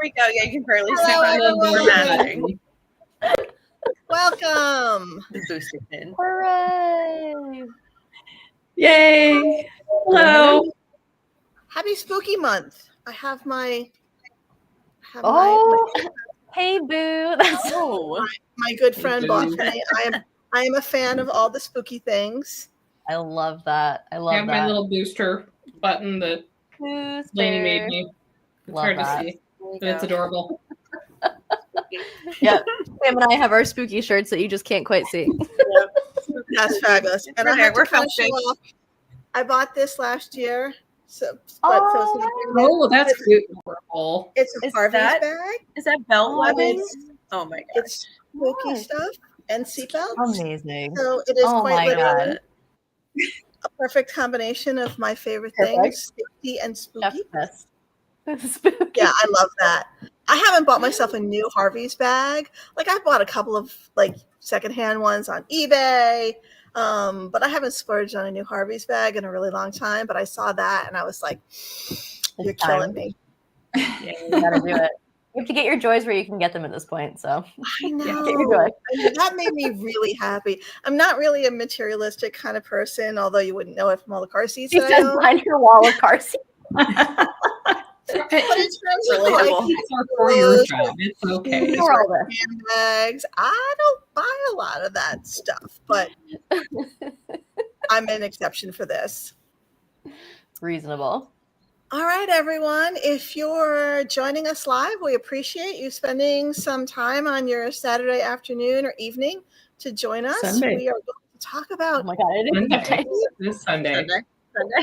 we go. Yeah, you can barely see Hello, everyone. Welcome. The booster pin. Hooray! Yay! Hello. Happy Spooky Month. I have my Hey, boo. That's my good friend bought for me. I am a fan of all the spooky things. I love that. I love I have my little booster button that Who's Lainey bear? made me. It's Love hard that. to see, but it's adorable. Yep. Sam and I have our spooky shirts that you just can't quite see. That's fabulous. And I have to We're kind of show comfy. off. I bought this last year. So, Oh, that's adorable. it's a Is Harvey's that- bag. Is that belt webbing? It's, Oh my god. it's spooky Nice. stuff and seatbelts. Amazing. So it is Oh quite my literally God. a perfect combination of my favorite Perfect. things, safety and spooky. Chef's kiss. Spooky. Yeah, I love that. I haven't bought myself a new Harvey's bag. Like I bought a couple of like secondhand ones on eBay, but I haven't splurged on a new Harvey's bag in a really long time. But I saw that and I was like, "You're killing me." Yeah, you gotta do it. You have to get your joys where you can get them at this point. So I know. get your joy. I mean, that made me really happy. I'm not really a materialistic kind of person, although you wouldn't know it from all the car seats She that I says own. behind your wall of car seats. But in terms of Relatable. like It's our 4-year job. It's okay. Ignore all this. handbags, I don't buy a lot of that stuff, but I'm an exception for this. Reasonable. All right, everyone. If you're joining us live, we appreciate you spending some time on your Saturday afternoon or evening to join us. Sunday. We are going to talk Oh about my god, it is Sunday. Sunday. This Sunday. Sunday.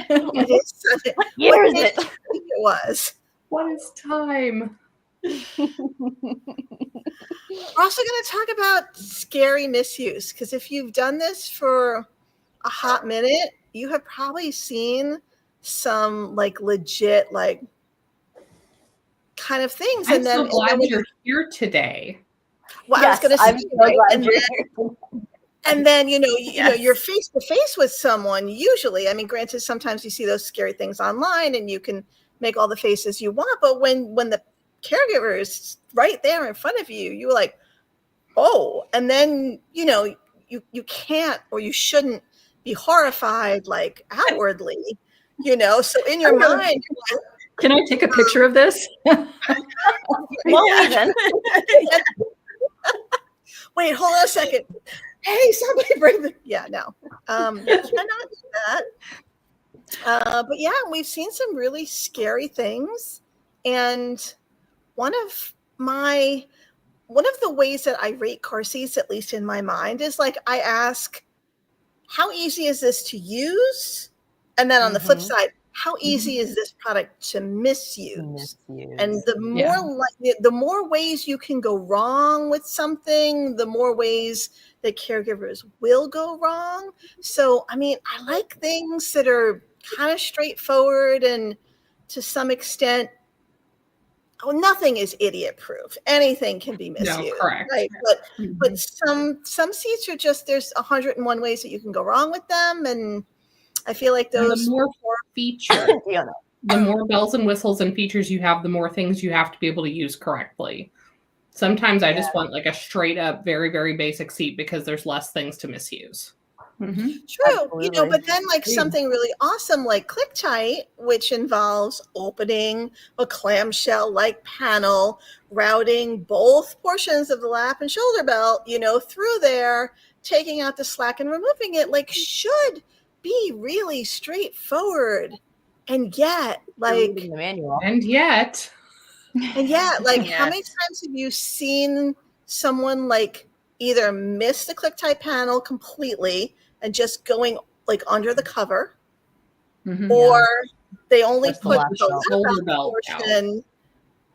Sunday. It is Sunday. What year is What it? day it was. What is time? We're also going to talk about scary misuse, because if you've done this for a hot minute, you have probably seen some like legit like kind of things. I'm so glad you're here today. Well, Yes, I was going to I'm say, so right? glad you're here. And then, you know, Yes. you're face to face with someone usually. I mean, granted, sometimes you see those scary things online and you can make all the faces you want. But when the caregiver is right there in front of you, you're like, oh, and then, you know, you can't or you shouldn't be horrified like outwardly, you know. So in your mind, you're like, Can I take a picture of this? Well, even. wait, hold on a second. Hey, somebody bring the no. You cannot do that. But yeah, we've seen some really scary things. And one of the ways that I rate car seats, at least in my mind, is like I ask, how easy is this to use? And then on the flip side, how easy is this product to misuse? And the more ways you can go wrong with something, the more ways that caregivers will go wrong. So, I mean, I like things that are kind of straightforward and to some extent, nothing is idiot proof. Anything can be misused. No, correct. Right? But some seats are just, there's 101 ways that you can go wrong with them. And I feel like And those the more feature, the more bells and whistles and features you have, the more things you have to be able to use correctly. Sometimes I just want like a straight up, very, very basic seat because there's less things to misuse. Mm-hmm. True, Absolutely. you know, but then like something really awesome like Click Tight, which involves opening a clamshell like panel, routing both portions of the lap and shoulder belt, you know, through there, taking out the slack and removing it, like should be really straightforward. And yet, like, the manual. And yet, like how many times have you seen someone like either miss the Click Tight panel completely and just going like under the cover, or they only That's the put lap the shoulder belt portion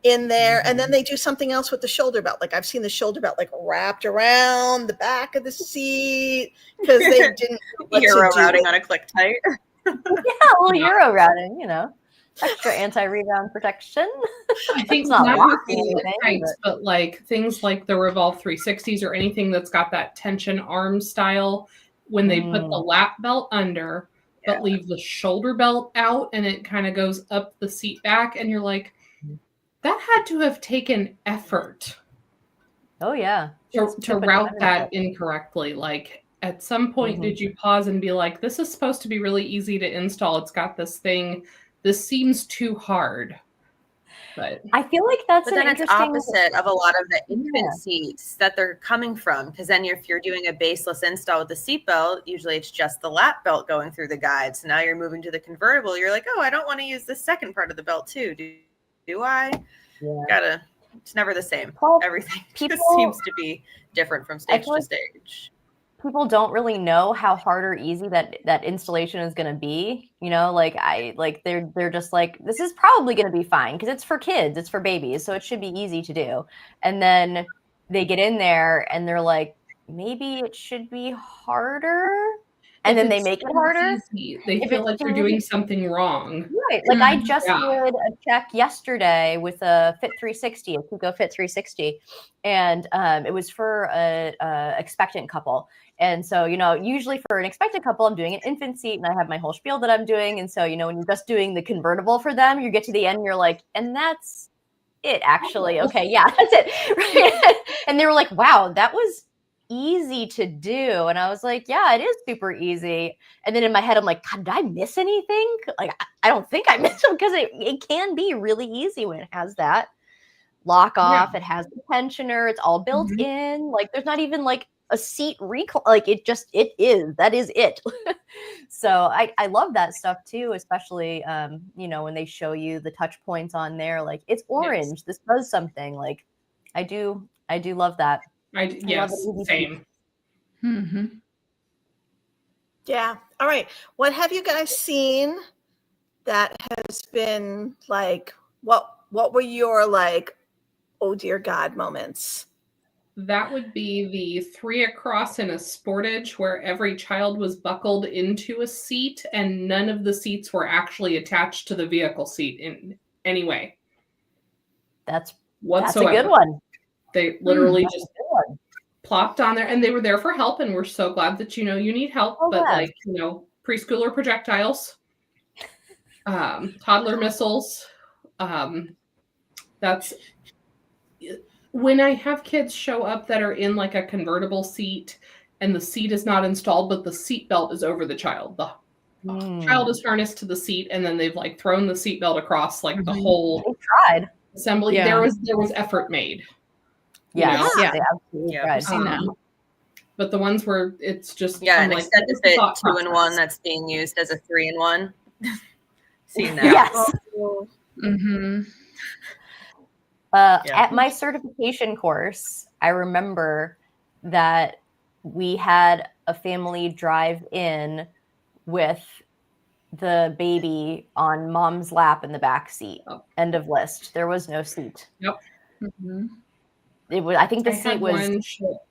in there, and then they do something else with the shoulder belt. Like I've seen the shoulder belt like wrapped around the back of the seat because they didn't know what Euro to do. routing on a Click Tight. Yeah, a little Euro routing, you know. Extra anti-rebound protection. I think It's not not locking with anything, tights, but like things like the Revolve 360s or anything that's got that tension arm style, when they put the lap belt under, but leave the shoulder belt out and it kind of goes up the seat back, and you're like, that had to have taken effort Oh yeah. to route that incorrectly. Like at some point, did you pause and be like, this is supposed to be really easy to install. It's got this thing. This seems too hard. But I feel like that's But then an it's interesting opposite of a lot of the infant seats that they're coming from. Because then if you're doing a baseless install with the seatbelt, usually it's just the lap belt going through the guide. So now you're moving to the convertible. You're like, oh, I don't want to use the second part of the belt too. Do I? Yeah. It's never the same. Well, Everything just seems to be different from stage to stage. People don't really know how hard or easy that installation is going to be. You know, like they're just like, this is probably going to be fine because it's for kids, it's for babies, so it should be easy to do. And then they get in there and they're like, maybe it should be harder. And then they make it harder. Easy, they feel like they're doing something wrong. Right. Like I just did a check yesterday with a Fit 360, a Kuko Fit 360. And it was for a expectant couple. And so, you know, usually for an expectant couple, I'm doing an infant seat and I have my whole spiel that I'm doing. And so, you know, when you're just doing the convertible for them, you get to the end and you're like, and that's it actually. Okay. Yeah, that's it. Right? And they were like, wow, that was easy to do. And I was like, yeah, it is super easy. And then in my head, I'm like, God, did I miss anything? Like, I don't think I missed them because it can be really easy when it has that lock off. It has the tensioner. It's all built in. Like, there's not even like a seat recline. Like, it is. That is it. So I love that stuff too, especially, you know, when they show you the touch points on there, like it's orange. Yes. This does something. Like, I do love that. Yes, same. Mm-hmm. Yeah. All right. What have you guys seen that has been like, what were your like, oh dear God moments? That would be the 3 across in a Sportage where every child was buckled into a seat and none of the seats were actually attached to the vehicle seat in any way. That's whatsoever. That's a good one. They literally just plopped on there and they were there for help. And we're so glad that, you know, you need help, but like, you know, preschooler projectiles, toddler missiles. That's when I have kids show up that are in like a convertible seat and the seat is not installed, but the seat belt is over the child. The child is harnessed to the seat and then they've like thrown the seat belt across like the whole assembly. Yeah. There was effort made. Yes. You know? They absolutely tried. I've seen that. But the ones where it's just an extended fit 2-in-1 that's being used as a 3-in-1. Seen that? Yes. Mm-hmm. At my certification course, I remember that we had a family drive in with the baby on mom's lap in the back seat. End of list. There was no seat. Yep. Mm-hmm. It was. I think the seat was in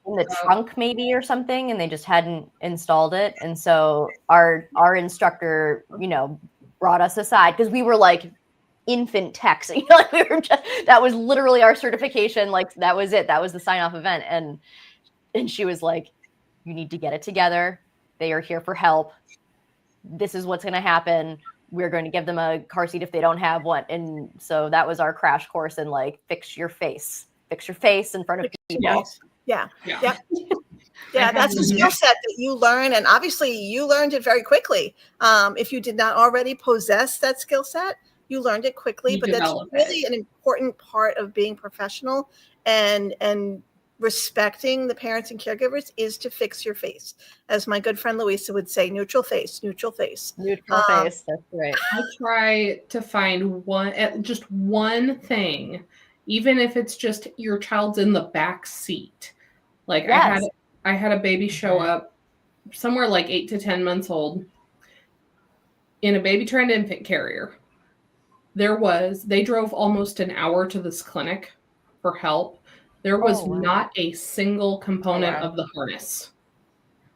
the trunk maybe or something, and they just hadn't installed it. And so our instructor, you know, brought us aside because we were like infant techs. You know, like we were just, that was literally our certification. Like that was it. That was the sign-off event. And she was like, you need to get it together. They are here for help. This is what's going to happen. We're going to give them a car seat if they don't have one. And so that was our crash course in like, fix your face in front of people. Yeah. That's a skill set that you learn. And obviously you learned it very quickly. If you did not already possess that skill set, you learned it quickly, but that's really an important part of being professional and respecting the parents and caregivers is to fix your face. As my good friend Louisa would say, neutral face. Neutral face, that's right. I try to find just one thing, even if it's just your child's in the back seat. Like I had a baby show up somewhere like 8 to 10 months old in a baby trend infant carrier. They drove almost an hour to this clinic for help. There was not a single component of the harness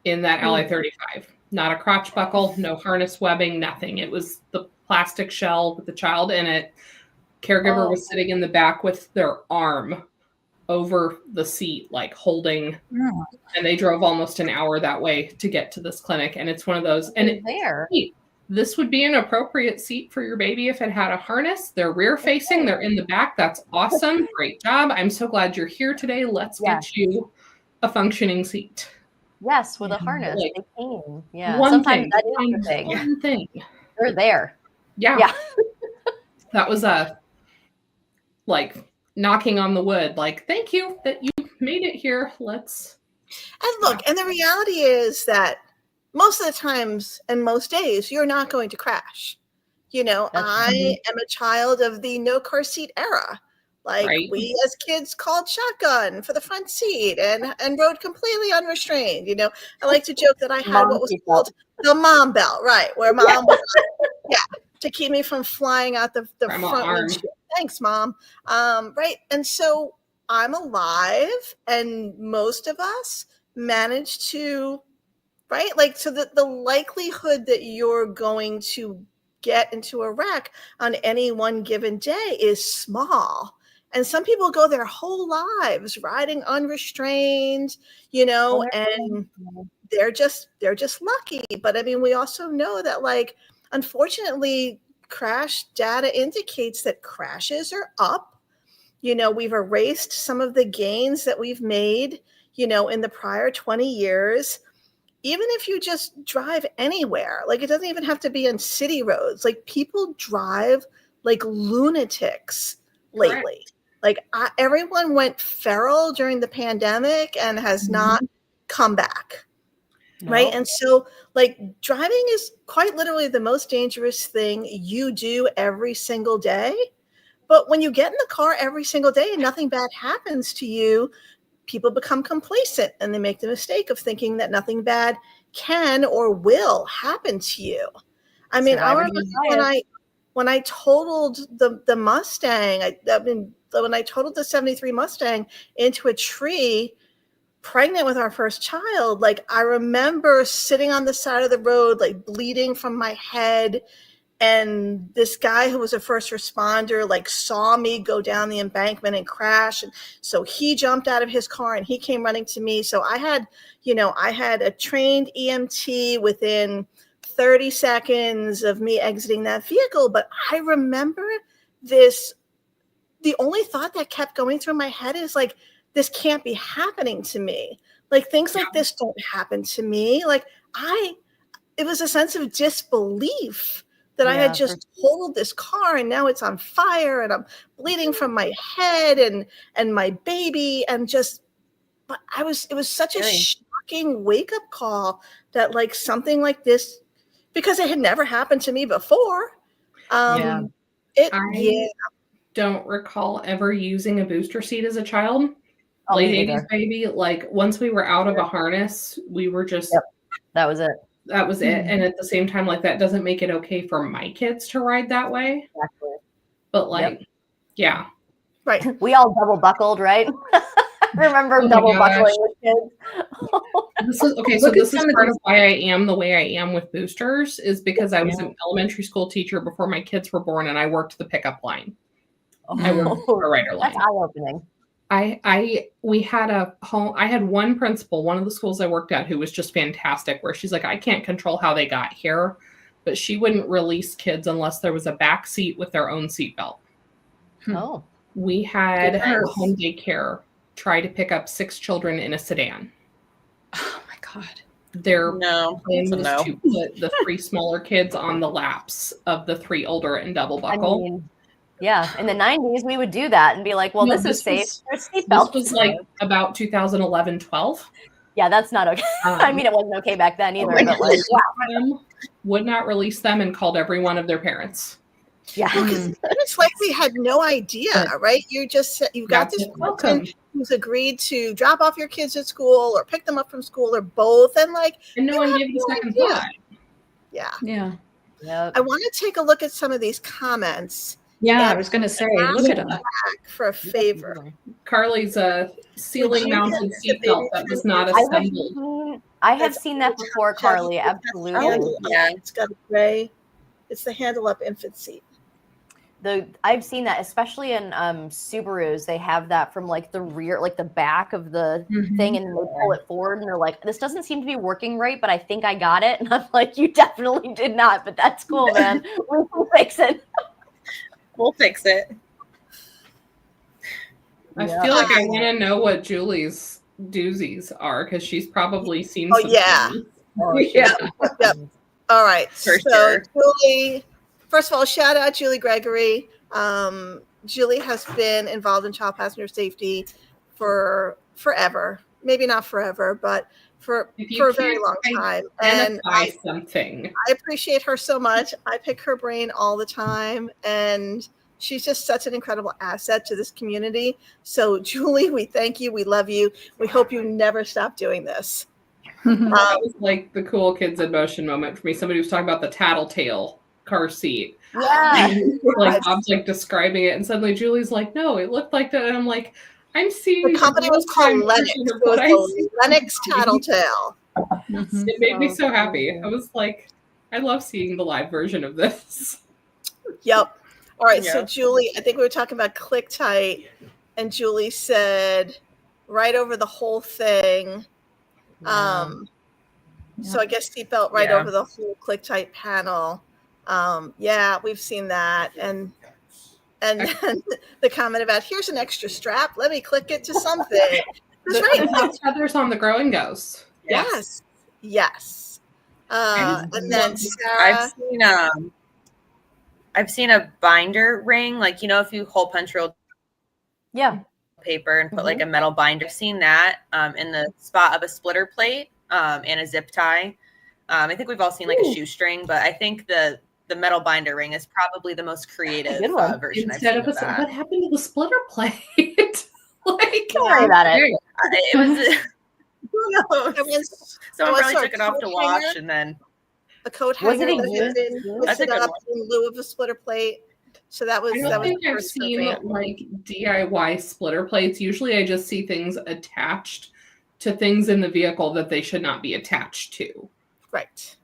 in that LI-35. Not a crotch buckle, no harness webbing, nothing. It was the plastic shell with the child in it. Caregiver was sitting in the back with their arm over the seat, like holding, and they drove almost an hour that way to get to this clinic. And it's one of those, and This would be an appropriate seat for your baby if it had a harness. They're rear facing, they're in the back. That's awesome. Great job. I'm so glad you're here today. Let's get you a functioning seat. Yes, with a harness. Like, they came. Yeah. One Sometimes thing, that is the thing. One thing. They're there. Yeah. Yeah. That was like knocking on the wood. Like, thank you that you made it here. Let's. And look, and the reality is that most of the times and most days, you're not going to crash. You know, I am a child of the no car seat era. Like we as kids called shotgun for the front seat and rode completely unrestrained. You know, I like to joke that I had what was called the mom belt, right? Where mom was to keep me from flying out the front windshield. Thanks, mom. Right. And so I'm alive, and most of us manage to, right? Like, so the likelihood that you're going to get into a wreck on any one given day is small. And some people go their whole lives riding unrestrained, you know, and they're just lucky. But I mean, we also know that, like, unfortunately, crash data indicates that crashes are up. You know, we've erased some of the gains that we've made, you know, in the prior 20 years. Even if you just drive anywhere, like, it doesn't even have to be on city roads. Like, people drive like lunatics lately. Correct. Like, everyone went feral during the pandemic and has not come back. Right. And so, like, driving is quite literally the most dangerous thing you do every single day. But when you get in the car every single day and nothing bad happens to you, people become complacent and they make the mistake of thinking that nothing bad can or will happen to you. I mean, I remember when I totaled the Mustang, when I totaled the 73 Mustang into a tree, pregnant with our first child, like, I remember sitting on the side of the road, like, bleeding from my head. And this guy who was a first responder, like, saw me go down the embankment and crash. And so he jumped out of his car and he came running to me. So I had a trained EMT within 30 seconds of me exiting that vehicle. But I remember this, the only thought that kept going through my head is, like, this can't be happening to me. Like, things like this don't happen to me. Like, it was a sense of disbelief that I had just totaled this car and now it's on fire and I'm bleeding from my head and my baby, and just, but it was such a shocking wake up call that, like, something like this, because it had never happened to me before. I don't recall ever using a booster seat as a child. Late 80s baby. Like, once we were out of a harness, we were just that was it. That was it. And at the same time, like, that doesn't make it okay for my kids to ride that way. Exactly. But, like, right. We all double buckled, right? Remember double buckling with kids. This is part of why I am the way I am with boosters, is because I was an elementary school teacher before my kids were born, and I worked the pickup line. I worked the rider line. That's eye-opening. I had one principal, one of the schools I worked at, who was just fantastic, where she's like, I can't control how they got here, but she wouldn't release kids unless there was a back seat with their own seatbelt. Oh. We had home daycare try to pick up 6 children in a sedan. Oh my God. Their plan was to put the 3 smaller kids on the laps of the 3 older and double buckle. I mean, yeah, in the 90s, we would do that and be like, well, this is safe. This was like about 2011, 12. Yeah, that's not okay. I mean, it wasn't okay back then either. But like, would not release them and called every one of their parents. Yeah. Because it's like we had no idea, right? You've got this person who's agreed to drop off your kids at school or pick them up from school or both. And no one gave the second thought. Yeah. Yeah. I want to take a look at some of these comments. Yeah, I was going to say, look at them. For a favor. Carly's a ceiling mounted seatbelt that was not assembled. I have seen that before, Carly. Absolutely. Yeah, it's got a gray. It's the handle up infant seat. I've seen that, especially in Subarus. They have that from like the rear, like the back of the thing, and then they pull it forward, and they're like, "This doesn't seem to be working right, but I think I got it." And I'm like, "You definitely did not, but that's cool, man. We'll fix it. We'll fix it." I feel like I want to know what Julie's doozies are because she's probably seen. Oh, some yeah. things. Yeah. Yep. All right. For so sure. Julie, first of all, shout out Julie Gregory. Julie has been involved in child passenger safety for forever. Maybe not forever, but for a very long time. And I appreciate her so much. I pick her brain all the time, and she's just such an incredible asset to this community. So Julie, we thank you. We love you. We hope you never stop doing this. That was like the cool kids in motion moment for me. Somebody was talking about the tattletale car seat. Yeah. Like Bob's like describing it, and suddenly Julie's like, "No, it looked like that." And I'm like, "I'm seeing." The company was called Lennox. It was Lennox Tattletale. It made me so happy. I was like, I love seeing the live version of this. Yep. All right. So Julie, I think we were talking about click tight, and Julie said right over the whole thing. So I guess seatbelt right over the whole click tight panel. Yeah, we've seen that. And then the comment about here's an extra strap. Let me click it to something. The feathers on the grow and goes. Yes. And then Sarah. I've seen a binder ring, like, you know, if you hole punch roll paper and put like a metal binder. I've seen that in the spot of a splitter plate and a zip tie. I think we've all seen like a shoestring, but I think the metal binder ring is probably the most creative version. Instead of that. What happened to the splitter plate? Like, don't worry about it. It was. Who knows? Someone probably took it off to wash, and then a coat hanger that had been up in lieu of a splitter plate. So that was. I think I've seen like DIY splitter plates. Usually, I just see things attached to things in the vehicle that they should not be attached to. Right.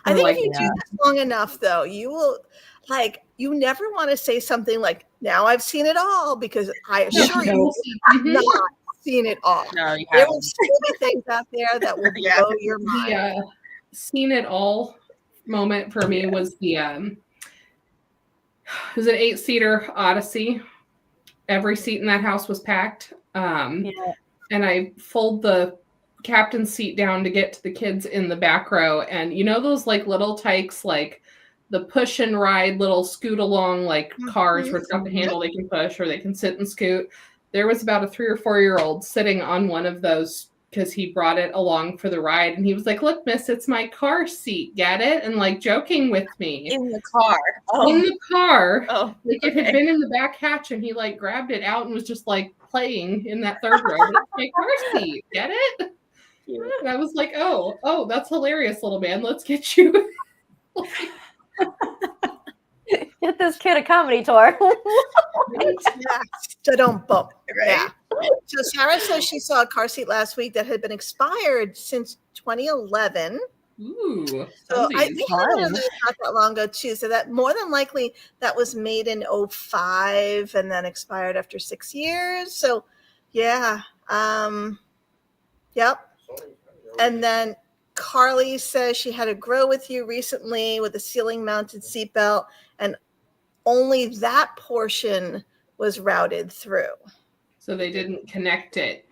I think if you do this long enough, though, you will, like, you never want to say something like, now I've seen it all, because I assure you have not seen it all. No, you there will still be things out there that will blow your mind. The seen it all moment for me was the, it was an 8-seater Odyssey. Every seat in that house was packed. And I fold the captain's seat down to get to the kids in the back row, and you know those like little tykes, like the push and ride little scoot along like cars where it's got the handle they can push or they can sit and scoot. There was about a 3 or 4 year old sitting on one of those because he brought it along for the ride, and he was like, "Look, miss, it's my car seat, get it?" And like joking with me in the car. In the car. Like it had been in the back hatch, and he like grabbed it out and was just like playing in that third row. It's my car seat, get it? And I was like, oh, that's hilarious, little man. Let's get you. Get this kid a comedy tour. So don't bump. Right? Yeah. So Sarah says she saw a car seat last week that had been expired since 2011. Ooh. So I think I not that long ago too. So that more than likely that was made in 2005 and then expired after 6 years. So yeah. Yep. And then Carly says she had a grow with you recently with a ceiling mounted seatbelt, and only that portion was routed through. So they didn't connect it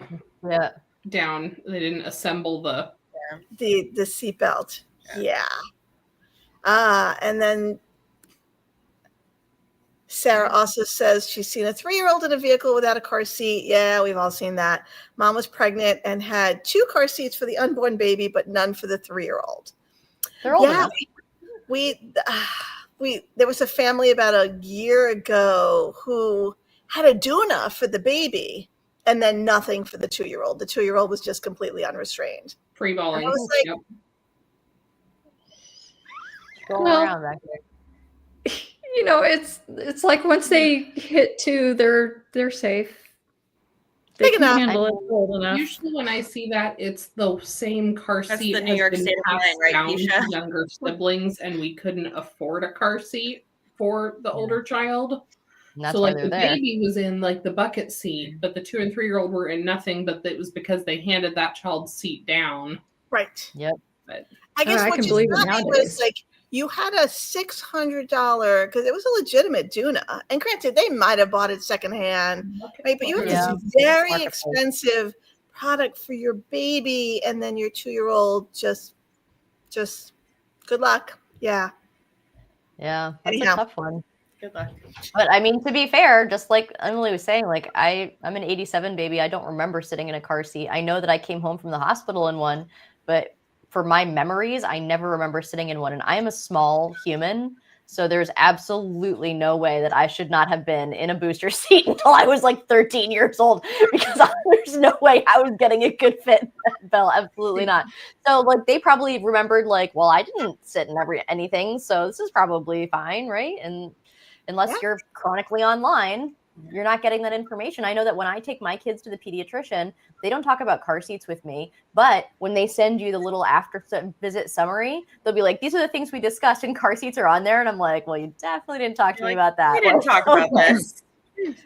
down. They didn't assemble the seatbelt. Yeah. And then Sarah also says she's seen a 3-year-old in a vehicle without a car seat. Yeah, we've all seen that. Mom was pregnant and had 2 car seats for the unborn baby, but none for the 3-year-old. They're old enough. There was a family about a year ago who had a doona for the baby and then nothing for the 2-year-old. The 2-year-old was just completely unrestrained. Free balling. I was like, going around back there. You know, it's like once they hit 2, they're safe. They can handle it old enough. Usually when I see that, it's the same car seat. That's the New York State of mind, right, Kecia? Younger siblings, and we couldn't afford a car seat for the older child. And that's So why like they're the there. baby was in like the bucket seat, but the 2 and 3-year-old were in nothing, but it was because they handed that child's seat down. Right. Yep. But I guess I what can you believe it got me was nowadays. like you had a $600 because it was a legitimate Duna, and granted they might have bought it secondhand, right? But you have Yeah. this very Marketplace. expensive product for your baby, and then your 2-year-old just good luck. Yeah. Yeah, that's Anyhow. a tough one. Good luck. But I mean, to be fair, just like Emily was saying, like I'm an 87 baby. I don't remember sitting in a car seat. I know that I came home from the hospital in one, but for my memories, I never remember sitting in one. And I am a small human. So there's absolutely no way that I should not have been in a booster seat until I was like 13 years old, because there's no way I was getting a good fit in that belt. Absolutely not. So like they probably remembered like, well, I didn't sit in anything, so this is probably fine, right? And unless you're chronically online, you're not getting that information. I know that when I take my kids to the pediatrician, they don't talk about car seats with me, but when they send you the little after visit summary, they'll be like, these are the things we discussed and car seats are on there. And I'm like, well, you definitely didn't talk to me about that. We didn't talk about this.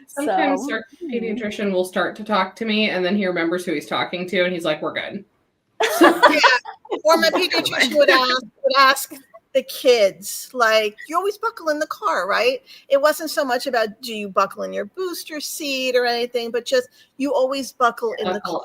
sometimes our pediatrician will start to talk to me, and then he remembers who he's talking to, and he's like, we're good. Yeah. Or my pediatrician would ask the kids, like, you always buckle in the car, right? It wasn't so much about do you buckle in your booster seat or anything, but just you always buckle in the car.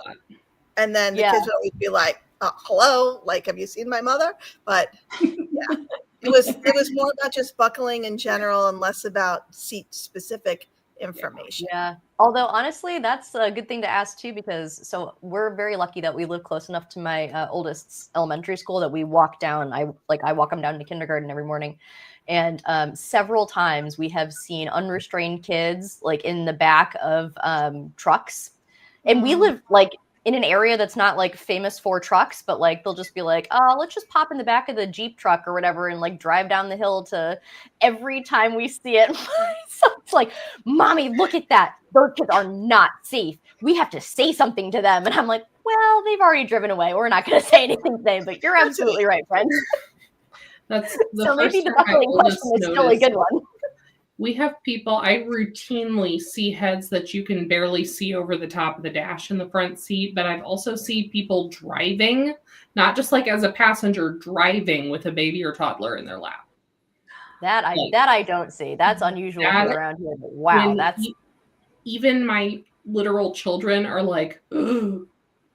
And then the kids would always be like, hello, like, have you seen my mother? But yeah, it was more about just buckling in general and less about seat specific information. Yeah. Although honestly, that's a good thing to ask too, because so we're very lucky that we live close enough to my oldest's elementary school that we walk down. I walk them down to kindergarten every morning. And several times we have seen unrestrained kids like in the back of trucks. And we live like in an area that's not like famous for trucks, but like they'll just be like, oh, let's just pop in the back of the Jeep truck or whatever and like drive down the hill to every time we see it. So it's like, mommy, look at that. Those kids are not safe. We have to say something to them. And I'm like, well, they've already driven away. We're not going to say anything today, but you're absolutely right, friend. That's so maybe the buckling question is still a good one. We have people, I routinely see heads that you can barely see over the top of the dash in the front seat, but I've also seen people driving, not just like as a passenger, driving with a baby or toddler in their lap. That I don't see. That's unusual around here. But wow, that's even my literal children are like, ooh,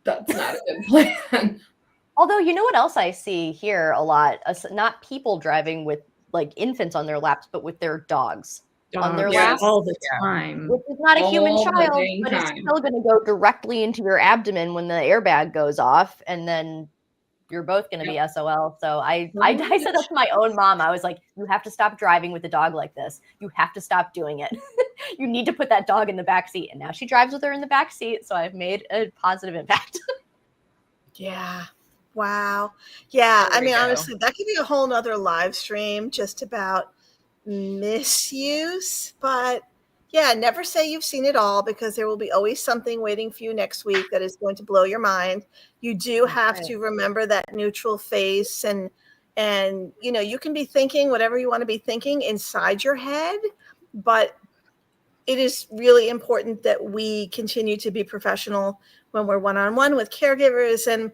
that's not a good plan. Although, you know what else I see here a lot? Not people driving with like infants on their laps, but with their dogs on their laps all the time. Which is not a human child, but it's still going to go directly into your abdomen when the airbag goes off, and then you're both going to be SOL. So I said that to my own mom. I was like, you have to stop driving with a dog like this. You have to stop doing it. You need to put that dog in the back seat. And now she drives with her in the back seat. So I've made a positive impact. Yeah. Wow. Yeah. I mean, honestly, that could be a whole nother live stream just about misuse. But yeah, never say you've seen it all, because there will be always something waiting for you next week that is going to blow your mind. You do have to remember that neutral face, and you know, you can be thinking whatever you want to be thinking inside your head, but it is really important that we continue to be professional when we're one-on-one with caregivers and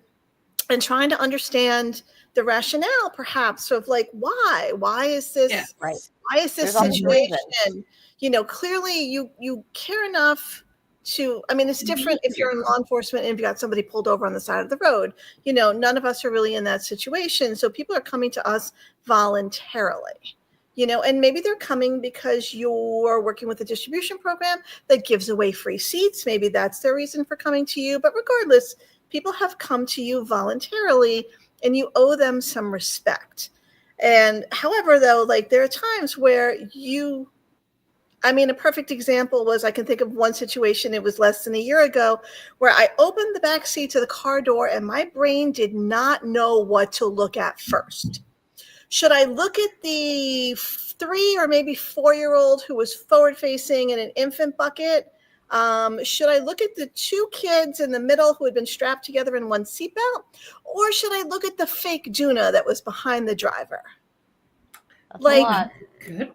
trying to understand the rationale, perhaps, of like, why is this why is this situation? You know, clearly you care enough to, I mean, it's different if you're in law enforcement and you've got somebody pulled over on the side of the road. You know, none of us are really in that situation. So people are coming to us voluntarily, you know, and maybe they're coming because you're working with a distribution program that gives away free seats. Maybe that's their reason for coming to you. But regardless, people have come to you voluntarily, and you owe them some respect. And however, though, like there are times where a perfect example was, I can think of one situation, it was less than a year ago, where I opened the back seat to the car door and my brain did not know what to look at first. Should I look at the 3 or maybe 4-year-old who was forward facing in an infant bucket? Should I look at the 2 kids in the middle who had been strapped together in one seatbelt? Or should I look at the fake Duna that was behind the driver? That's Like, a lot. Good.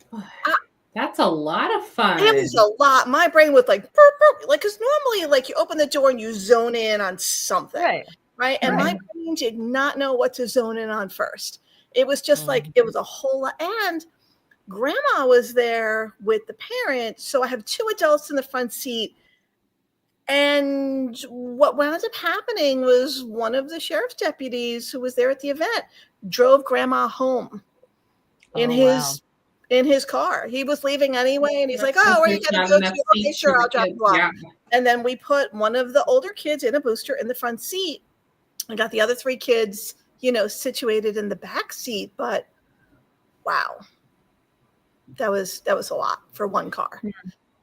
That's a lot of fun. it was a lot. My brain was like, burp, burp. Like, because normally, like, you open the door and you zone in on something, right? And my brain did not know what to zone in on first. It was just like, it was a whole lot. And grandma was there with the parents. So I have 2 adults in the front seat. And what wound up happening was one of the sheriff's deputies who was there at the event drove grandma home in his car. He was leaving anyway, and he's like, "Oh, where are you going to go to?" Okay, sure, I'll drop you off. Yeah. And then we put one of the older kids in a booster in the front seat, and got the other 3 kids, situated in the back seat. But wow, that was a lot for one car.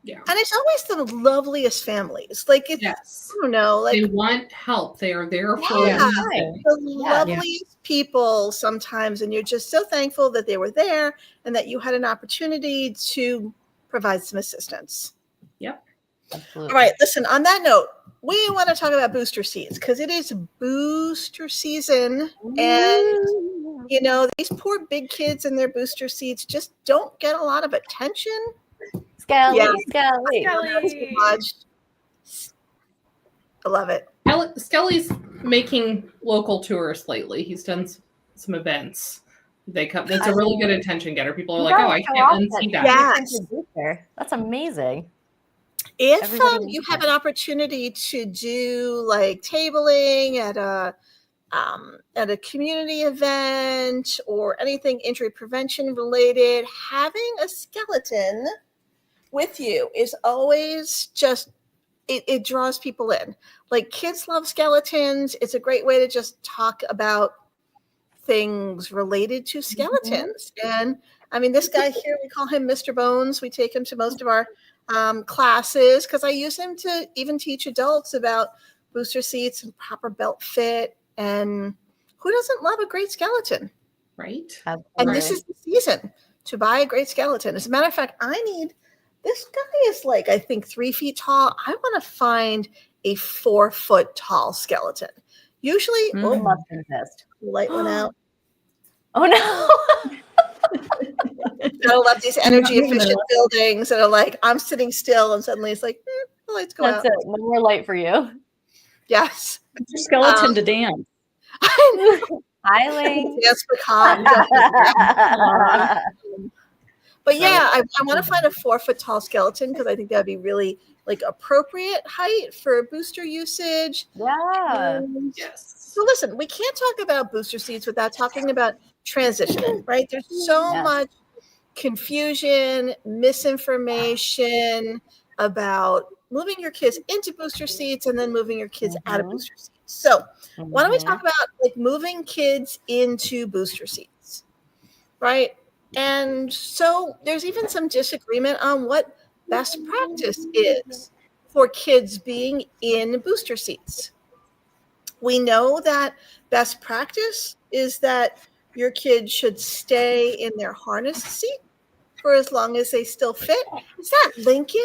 Yeah. And it's always the loveliest families. Like, it's, I don't know, like, they want help. They are there for the loveliest people sometimes. And you're just so thankful that they were there and that you had an opportunity to provide some assistance. Yep. Absolutely. All right. Listen, on that note, we want to talk about booster seats because it is booster season. And, these poor big kids in their booster seats just don't get a lot of attention. Skelly. I love it. Skelly's making local tours lately. He's done some events. They come. That's a really good attention getter. People are like, "Oh, I can't unsee that." Yes. That's amazing. If you have an opportunity to do like tabling at a community event or anything injury prevention related, having a skeleton with you is always just, it draws people in. Like, kids love skeletons. It's a great way to just talk about things related to skeletons. And I mean, this guy here, we call him Mr. Bones. We take him to most of our classes because I use him to even teach adults about booster seats and proper belt fit. And who doesn't love a great skeleton? Right. And this is the season to buy a great skeleton. As a matter of fact, this guy is like, I think 3 feet tall. I want to find a 4 foot tall skeleton. Usually, light went out. Oh no. I love these energy efficient buildings that are like, I'm sitting still and suddenly it's like, the lights go out. That's it. No more light for you. Yes. It's your skeleton to dance. I know. Eileen. Dance macabre. But yeah, I want to find a 4 foot tall skeleton because I think that'd be really like appropriate height for booster usage. Yeah. Yes. So listen, we can't talk about booster seats without talking about transitioning, right? There's so much confusion, misinformation about moving your kids into booster seats and then moving your kids out of booster seats. So why don't we talk about like moving kids into booster seats, right? And so there's even some disagreement on what best practice is for kids being in booster seats. We know that best practice is that your kid should stay in their harness seat for as long as they still fit. Is that Lincoln?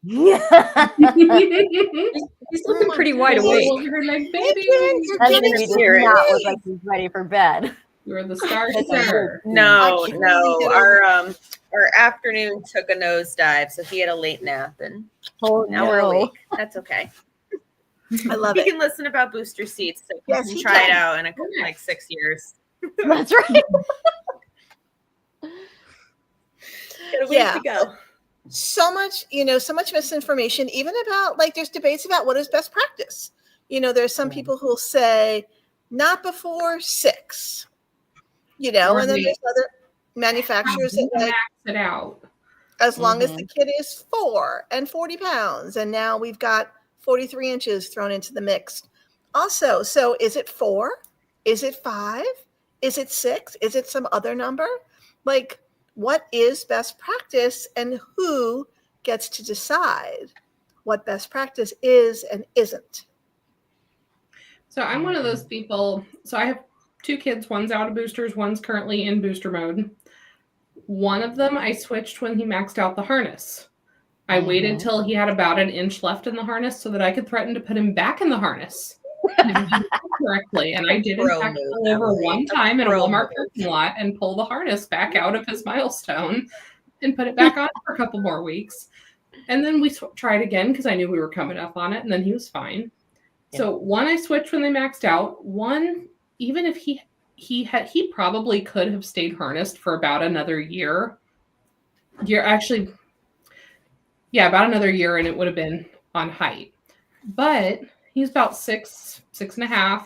Yeah. He's looking pretty wide awake. Like, Lincoln, you're That's getting when he so did not big. look like he's ready for bed. You're the starter. No. I can't really get over Our afternoon took a nosedive, so he had a late nap, and now we're awake. That's okay. I love He it. can listen about booster seats, so Yes, he he can try can. it out in like 6 years. That's right. Got a ways to go. So much misinformation, even about like there's debates about what is best practice. There's some people who'll say not before 6, and then there's other manufacturers that like max it out as long as the kid is 4 and 40 pounds. And now we've got 43 inches thrown into the mix. Also, so is it 4? Is it 5? Is it 6? Is it some other number? Like, what is best practice and who gets to decide what best practice is and isn't? So I'm one of those people. So I have 2 kids. One's out of boosters. One's currently in booster mode. One of them I switched when he maxed out the harness. I waited till he had about an inch left in the harness so that I could threaten to put him back in the harness. correctly. And I did, in fact, pull over one time in a Walmart parking lot and pull the harness back out of his milestone and put it back on for a couple more weeks. And then we tried again because I knew we were coming up on it, and then he was fine. Yeah. So one, I switched when they maxed out. One, even if he probably could have stayed harnessed for about another year. About another year, and it would have been on height. But he's about 6.5,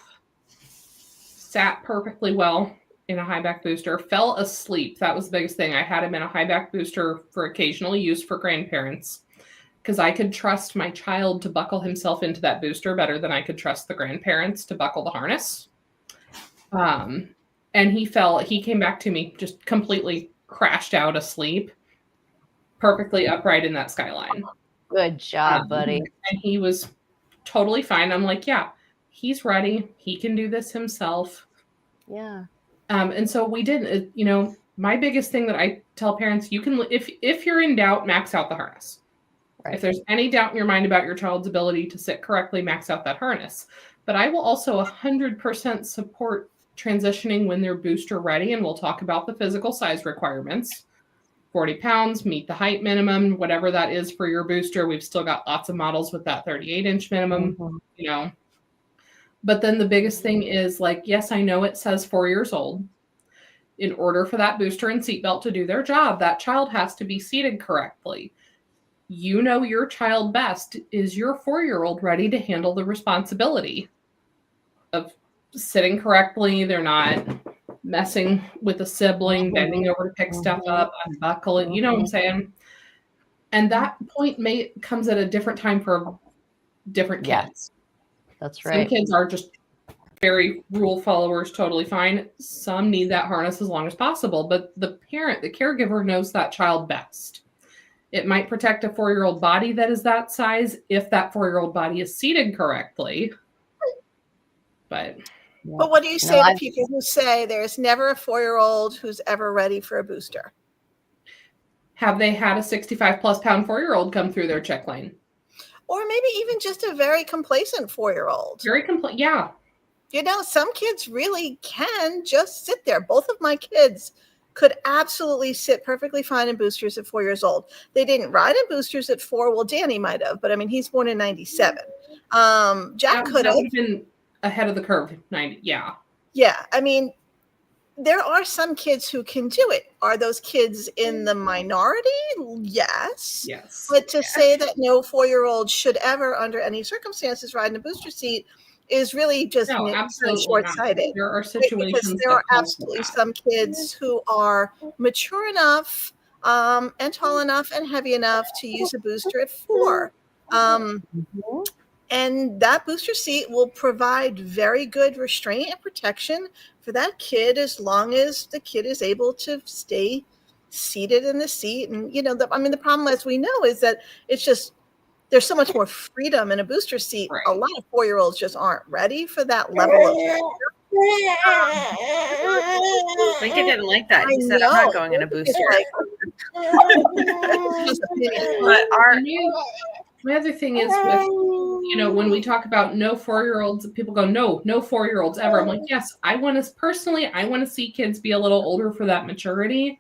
sat perfectly well in a high back booster, fell asleep. That was the biggest thing. I had him in a high back booster for occasional use for grandparents because I could trust my child to buckle himself into that booster better than I could trust the grandparents to buckle the harness. And he came back to me just completely crashed out asleep, perfectly upright in that skyline. Good job, buddy. And he was totally fine. I'm like, yeah, he's ready. He can do this himself. Yeah. And so we did, my biggest thing that I tell parents, you can, if you're in doubt, max out the harness. Right. If there's any doubt in your mind about your child's ability to sit correctly, max out that harness. But I will also 100% support transitioning when they're booster ready. And we'll talk about the physical size requirements. 40 pounds, meet the height minimum, whatever that is for your booster. We've still got lots of models with that 38-inch minimum, But then the biggest thing is yes, I know it says 4 years old. In order for that booster and seatbelt to do their job, that child has to be seated correctly. You know your child best. Is your 4-year-old ready to handle the responsibility of sitting correctly? They're not messing with a sibling, bending over to pick stuff up, unbuckle it. You know what I'm saying? And that point comes at a different time for different kids. That's right. Some kids are just very rule followers, totally fine. Some need that harness as long as possible, but the parent, the caregiver knows that child best. It might protect a 4-year-old body that is that size if that 4-year-old body is seated correctly. But what do you say to people who say there's never a 4-year-old who's ever ready for a booster? Have they had a 65+ pound 4-year-old come through their check lane? Or maybe even just a very complacent 4-year-old. Yeah. Some kids really can just sit there. Both of my kids could absolutely sit perfectly fine in boosters at 4 years old. They didn't ride in boosters at 4. Well, Danny might have, but I mean, he's born in 97. Jack could have been ahead of the curve. 90. Yeah. Yeah. I mean, there are some kids who can do it. Are those kids in the minority? Yes. But to say that no 4-year-old should ever, under any circumstances, ride in a booster seat is really just short-sighted. There are situations because there are absolutely some kids who are mature enough and tall enough and heavy enough to use a booster at 4. And that booster seat will provide very good restraint and protection for that kid as long as the kid is able to stay seated in the seat. And, the problem, as we know, is that it's just there's so much more freedom in a booster seat. Right. A lot of 4-year-olds just aren't ready for that level of Lincoln didn't like that. He said, I'm not going in a booster. My other thing is with, when we talk about no 4-year-olds, people go, no 4-year-olds ever. I'm like, yes, I want to see kids be a little older for that maturity.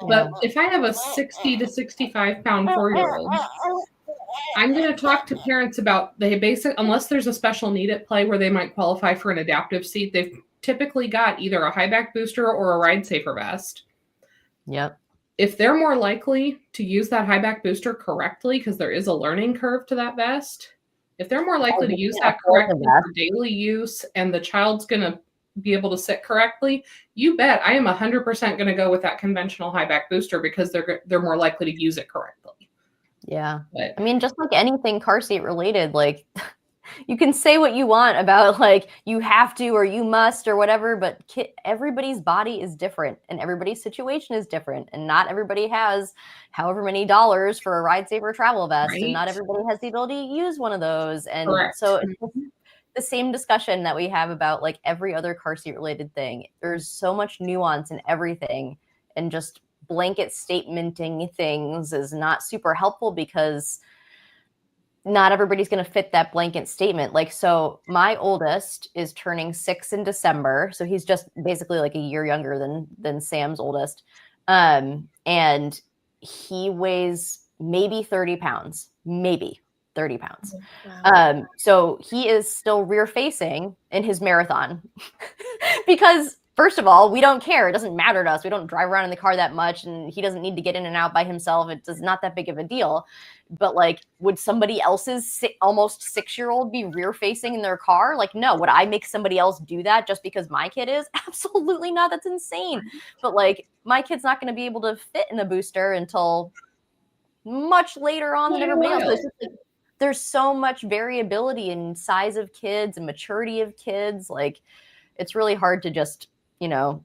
But if I have a 60 to 65 pound 4-year-old, I'm going to talk to parents about unless there's a special need at play where they might qualify for an adaptive seat, they've typically got either a high back booster or a ride safer vest. Yep. If they're more likely to use that high back booster correctly, because there is a learning curve to that vest, if they're more likely to use that correctly for daily use and the child's going to be able to sit correctly, you bet I am 100% going to go with that conventional high back booster because they're more likely to use it correctly. Yeah. But, I mean, just like anything car seat related, you can say what you want about you have to or you must or whatever, but everybody's body is different and everybody's situation is different, and not everybody has however many dollars for a ride saver travel vest, right? And not everybody has the ability to use one of those. And Correct. So it's the same discussion that we have about every other car seat related thing. There's so much nuance in everything, and just blanket statementing things is not super helpful because not everybody's going to fit that blanket statement. Like, so my oldest is turning 6 in December. So he's just basically like a year younger than Sam's oldest. And he weighs maybe 30 pounds, maybe 30 pounds. Wow. So he is still rear facing in his marathon because first of all, we don't care. It doesn't matter to us. We don't drive around in the car that much, and he doesn't need to get in and out by himself. It's not that big of a deal. But like, would somebody else's almost 6-year-old be rear facing in their car? Like, no. Would I make somebody else do that just because my kid is? Absolutely not. That's insane. But like, my kid's not going to be able to fit in a booster until much later on than everybody else. It's just like, there's so much variability in size of kids and maturity of kids. Like, it's really hard to just, you know,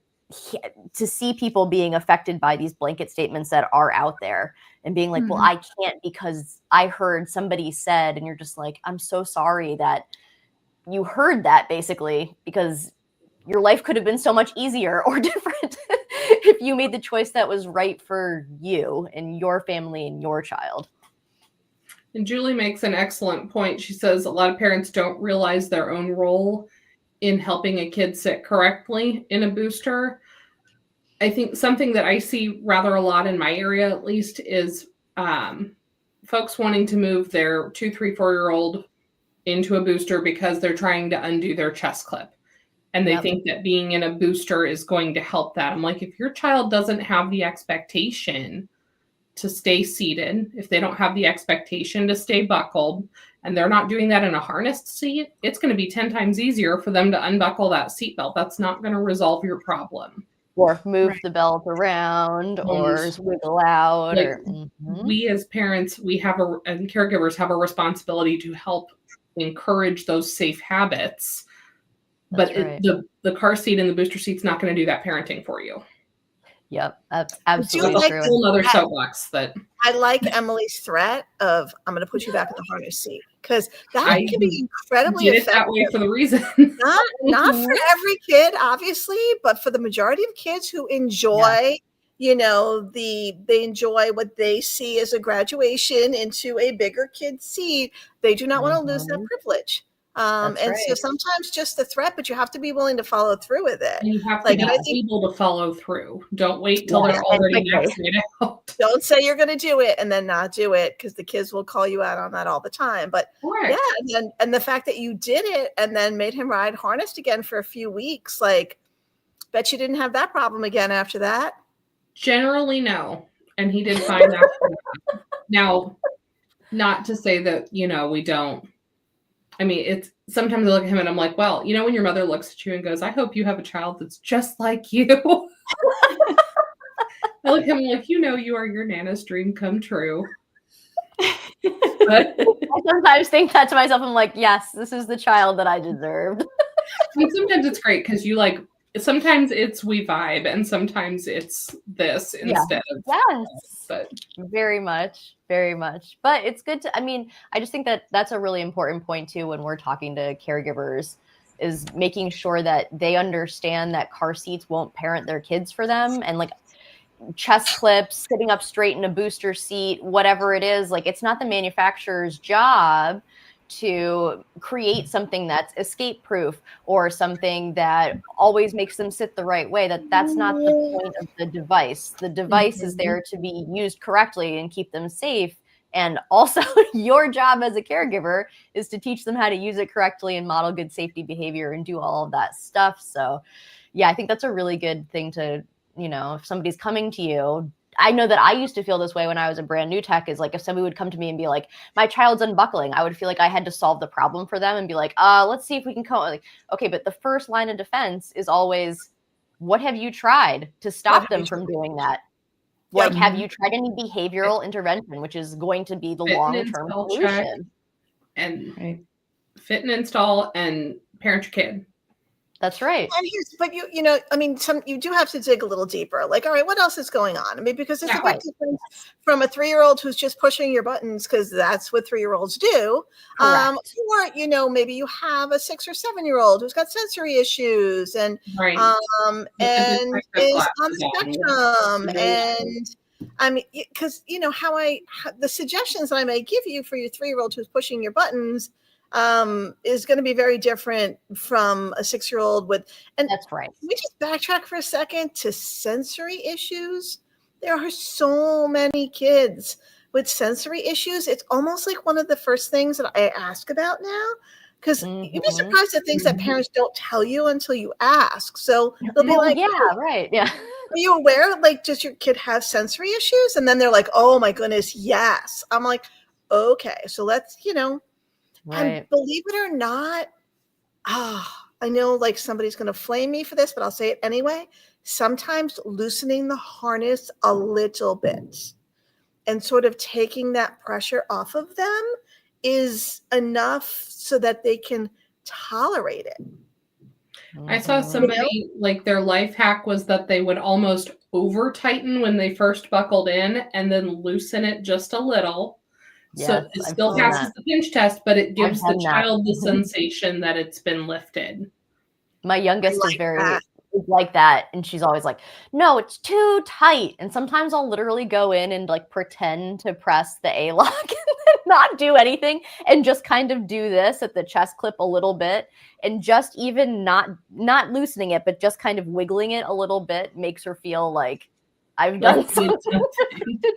to see people being affected by these blanket statements that are out there and being like, well, I can't because I heard somebody said, and you're just like, I'm so sorry that you heard that, basically, because your life could have been so much easier or different if you made the choice that was right for you and your family and your child. And Julie makes an excellent point. She says a lot of parents don't realize their own role in helping a kid sit correctly in a booster. I think something that I see rather a lot in my area, at least, is folks wanting to move their 2, 3, 4-year-old into a booster because they're trying to undo their chest clip. And they think that being in a booster is going to help that. I'm like, if your child doesn't have the expectation to stay seated, if they don't have the expectation to stay buckled, and they're not doing that in a harnessed seat, it's going to be 10 times easier for them to unbuckle that seatbelt. That's not going to resolve your problem. Or move the belt around, or wiggle out. Like, we as parents, and caregivers have a responsibility to help encourage those safe habits. But the car seat and the booster seat's not going to do that parenting for you. Yep, that's absolutely that's true. A whole other soapbox that I like Emily's threat of, I'm going to put you back in the harness seat, because that can be incredibly effective. That way for the reason. Not for every kid, obviously, but for the majority of kids who enjoy, you know, they enjoy what they see as a graduation into a bigger kid seat. They do not want to lose that privilege. So sometimes just the threat, but you have to be willing to follow through with it. And you have to be able to follow through. Don't wait till they're already maxed out. Don't say you're going to do it and then not do it, because the kids will call you out on that all the time. But and the fact that you did it and then made him ride harnessed again for a few weeks, like, bet you didn't have that problem again after that. Generally, no. And he did fine after that. Now, not to say that, you know, we don't. I mean, it's sometimes I look at him and I'm like, well, you know, when your mother looks at you and goes, I hope you have a child that's just like you. I look at him like, you know, you are your Nana's dream come true. But I sometimes think that to myself. I'm like, yes, this is the child that I deserved. And sometimes it's great because you like, sometimes it's we vibe and sometimes it's this instead of but very much. But it's good to, I mean, I just think that that's a really important point too when we're talking to caregivers, is making sure that they understand that car seats won't parent their kids for them, and like chest clips, sitting up straight in a booster seat, whatever it is, like it's not the manufacturer's job to create something that's escape proof or something that always makes them sit the right way. That's not the point of the device. The device is there to be used correctly and keep them safe. And also your job as a caregiver is to teach them how to use it correctly and model good safety behavior and do all of that stuff. So yeah, I think that's a really good thing to, you know, if somebody's coming to you, I know that I used to feel this way when I was a brand new tech, is like if somebody would come to me and be like, my child's unbuckling, I would feel like I had to solve the problem for them and be like, let's see if we can come. Like, okay, but the first line of defense is always, what have you tried to stop them from doing that? Like, have you tried any behavioral intervention, which is going to be the long-term solution? And fit and install and parent your kid. That's right. But you know, I mean, you do have to dig a little deeper. Like, all right, what else is going on? I mean, because there's a big difference from a 3-year-old who's just pushing your buttons because that's what 3-year-olds do. Or, you know, maybe you have a 6 or 7-year-old who's got sensory issues and is on the spectrum and I mean, because how the suggestions that I may give you for your 3-year-old who's pushing your buttons is going to be very different from a 6-year-old with. And that's right. Can we just backtrack for a second to sensory issues? There are so many kids with sensory issues. It's almost like one of the first things that I ask about now, because you'd be surprised at things that parents don't tell you until you ask. So they'll be like, yeah, right. Yeah. Are you aware, like, does your kid have sensory issues? And then they're like, oh my goodness, yes. I'm like, okay, so let's, Right. and believe it or not, I know like somebody's going to flame me for this, but I'll say it anyway. Sometimes loosening the harness a little bit and sort of taking that pressure off of them is enough so that they can tolerate it. I saw somebody like their life hack was that they would almost over tighten when they first buckled in and then loosen it just a little. Yes, so it still passes the pinch test, but it gives the child the sensation that it's been lifted. My youngest is very like that. And she's always like, no, it's too tight. And sometimes I'll literally go in and like pretend to press the A-lock and not do anything and just kind of do this at the chest clip a little bit. And just even not loosening it, but just kind of wiggling it a little bit makes her feel like I've done something to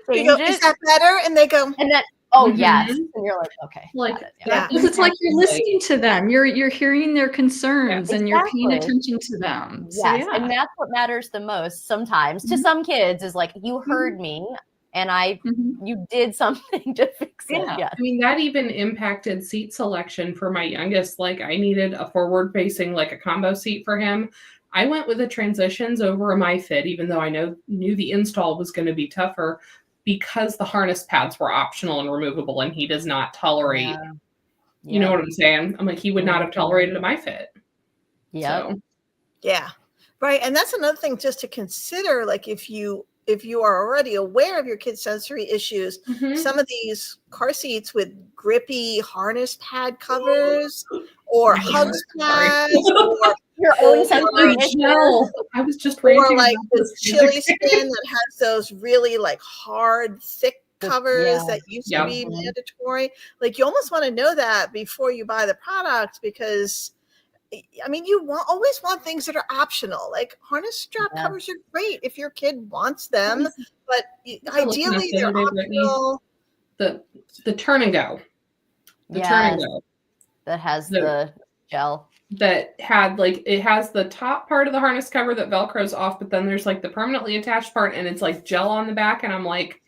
change it. Is that better? And they go, and that, oh yes. And you're like, okay. Like it's like you're listening to them. You're hearing their concerns and you're paying attention to them. Yes. So, yeah. And that's what matters the most sometimes to some kids is like, you heard me and you did something to fix it. Yeah. I mean, that even impacted seat selection for my youngest. Like I needed a forward facing, like a combo seat for him. I went with the transitions over a MyFit, even though I knew the install was going to be tougher because the harness pads were optional and removable and he does not tolerate, you know what I'm saying? I'm like, he would not have tolerated a MyFit. Yeah. So. Yeah. Right. And that's another thing just to consider, like if you are already aware of your kid's sensory issues, some of these car seats with grippy harness pad covers or hugs pads or your own sensory issues. I was just or like the chili spin that has those really like hard, thick covers that used to be mandatory. Like you almost want to know that before you buy the product because I mean, you always want things that are optional. Like harness strap covers are great if your kid wants them, but ideally they're optional. The turn and go. The turn and go. That has the gel. That had like, it has the top part of the harness cover that Velcro's off, but then there's like the permanently attached part and it's like gel on the back. And I'm like,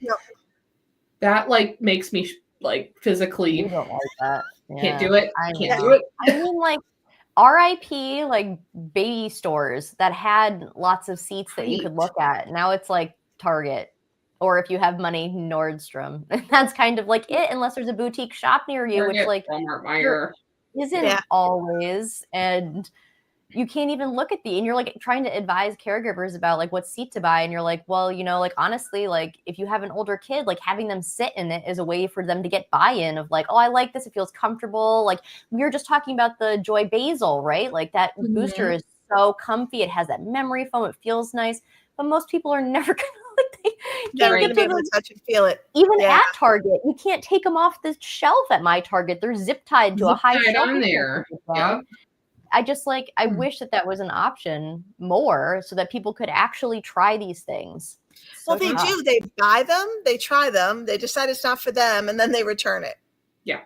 that like makes me like physically you don't like that. Can't do it. Can't do it. I mean, like, RIP, like baby stores that had lots of seats that you could look at. Now it's like Target, or if you have money, Nordstrom. That's kind of like it, unless there's a boutique shop near you, Target, which like Walmart, Meijer isn't always. And you can't even look at and you're like trying to advise caregivers about like what seat to buy. And you're like, well, like honestly, like if you have an older kid, like having them sit in it is a way for them to get buy-in of like, oh, I like this. It feels comfortable. Like we were just talking about the Joy Basil, right? Like that booster is so comfy. It has that memory foam. It feels nice, but most people are never going to never going to be able to touch and feel it. Even at Target, you can't take them off the shelf at my Target. They're zip tied to a high shelf on there. Yeah. I just like, I wish that was an option more so that people could actually try these things. Well, they do. They buy them, they try them, they decide it's not for them, and then they return it. Yeah.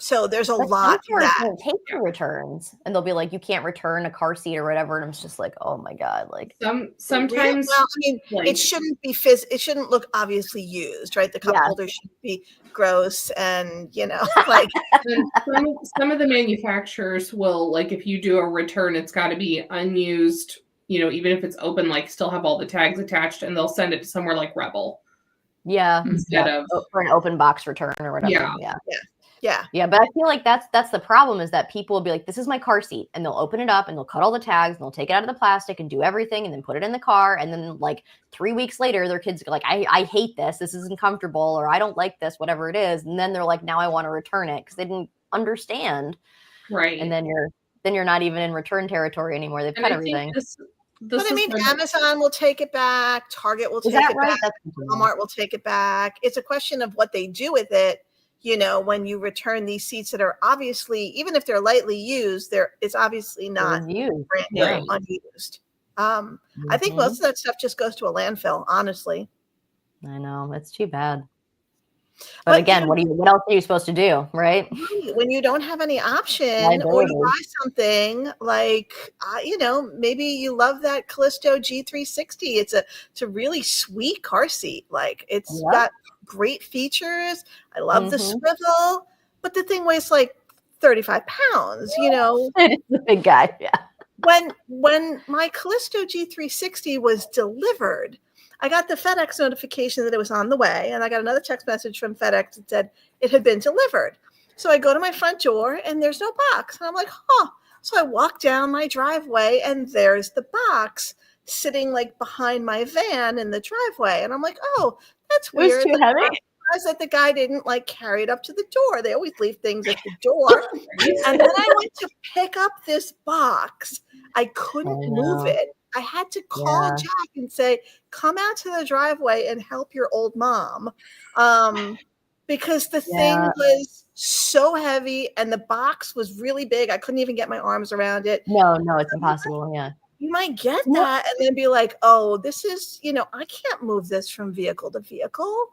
So there's a lot of that. Won't take the returns, and they'll be like, you can't return a car seat or whatever. And I'm just like, oh my God. Like sometimes, well, I mean, it shouldn't be it shouldn't look obviously used, right? The cup holder should be gross and, like. some of the manufacturers will, like, if you do a return, it's got to be unused, even if it's open, like still have all the tags attached, and they'll send it to somewhere like Rebel. Yeah. Instead of for an open box return or whatever. Yeah, but I feel like that's the problem is that people will be like, this is my car seat, and they'll open it up and they'll cut all the tags and they'll take it out of the plastic and do everything and then put it in the car, and then like 3 weeks later their kids are like, I hate this isn't comfortable, or I don't like this, whatever it is, and then they're like, now I want to return it because they didn't understand, right? And then you're not even in return territory anymore. They've cut everything. But I mean, Amazon will take it back. Target will take it back. Walmart will take it back. It's a question of what they do with it. You know, when you return these seats that are obviously, even if they're lightly used, it's obviously not brand new, unused. I think most of that stuff just goes to a landfill, honestly. I know, it's too bad. But again, what else are you supposed to do, right? When you don't have any option, or you buy something like, maybe you love that Callisto G360. It's a really sweet car seat. Like it's got great features. I love the swivel, but the thing weighs like 35 pounds. You know, it's a big guy. Yeah. When my Callisto G360 was delivered, I got the FedEx notification that it was on the way, and I got another text message from FedEx that said it had been delivered. So I go to my front door, and there's no box. And I'm like, huh. So I walk down my driveway, and there's the box sitting like behind my van in the driveway. And I'm like, oh, that's weird. It was too heavy? That the guy didn't like carry it up to the door. They always leave things at the door. And then I went to pick up this box. I couldn't move it. I had to call Jack and say, come out to the driveway and help your old mom. Because the thing was so heavy and the box was really big. I couldn't even get my arms around it. No, it's impossible. Yeah. You might get that and then be like, oh, this is, I can't move this from vehicle to vehicle.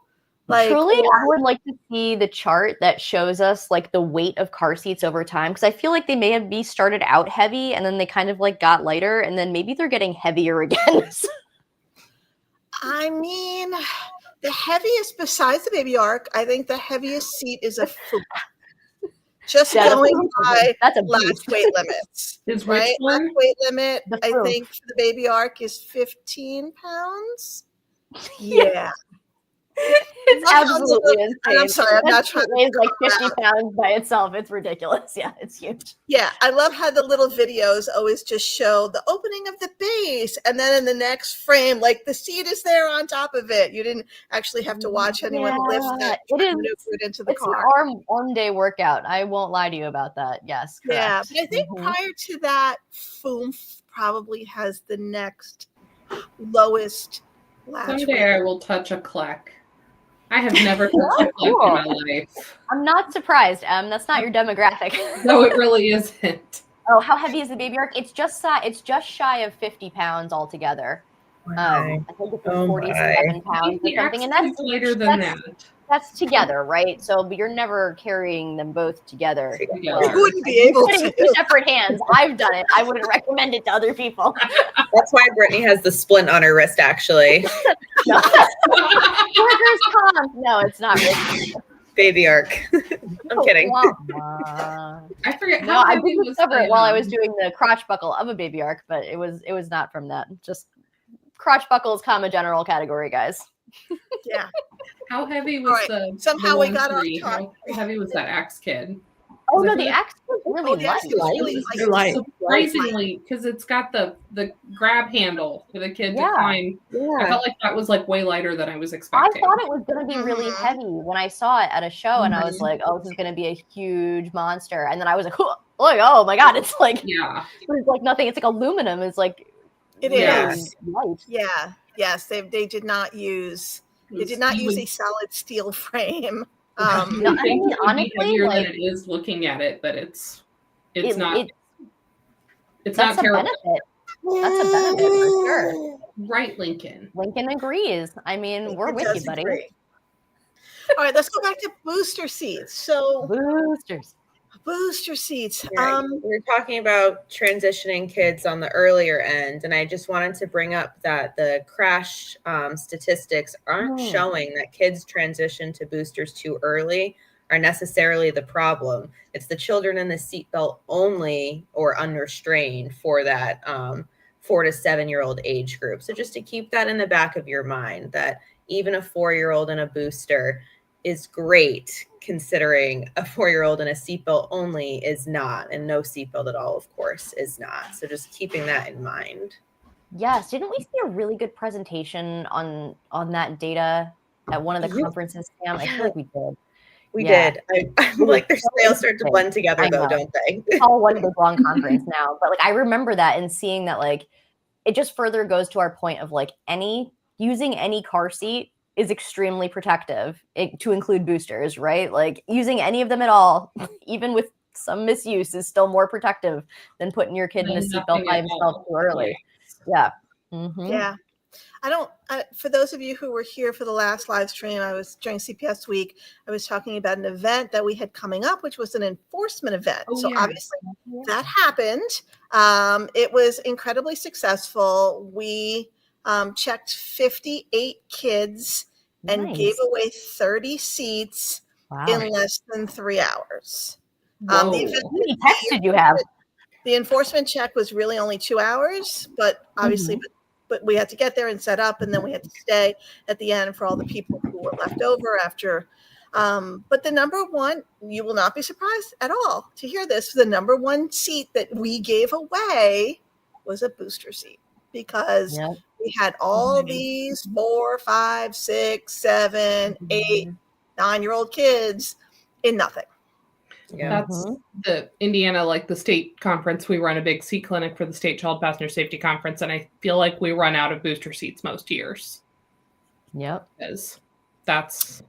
Like, truly, I would like to see the chart that shows us like the weight of car seats over time, because I feel like they may be started out heavy and then they kind of like got lighter and then maybe they're getting heavier again. I mean, the heaviest besides the Baby Ark, I think the heaviest seat is a Fook. Just going by last weight limits. Right? Last weight limit, I think for the Baby Ark is 15 pounds. Yeah. It's absolutely insane. And I'm sorry, I'm not trying to. It weighs like 50 pounds by itself. It's ridiculous. Yeah, it's huge. Yeah, I love how the little videos always just show the opening of the base, and then in the next frame, like the seat is there on top of it. You didn't actually have to watch anyone lift that it into the car. It's an arm day workout. I won't lie to you about that. Yes, correct. Yeah, but I think prior to that, Foomph probably has the next lowest latch. Someday I will touch a Kleck. I have never touched a Kleck in my life. I'm not surprised. That's not your demographic. No, it really isn't. Oh, how heavy is the Baby Ark? It's just shy of 50 pounds altogether. I think it's 47 pounds or something, and that's later than that. That's together, right? So, but you're never carrying them both together. You wouldn't be able to. Two separate hands. I've done it. I wouldn't recommend it to other people. That's why Brittany has the splint on her wrist, actually. No. Workers' comp. No, it's not really. Baby Ark. I'm kidding. I forget. No, I did discover it while I was doing the crotch buckle of a Baby Ark, but it was not from that. Just crotch buckles, general category, guys. Yeah. How heavy was somehow we got our How heavy was that Axe Kid? Oh no, the Axe was really light. Surprisingly, because it's got the grab handle for the kid to climb. Yeah. I felt like that was like way lighter than I was expecting. I thought it was going to be really heavy when I saw it at a show, and I was like, "Oh, this is going to be a huge monster." And then I was like, "Oh my god, it's like it's like nothing. It's like aluminum. It's like it is light." Yeah. Yes, they did not use. They did not use a solid steel frame. I mean, honestly, heavier like, than it is looking at it, but it's not. It's not terrible. That's a benefit for sure. Right, Lincoln. Lincoln agrees. I mean, we're with you, buddy. Agree. All right, let's go back to booster seats. So booster seats. Right. We were talking about transitioning kids on the earlier end, and I just wanted to bring up that the crash statistics aren't showing that kids transition to boosters too early are necessarily the problem. It's the children in the seatbelt only or unrestrained for that 4 to 7 year old age group. So just to keep that in the back of your mind, that even a 4-year-old in a booster is great, considering a 4-year-old in a seatbelt only is not, and no seatbelt at all, of course, is not. So just keeping that in mind. Yes, didn't we see a really good presentation on that data at one of the conferences, Sam? I feel like we did. We did. I'm like, they all start to blend together, though, don't they? It's all one big long conference now. But like, I remember that and seeing that, like, it just further goes to our point of like using any car seat is extremely protective, to include boosters, right? Like using any of them at all, even with some misuse, is still more protective than putting your kid in a seatbelt by himself too early. Yeah. Mm-hmm. Yeah. For those of you who were here for the last live stream, I was during CPS week, I was talking about an event that we had coming up, which was an enforcement event. Obviously that happened. It was incredibly successful. We checked 58 kids and gave away 30 seats in less than 3 hours. How many texts did you have? The enforcement check was really only 2 hours, but obviously, but we had to get there and set up, and then we had to stay at the end for all the people who were left over after. But the number one, you will not be surprised at all to hear this, the number one seat that we gave away was a booster seat, because we had all these 4, 5, 6, 7, 8, 9-year-old kids in nothing. That's the Indiana, like the state conference. We run a big seat clinic for the state child passenger safety conference, and I feel like we run out of booster seats most years. Yep. Because that's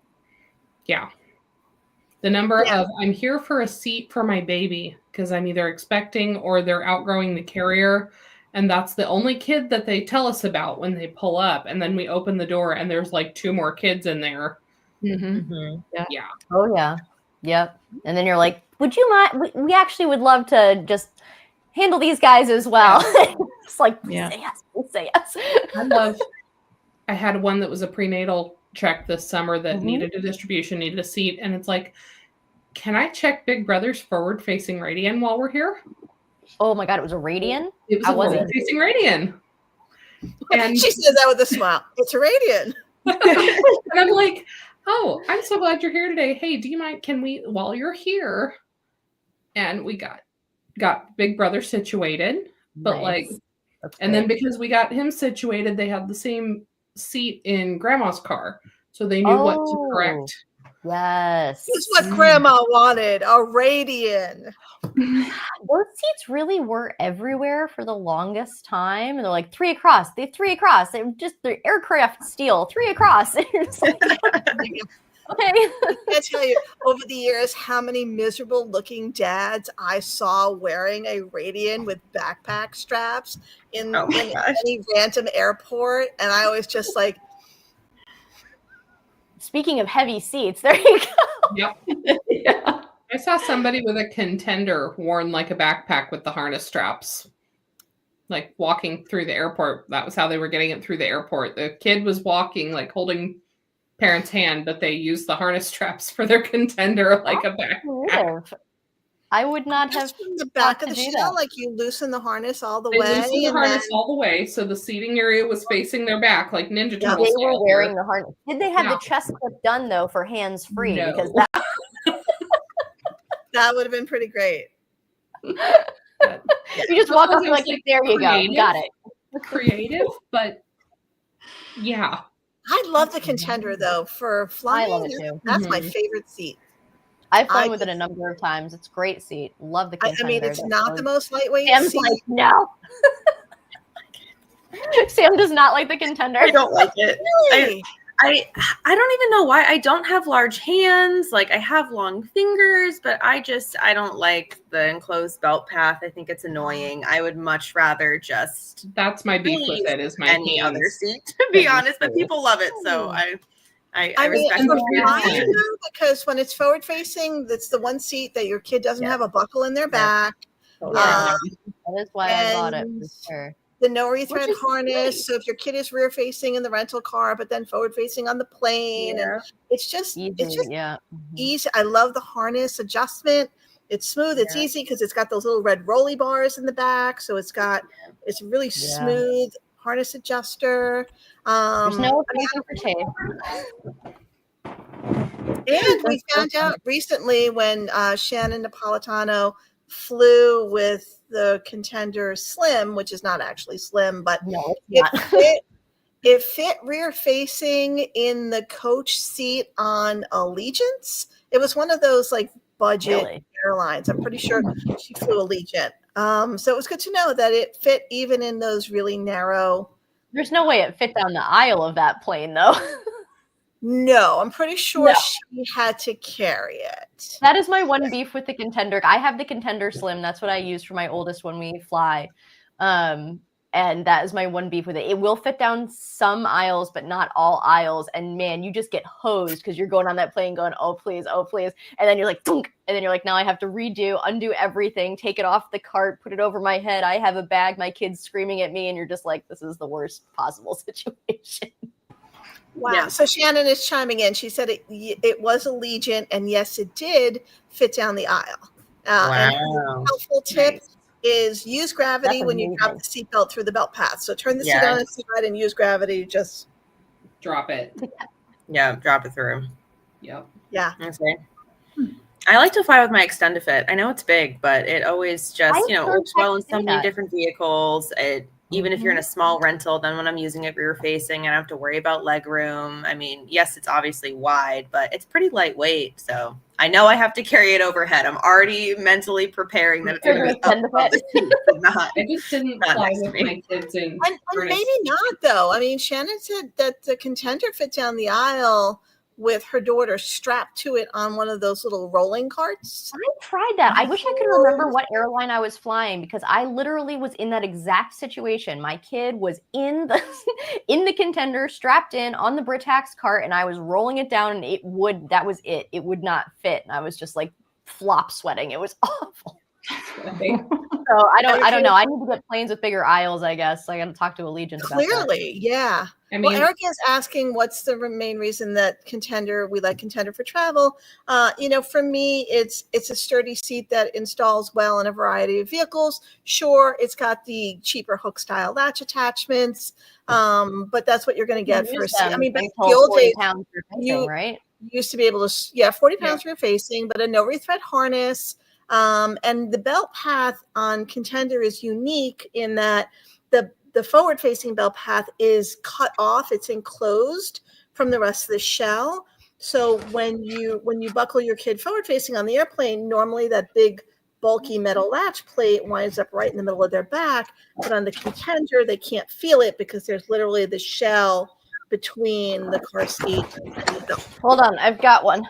the number of I'm here for a seat for my baby because I'm either expecting or they're outgrowing the carrier, and that's the only kid that they tell us about when they pull up, and then we open the door and there's like 2 more kids in there. Yeah. Oh yeah. Yep. And then you're like, would you mind? We actually would love to just handle these guys as well. It's like, please say yes. I had one that was a prenatal check this summer that needed a distribution, needed a seat. And it's like, can I check Big Brother's forward facing radian while we're here? Oh my God. It was a radian? It was a forward facing radian. And she says that with a smile. It's a radian. And I'm like, oh, I'm so glad you're here today. Hey, do you mind? Can we, while you're here? And we got Big Brother situated, but then because we got him situated, they had the same seat in Grandma's car, so they knew what to correct. Yes, it's what Grandma wanted, a radian. Those seats really were everywhere for the longest time. And they're like 3 across. They have 3 across. They're aircraft steel, 3 across. Okay. I tell you, over the years, how many miserable looking dads I saw wearing a radian with backpack straps in any random airport. And I was just like, speaking of heavy seats, there you go. Yep. I saw somebody with a contender worn like a backpack with the harness straps, like walking through the airport. That was how they were getting it through the airport. The kid was walking, like holding parents' hand, but they used the harness straps for their contender like a backpack. I would not have. From the back of the shell, like you loosen the harness all the way. Loosen the harness all the way, so the seating area was facing their back, like Ninja Turtles. They were wearing the harness. Did they have the chest clip done though for hands free? No. Because that would have been pretty great. You just walk up like, there you go, got it. Creative, but yeah. I love the contender though for flying. I love it too. That's my favorite seat. I've flown with it a number of times. It's a great seat. Love the contender. I mean, it's not the most lightweight Sam's seat. like, no. Sam does not like the contender. I don't like it. Really? I don't even know why. I don't have large hands. Like I have long fingers, but I don't like the enclosed belt path. I think it's annoying. I would much rather just. That's my beef with it. Is my any other seat, to be honest. But people love it, so I respect it. Because when it's forward facing, that's the one seat that your kid doesn't have a buckle in their back. That is why I bought it for sure. The no rethread harness. So if your kid is rear facing in the rental car, but then forward facing on the plane, and it's just easy. I love the harness adjustment. It's smooth. It's easy because it's got those little red rolly bars in the back. So it's really smooth harness adjuster. There's no occasion for tape. And we found out recently when Shannon Napolitano flew with the contender Slim, which is not actually slim, but it fit rear facing in the coach seat on Allegiance. It was one of those like budget airlines. I'm pretty sure she flew Allegiant. So it was good to know that it fit even in those really narrow. There's no way it fit down the aisle of that plane, though. No, I'm pretty sure she had to carry it. That is my one beef with the Contender. I have the Contender Slim. That's what I use for my oldest when we fly. And that is my one beef with it. It will fit down some aisles, but not all aisles. And man, you just get hosed because you're going on that plane going, oh, please, oh, please. And then you're like, thunk. And then you're like, now I have to undo everything, take it off the cart, put it over my head. I have a bag, my kid's screaming at me. And you're just like, this is the worst possible situation. Wow. Yeah. So Shannon is chiming in. She said it was Allegiant, and yes, it did fit down the aisle. And a helpful tip is use gravity when you drop the seatbelt through the belt path. So turn the seat on its side and use gravity. Just drop it. Yeah, drop it through. Yep. Yeah. Okay. I like to fly with my Extend-A-Fit. I know it's big, but it always just, works well in so many different vehicles. Even if you're in a small rental, then when I'm using it rear facing, I don't have to worry about leg room. I mean, yes, it's obviously wide, but it's pretty lightweight. So I know I have to carry it overhead. I'm already mentally preparing that it's going to be up above the seat, but not. I just didn't fly with my kids in. And maybe not, though. I mean, Shannon said that the Contender fit down the aisle with her daughter strapped to it on one of those little rolling carts. I tried that. I wish I could remember what airline I was flying because I literally was in that exact situation. My kid was in the Contender, strapped in on the Britax cart, and I was rolling it down, and that was it. It would not fit. And I was just like flop sweating. It was awful. So I don't know. I need to get planes with bigger aisles, I guess. I got to talk to Allegiant about that. Clearly, yeah. I mean, Eric is asking what's the main reason that we like Contender for travel. For me, it's a sturdy seat that installs well in a variety of vehicles. Sure, it's got the cheaper hook style latch attachments, but that's what you're going to get for a seat. I mean, back in the old days, you used to be able to, 40 pounds rear facing, but a no rethread harness. And the belt path on Contender is unique in that the forward-facing belt path is cut off. It's enclosed from the rest of the shell. So when you buckle your kid forward-facing on the airplane, normally that big, bulky metal latch plate winds up right in the middle of their back. But on the Contender, they can't feel it because there's literally the shell between the car seat and the belt. Hold on, I've got one.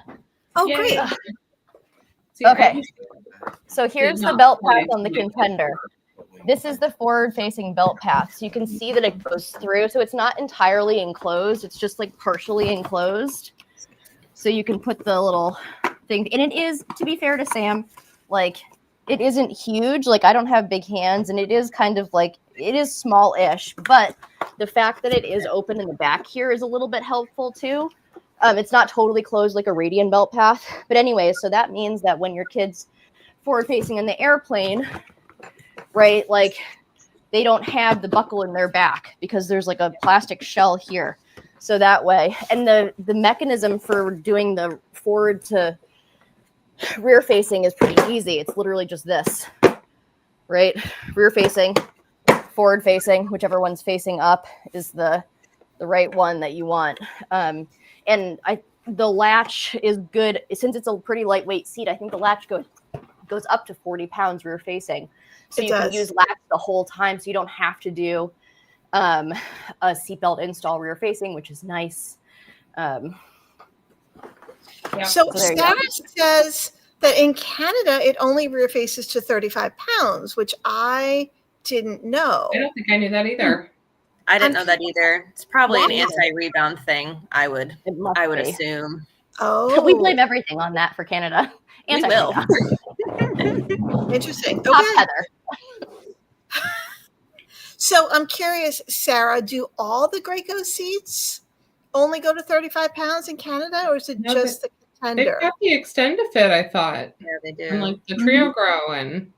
Oh, great. Okay. So here's the belt path on the Contender. This is the forward-facing belt path. So you can see that it goes through. So it's not entirely enclosed. It's just like partially enclosed. So you can put the little thing. And it is, to be fair to Sam, like it isn't huge. Like I don't have big hands. And it is kind of like, it is small-ish. But the fact that it is open in the back here is a little bit helpful too. It's not totally closed like a Radian belt path. But anyway, so that means that when your kid's forward-facing in the airplane, right, like they don't have the buckle in their back because there's like a plastic shell here. So that way, and the mechanism for doing the forward to rear facing is pretty easy. It's literally just this, right? Rear facing, forward facing, whichever one's facing up is the right one that you want. And the latch is good since it's a pretty lightweight seat. I think the latch goes up to 40 pounds rear facing. So you can use latch the whole time. So you don't have to do a seatbelt install rear facing, which is nice. So Sarah says that in Canada, it only rear faces to 35 pounds, which I didn't know. I don't think I knew that either. I didn't know that either. It's probably an anti-rebound thing, I would assume. Oh, we blame everything on that for Canada. We will. Interesting. Top Okay. Heather. So I'm curious, Sarah, do all the Graco seats only go to 35 pounds in Canada, or is it just the Contender? They've got the Extend-A-Fit, I thought. Yeah, they do. And like the Trio Grow and.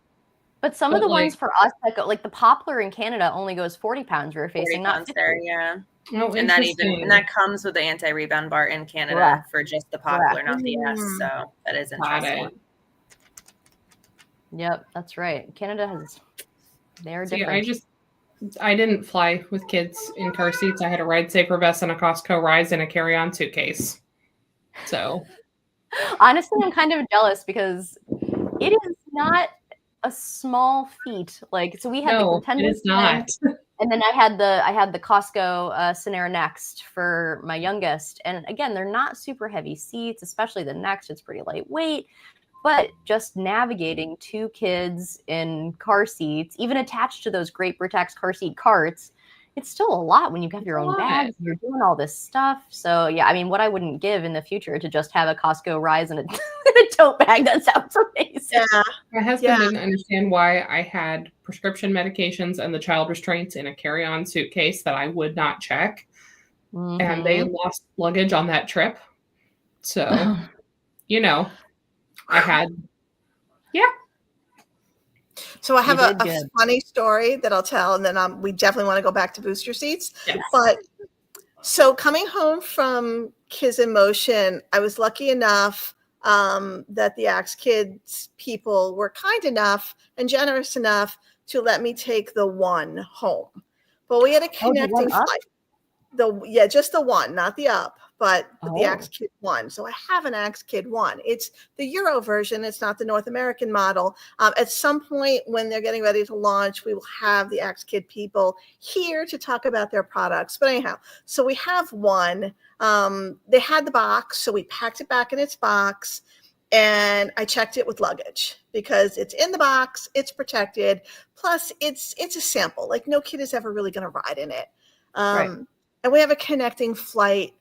But some of the ones for us that go, like the Poplar in Canada only goes 40 pounds rear facing, not 50. There, yeah. Oh, and that comes with the anti-rebound bar in Canada for just the Poplar, not the S. So that is interesting. Yep, that's right. Canada they're different. I didn't fly with kids in car seats. I had a ride saver vest and a Costco Rise and a carry-on suitcase. So honestly, I'm kind of jealous because it is not a small feat. Like, so we had the No, contender it is not. and then I had the Costco Sonera Next for my youngest. And again, they're not super heavy seats, especially the Next. It's pretty lightweight. But just navigating 2 kids in car seats, even attached to those great Britax car seat carts, it's still a lot when you have your own bags. You're doing all this stuff. So yeah, I mean, what I wouldn't give in the future to just have a Costco Rise and a tote bag. That sounds amazing. Yeah. My husband didn't understand why I had prescription medications and the child restraints in a carry-on suitcase that I would not check. Mm-hmm. And they lost luggage on that trip. So, you know, I had, So I have a funny story that I'll tell, and then we definitely want to go back to booster seats. Yes. But so coming home from Kids in Motion, I was lucky enough that the Axe Kids people were kind enough and generous enough to let me take the one home. But we had a connecting flight. Just the one, not the up, but the Axe Kid one. So I have an Axe Kid one. It's the Euro version. It's not the North American model. At some point when they're getting ready to launch, we will have the Axe Kid people here to talk about their products. But anyhow, so we have one. They had the box, so we packed it back in its box. And I checked it with luggage because it's in the box, it's protected. Plus, it's a sample. Like, no kid is ever really going to ride in it. And we have a connecting flight.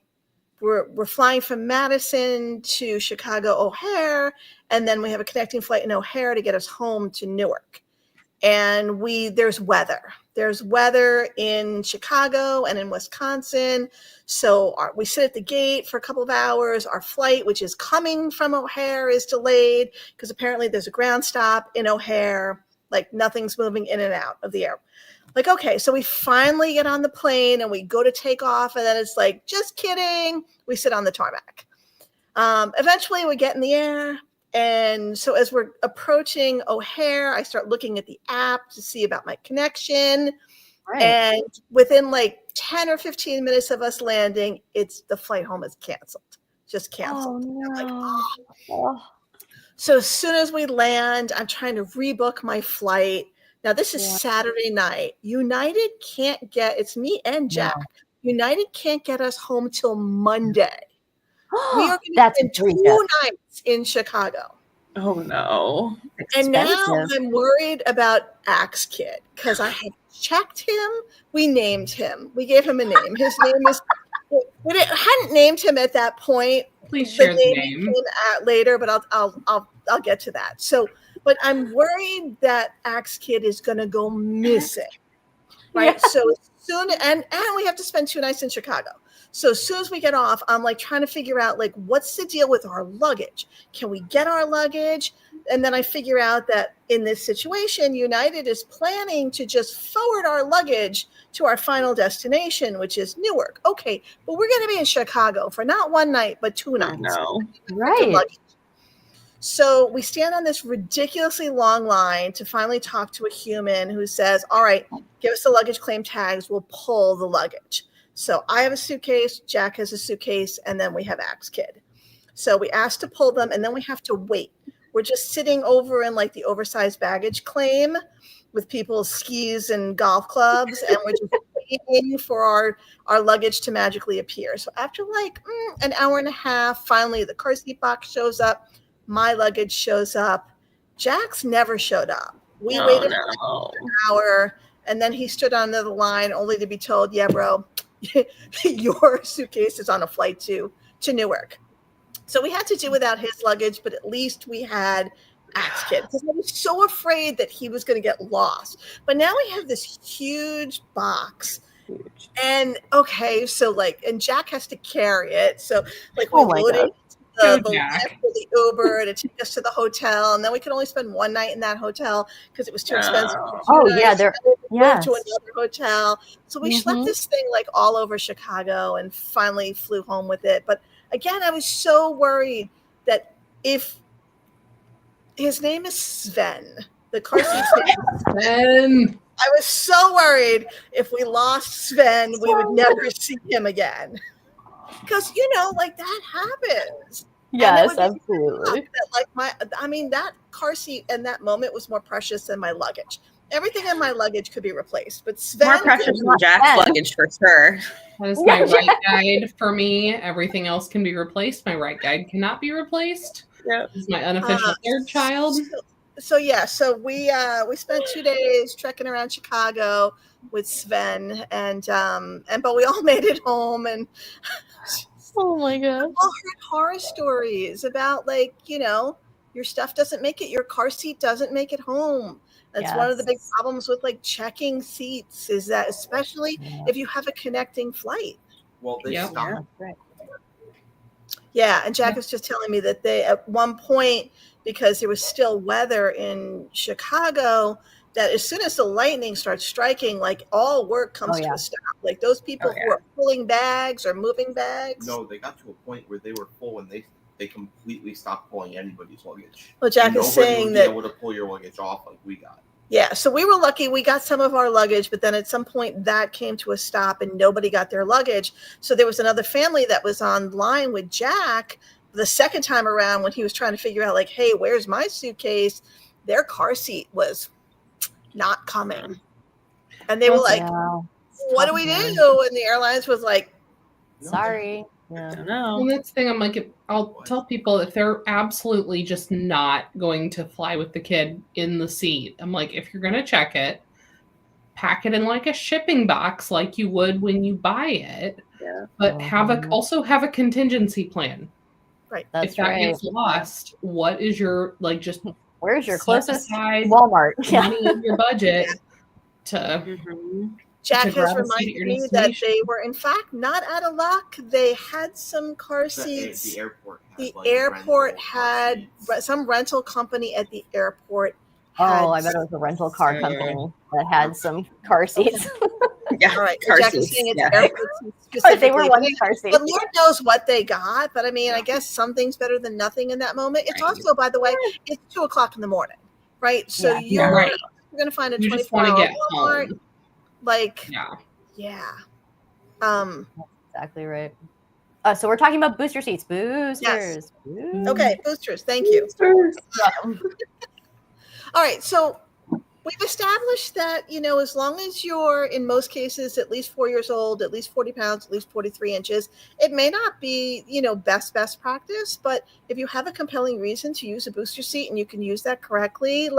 We're flying from Madison to Chicago O'Hare, and then we have a connecting flight in O'Hare to get us home to Newark. And there's weather. There's weather in Chicago and in Wisconsin. So we sit at the gate for a couple of hours. Our flight, which is coming from O'Hare, is delayed because apparently there's a ground stop in O'Hare. Like, nothing's moving in and out of the air. Like, okay, so we finally get on the plane and we go to take off, and then it's like, just kidding. We sit on the tarmac. Eventually we get in the air. And so as we're approaching O'Hare, I start looking at the app to see about my connection. Right. And within like 10 or 15 minutes of us landing, the flight home is canceled. Just canceled. Oh, no. I'm like, So as soon as we land, I'm trying to rebook my flight. Now, this is Saturday night. United can't it's me and Jack. Yeah. United can't get us home till Monday. We are going to spend 2 nights in Chicago. Oh, no. And now I'm worried about Axe Kid because I had checked him. We named him. We gave him a name. His name is, we hadn't named him at that point. Please share the name. Later, but I'll get to that. So, but I'm worried that Axe Kid is going to go missing, right? Yeah. So soon, and we have to spend 2 nights in Chicago. So as soon as we get off, I'm like trying to figure out like, what's the deal with our luggage? Can we get our luggage? And then I figure out that in this situation, United is planning to just forward our luggage to our final destination, which is Newark. Okay, but we're going to be in Chicago for not 1 night, but 2 nights. No. Right. So we stand on this ridiculously long line to finally talk to a human who says, all right, give us the luggage claim tags. We'll pull the luggage. So I have a suitcase, Jack has a suitcase, and then we have Axe Kid. So we asked to pull them, and then we have to wait. We're just sitting over in like the oversized baggage claim with people's skis and golf clubs, and we're just waiting for our luggage to magically appear. So after like an hour and a half, finally the car seat box shows up. My luggage shows up. Jack's never showed up. We waited for an hour, and then he stood on the line only to be told, yeah, bro, your suitcase is on a flight to Newark. So we had to do without his luggage, but at least we had Axe Kid because I was so afraid that he was going to get lost. But now we have this huge box. And okay, so like, and Jack has to carry it. So like we loaded the Uber to take us to the hotel, and then we could only spend 1 night in that hotel because it was too expensive. To another hotel. So we schlepped this thing like all over Chicago and finally flew home with it. But again, I was so worried that if his name is Sven, the car seat's name is Sven. I was so worried if we lost Sven, we would never see him again. Because, like that happens. Yes, absolutely. That car seat in that moment was more precious than my luggage. Everything in my luggage could be replaced, but Sven More precious than Jack's luggage for sure. That is my right guide for me. Everything else can be replaced. My right guide cannot be replaced. Yeah. This is my unofficial third child. So we spent 2 days trekking around Chicago with Sven, but we all made it home, and Oh my god! all heard horror stories about your stuff doesn't make it, your car seat doesn't make it home. That's one of the big problems with checking seats, is that especially if you have a connecting flight. Well, they stopped. Yeah, and Jack was just telling me that they, at one point, because there was still weather in Chicago, that as soon as the lightning starts striking, all work comes to a stop. Those people who are pulling bags or moving bags. No, they got to a point where they were full and they completely stopped pulling anybody's luggage. Well, Jack is saying that nobody would be able to pull your luggage off like we got. Yeah, so we were lucky. We got some of our luggage, but then at some point that came to a stop and nobody got their luggage. So there was another family that was online with Jack the second time around when he was trying to figure out, hey, where's my suitcase? Their car seat was not coming. And they were like, what do we do? And the airlines was like, sorry. I don't know. Well, that's the thing. I'm like, I'll tell people if they're absolutely just not going to fly with the kid in the seat. I'm like, if you're going to check it, pack it in a shipping box like you would when you buy it. Yeah. But also have a contingency plan. Right. That's if that gets lost, what is your just where's your closest aside Walmart? money in your budget to Jack has reminded me that they were, in fact, not out of luck. They had some car seats. The airport had some rental company at the airport. I bet it was a rental car company that had some car seats. Yeah, all right. Car Jack seats. is saying it's airport seats. They were one car seat. But Lord knows what they got. But I mean, I guess something's better than nothing in that moment. It's also, by the way, it's 2:00 in the morning, right? So you're going to find a 24-hour Walmart. Exactly right. So we're talking about booster seats. Boosters. Yes. Okay, boosters. Thank you. All right, so we've established that, as long as you're, in most cases, at least 4 years old, at least 40 pounds, at least 43 inches, it may not be, best practice, but if you have a compelling reason to use a booster seat and you can use that correctly,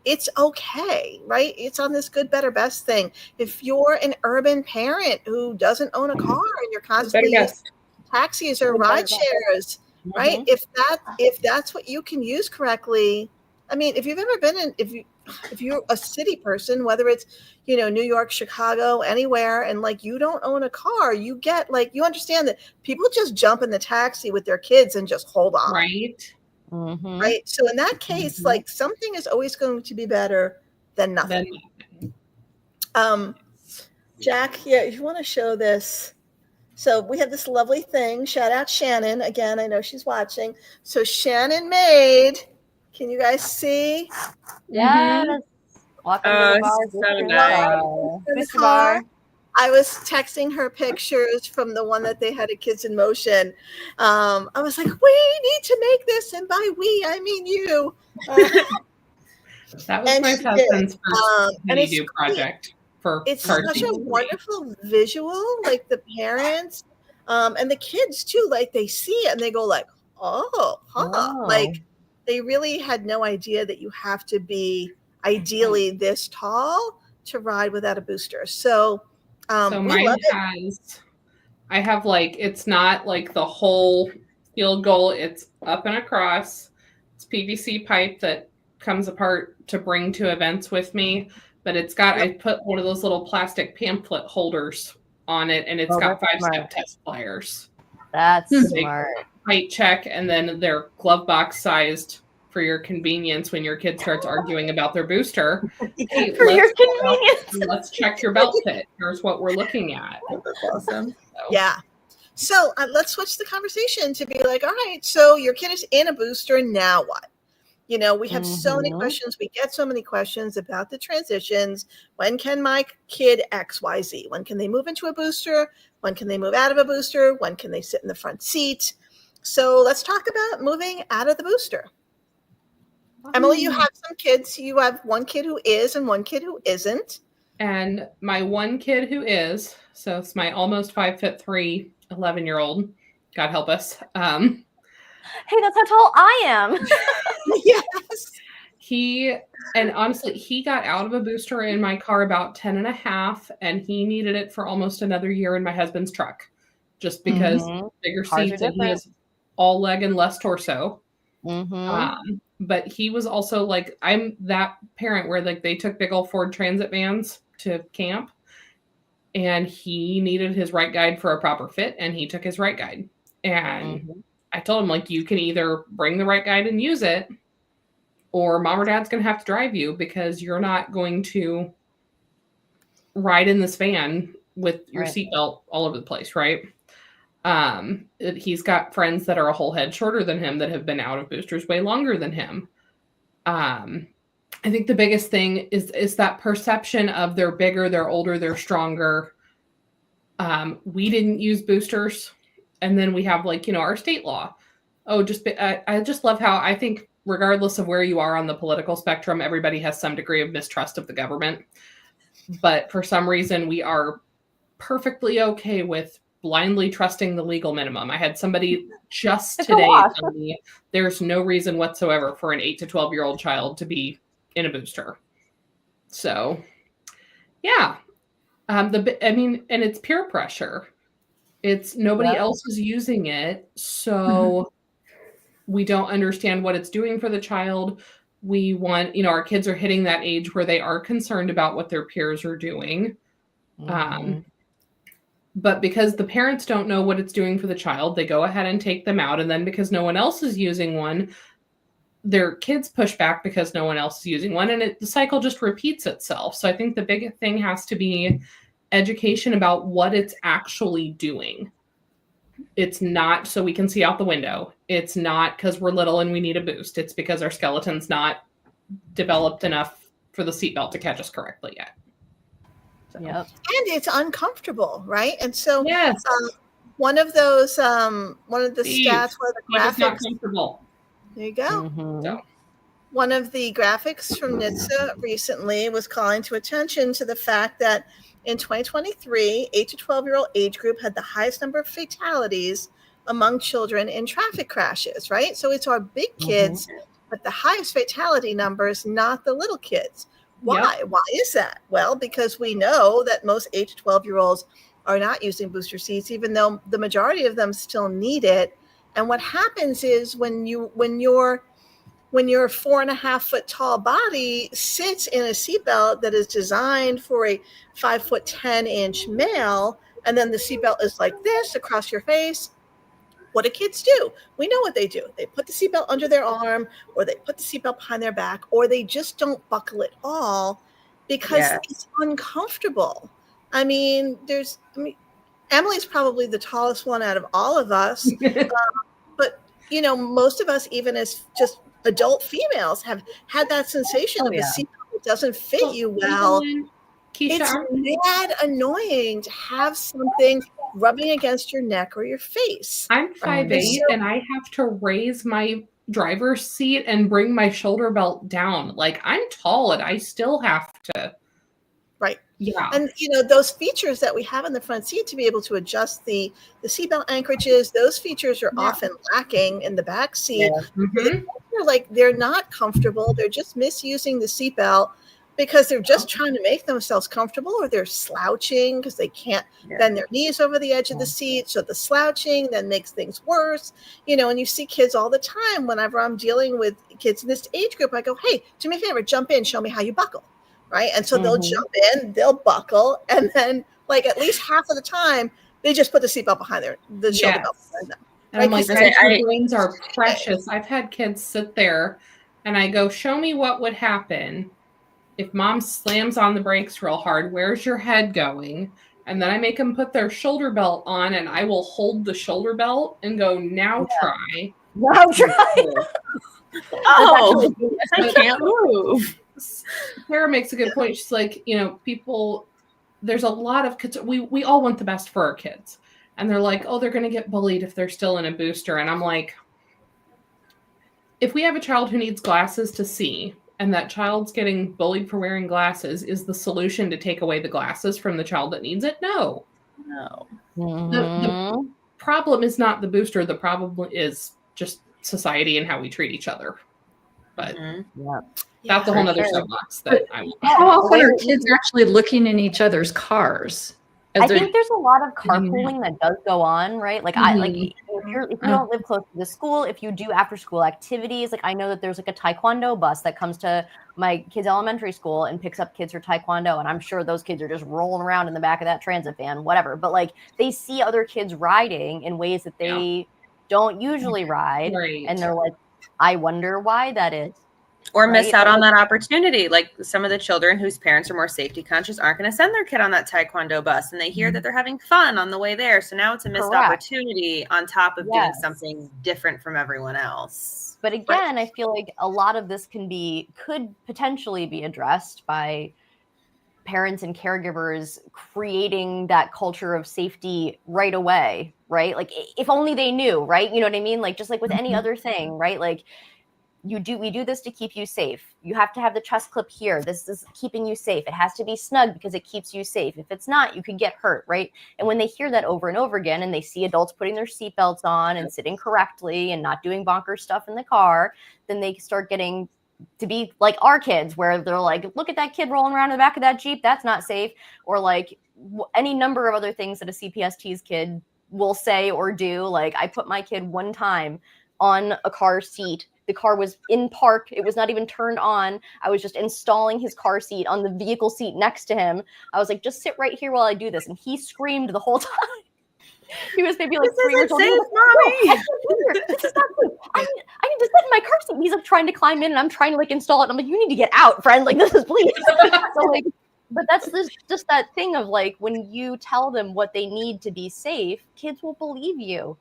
it's okay, right? It's on this good, better, best thing. If you're an urban parent who doesn't own a car and you're constantly using taxis or ride shares, right? If that's what you can use correctly, I mean, if you've ever been if you're a city person, whether it's, New York, Chicago, anywhere, and you don't own a car, you get you understand that people just jump in the taxi with their kids and just hold on. Right. Mm-hmm. Right. So in that case, something is always going to be better than nothing. Jack, if you want to show this. So we have this lovely thing. Shout out Shannon. Again, I know she's watching. So Shannon made, can you guys see? Yes. Welcome to the bar. So nice. Booster bar. I was texting her pictures from the one that they had at Kids in Motion. I was like, we need to make this, and by we, I mean you. That was my husband's first video project for it's such a wonderful visual, the parents and the kids too, they see it and they go they really had no idea that you have to be ideally this tall to ride without a booster. So mine I have it's not the whole field goal. It's up and across. It's PVC pipe that comes apart to bring to events with me, but it's got, I put one of those little plastic pamphlet holders on it, and it's got 5-step test pliers. That's smart. Height check, and then they're glove box sized for your convenience when your kid starts arguing about their booster. Hey, for your convenience. Let's check your belt fit. Here's what we're looking at. That's awesome. Yeah. So let's switch the conversation to be all right, so your kid is in a booster, now what? We have so many questions. We get so many questions about the transitions. When can my kid XYZ? When can they move into a booster? When can they move out of a booster? When can they sit in the front seat? So let's talk about moving out of the booster. Emily, you have some kids. You have one kid who is and one kid who isn't. And my one kid who is, so it's my almost 5'3", 11-year-old. God help us. Hey, that's how tall I am. Yes. Honestly, he got out of a booster in my car about 10 and a half, and he needed it for almost another year in my husband's truck, just because bigger Cars seats are and he is all leg and less torso. Mm-hmm. But he was also like, I'm that parent where like they took big old Ford Transit vans to camp, and he needed his right guide for a proper fit, and he took his right guide. And I told him, like, you can either bring the right guide and use it, or mom or dad's going to have to drive you, because you're not going to ride in this van with your seatbelt all over the place, right? He's got friends that are a whole head shorter than him that have been out of boosters way longer than him. I think the biggest thing is that perception of they're bigger, they're older, they're stronger. We didn't use boosters, and then we have, like, our state law. I just love how I think regardless of where you are on the political spectrum, everybody has some degree of mistrust of the government. But for some reason, we are perfectly okay with blindly trusting the legal minimum. I had somebody just today tell me there's no reason whatsoever for an 8 to 12-year-old child to be in a booster. So, yeah. And it's peer pressure. It's nobody else is using it, so we don't understand what it's doing for the child. We want, our kids are hitting that age where they are concerned about what their peers are doing. But because the parents don't know what it's doing for the child, they go ahead and take them out. And then because no one else is using one, their kids push back because no one else is using one. And the cycle just repeats itself. So I think the big thing has to be education about what it's actually doing. It's not so we can see out the window. It's not because we're little and we need a boost. It's because our skeleton's not developed enough for the seatbelt to catch us correctly yet. So. Yep. And it's uncomfortable, right? And so yes. One of the stats where the graphics, not comfortable. There you go. So. One of the graphics from NHTSA recently was calling to attention to the fact that in 2023, 8 to 12-year-old age group had the highest number of fatalities among children in traffic crashes, right? So it's our big kids, but the highest fatality numbers, not the little kids. Why? Yep. Why is that? Well, because we know that most 8 to 12-year-olds are not using booster seats, even though the majority of them still need it. And what happens is when your 4.5 foot tall body sits in a seatbelt that is designed for a 5'10" male, and then the seatbelt is like this across your face, what do kids do? We know what they do. They put the seatbelt under their arm, or they put the seatbelt behind their back, or they just don't buckle it all because it's uncomfortable. Emily's probably the tallest one out of all of us. But, most of us, even as just adult females, have had that sensation of the seatbelt doesn't fit you well. Kecia, it's mad annoying to have something rubbing against your neck or your face. I'm 5'8", and I have to raise my driver's seat and bring my shoulder belt down. Like, I'm tall and I still have to. Right. Yeah. And, those features that we have in the front seat to be able to adjust the seatbelt anchorages, those features are often lacking in the back seat. Yeah. They're not comfortable. They're just misusing the seatbelt because they're just trying to make themselves comfortable, or they're slouching because they can't bend their knees over the edge of the seat. So the slouching then makes things worse, and you see kids all the time. Whenever I'm dealing with kids in this age group, I go, hey, do me a favor, jump in, show me how you buckle. Right. And so they'll jump in, they'll buckle. And then at least half of the time, they just put the seatbelt behind the shoulder belt behind them. And I'm like, our brains are precious. I've had kids sit there and I go, show me what would happen if mom slams on the brakes real hard. Where's your head going? And then I make them put their shoulder belt on, and I will hold the shoulder belt and go, now try. Now try. Oh, I can't move. Sarah makes a good point. She's like, people, there's a lot of kids. We all want the best for our kids. And they're like, oh, they're going to get bullied if they're still in a booster. And I'm like, if we have a child who needs glasses to see, and that child's getting bullied for wearing glasses, is the solution to take away the glasses from the child that needs it? No. No. The problem is not the booster. The problem is just society and how we treat each other. But that's a whole nother soapbox that I will. How often are kids actually looking in each other's cars? I think there's a lot of carpooling that does go on, right? Like if you don't live close to the school, if you do after school activities, like I know that there's like a taekwondo bus that comes to my kids' elementary school and picks up kids for taekwondo, and I'm sure those kids are just rolling around in the back of that transit van, whatever. But like they see other kids riding in ways that they don't usually ride, and they're like, I wonder why that is. Or miss out on that opportunity. Like some of the children whose parents are more safety conscious aren't going to send their kid on that taekwondo bus, and they hear that they're having fun on the way there. So now it's a missed opportunity on top of doing something different from everyone else. But again, I feel like a lot of this could potentially be addressed by parents and caregivers creating that culture of safety right away, right? Like if only they knew, right? You know what I mean? Like just like with any other thing, right? Like we do this to keep you safe. You have to have the chest clip here. This is keeping you safe. It has to be snug because it keeps you safe. If it's not, you could get hurt, right? And when they hear that over and over again, and they see adults putting their seatbelts on and sitting correctly and not doing bonker stuff in the car, then they start getting to be like our kids, where they're like, look at that kid rolling around in the back of that Jeep. That's not safe. Or like any number of other things that a CPST's kid will say or do. Like I put my kid one time on a car seat. The car was in park. It was not even turned on. I was just installing his car seat on the vehicle seat next to him. I was like, just sit right here while I do this. And he screamed the whole time. He was maybe like 3 years old. Safe, Mommy. This is not safe. I need to sit in my car seat. And he's like trying to climb in, and I'm trying to like install it. And I'm like, you need to get out, friend. Like this is please. So like, but that's just that thing of like when you tell them what they need to be safe, kids will believe you.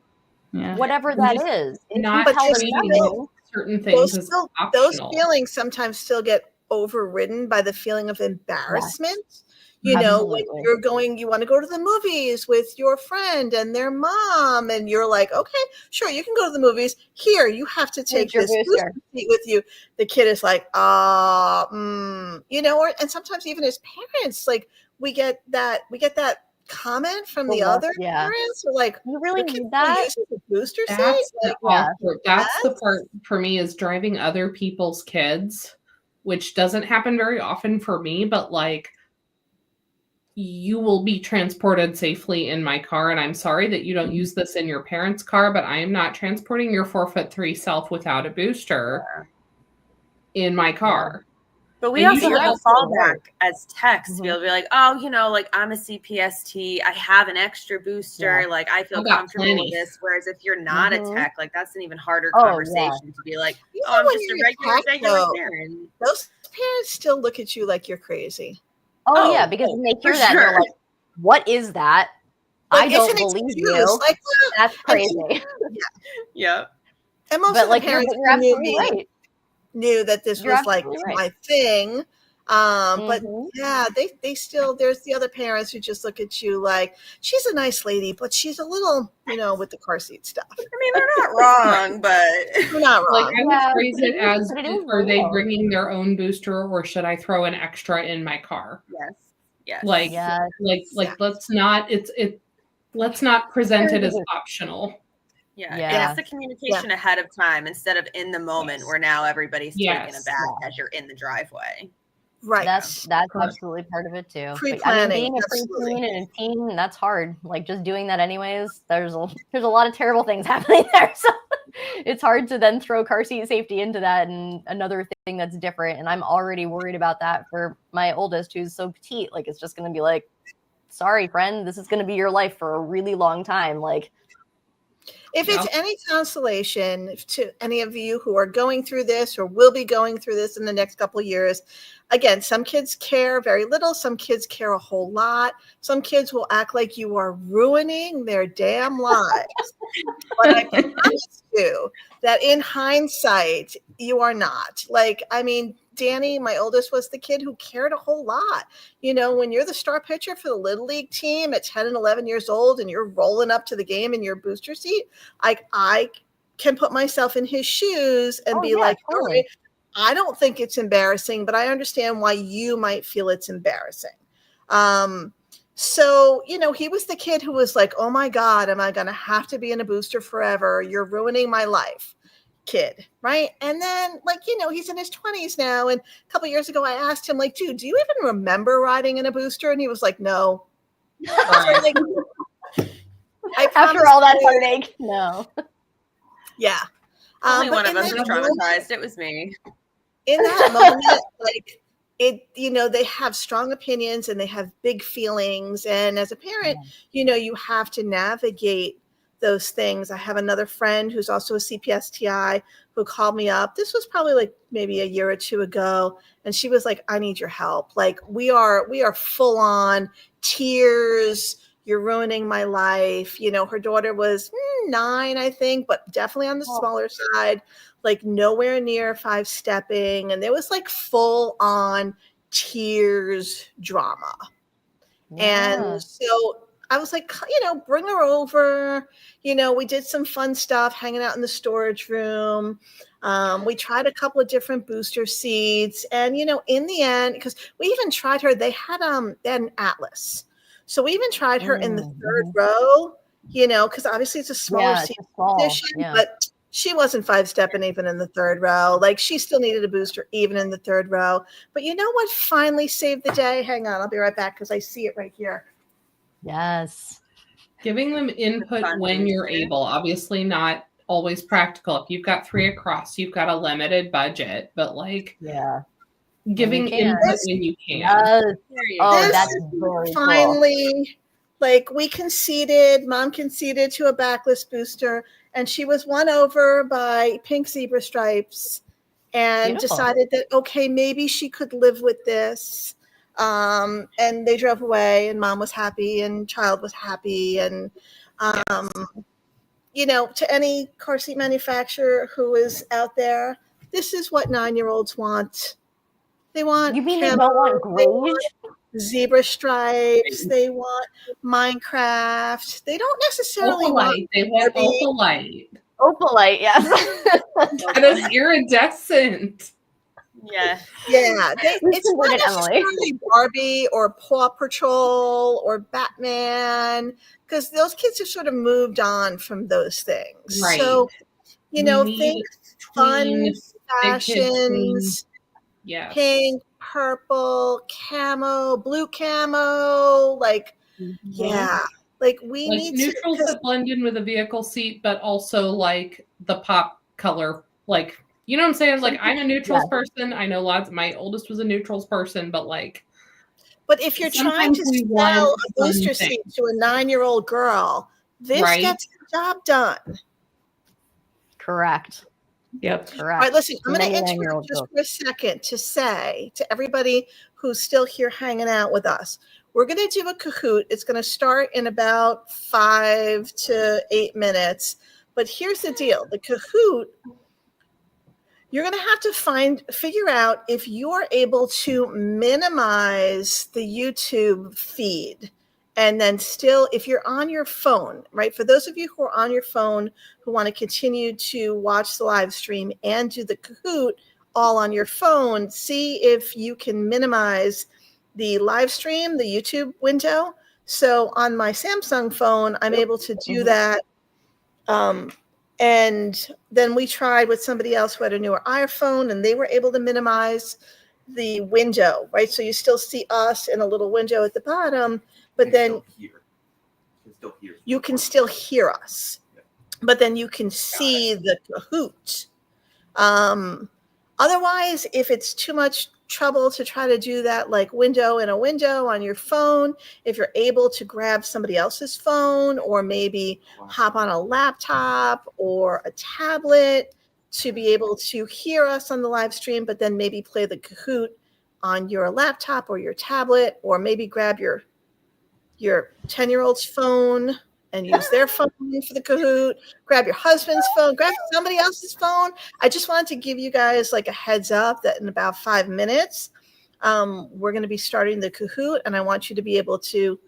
Yeah. Whatever that is. Not treating certain things those feelings sometimes still get overridden by the feeling of embarrassment. Yes. You know, when you want to go to the movies with your friend and their mom, and you're like, okay, sure, you can go to the movies. Here, you have to take this booster seat with you. The kid is like, you know, and sometimes even as parents, like we get that comment from the other parents, or like, you really need that booster seat. That's the part for me, is driving other people's kids, which doesn't happen very often for me, but like, you will be transported safely in my car, and I'm sorry that you don't use this in your parents' car, but I am not transporting your 4'3" self without a booster in my car. But we also have a fallback as techs to be able to be like, oh, you know, like I'm a CPST, I have an extra booster, like I feel comfortable with this. Whereas if you're not a tech, like that's an even harder conversation to be like, oh, I'm just a regular parent. Those parents still look at you like you're crazy. Oh yeah, because when they hear that, they're like, what is that? Like, I don't believe you. Like, that's crazy. Yeah. And most of the parents knew that this was like my thing. But yeah, they still, there's the other parents who just look at you like, she's a nice lady, but she's a little, you know, with the car seat stuff. I mean, they're not wrong, but they're not wrong. Like, I would phrase it as, are they bringing their own booster, or should I throw an extra in my car? Yes. Yes. Like, let's not, let's not present it as optional. Yeah. It's the communication ahead of time instead of in the moment where now everybody's taking a bath as you're in the driveway. Right. That's absolutely part of it too. Pre-planning. Being a preteen and a teen, that's hard. Like just doing that anyways, there's a lot of terrible things happening there. So it's hard to then throw car seat safety into that and another thing that's different. And I'm already worried about that for my oldest, who's so petite. Like it's just gonna be like, sorry, friend, this is gonna be your life for a really long time. Like, if it's any consolation to any of you who are going through this or will be going through this in the next couple of years, again, some kids care very little. Some kids care a whole lot. Some kids will act like you are ruining their damn lives. But I promise you that in hindsight, you are not. Like, I mean, Danny, my oldest, was the kid who cared a whole lot. You know, when you're the star pitcher for the Little League team at 10 and 11 years old and you're rolling up to the game in your booster seat, I can put myself in his shoes and be like, totally. all right, I don't think it's embarrassing, but I understand why you might feel it's embarrassing. So, you know, he was the kid who was like, oh my God, am I going to have to be in a booster forever? You're ruining my life, kid. Right. And then, like, you know, he's in his 20s now. And a couple of years ago, I asked him, like, dude, do you even remember riding in a booster? And he was like, no. Like, After all that heartache, no. Yeah. Only one of us was traumatized. It was me. In that moment, like, it, you know, they have strong opinions and they have big feelings. And as a parent, you know, you have to navigate those things. I have another friend who's also a CPSTI who called me up. This was probably like maybe a year or two ago. And she was like, I need your help. Like, we are full on tears. You're ruining my life. You know, her daughter was 9, I think, but definitely on the smaller side, like nowhere near 5-stepping. And there was like full on tears drama. Yeah. And so I was like, you know, bring her over. You know, we did some fun stuff, hanging out in the storage room. We tried a couple of different booster seats. And, you know, in the end, because we even tried her, they had an Atlas. So we even tried her in the third row, you know, because obviously it's a smaller seat position, but she wasn't 5-stepping even in the third row. Like, she still needed a booster even in the third row. But you know what finally saved the day? Hang on, I'll be right back because I see it right here. Yes. Giving them input when you're able. Obviously not always practical. If you've got 3 across, you've got a limited budget, but like giving input when you can. Yes. Oh, that's very finally cool. Like, we conceded, mom conceded to a backless booster, and she was won over by pink zebra stripes and decided that, okay, maybe she could live with this. And they drove away, and mom was happy and child was happy. And, you know, to any car seat manufacturer who is out there, this is what 9-year-olds want. They want they don't want gray? Zebra stripes. They want Minecraft. They don't necessarily want. They want Opalite. Opalite, yes. That is iridescent. Yeah. It's not necessarily Barbie or Paw Patrol or Batman, because those kids have sort of moved on from those things. Right. So, you know, think fun fashions. Yeah. Pink, purple, camo, blue camo, like, like we need neutrals that blend in with a vehicle seat, but also like the pop color, like, you know what I'm saying? Like, I'm a neutrals person. I know my oldest was a neutrals person, but like. But if you're trying to sell a booster seat to a 9-year-old girl, this gets the job done. Correct. Yep. Correct. All right, listen, I'm going to interrupt just for a second to say to everybody who's still here hanging out with us, we're going to do a Kahoot. It's going to start in about 5 to 8 minutes. But here's the deal. The Kahoot, you're going to have to figure out if you're able to minimize the YouTube feed. And then still, if you're on your phone, right? For those of you who are on your phone who want to continue to watch the live stream and do the Kahoot all on your phone, see if you can minimize the live stream, the YouTube window. So on my Samsung phone, I'm able to do that. And then we tried with somebody else who had a newer iPhone, and they were able to minimize the window, right? So you see us in a little window at the bottom. But then you can still hear us, but then you can see the Kahoot. Otherwise, if it's too much trouble to try to do that, like window in a window on your phone, if you're able to grab somebody else's phone or maybe hop on a laptop or a tablet to be able to hear us on the live stream, but then maybe play the Kahoot on your laptop or your tablet, or maybe grab your 10-year-old's phone and use their phone for the Kahoot. Grab your husband's phone, grab somebody else's phone. I just wanted to give you guys like a heads up that in about 5 minutes, we're going to be starting the Kahoot, and I want you to be able to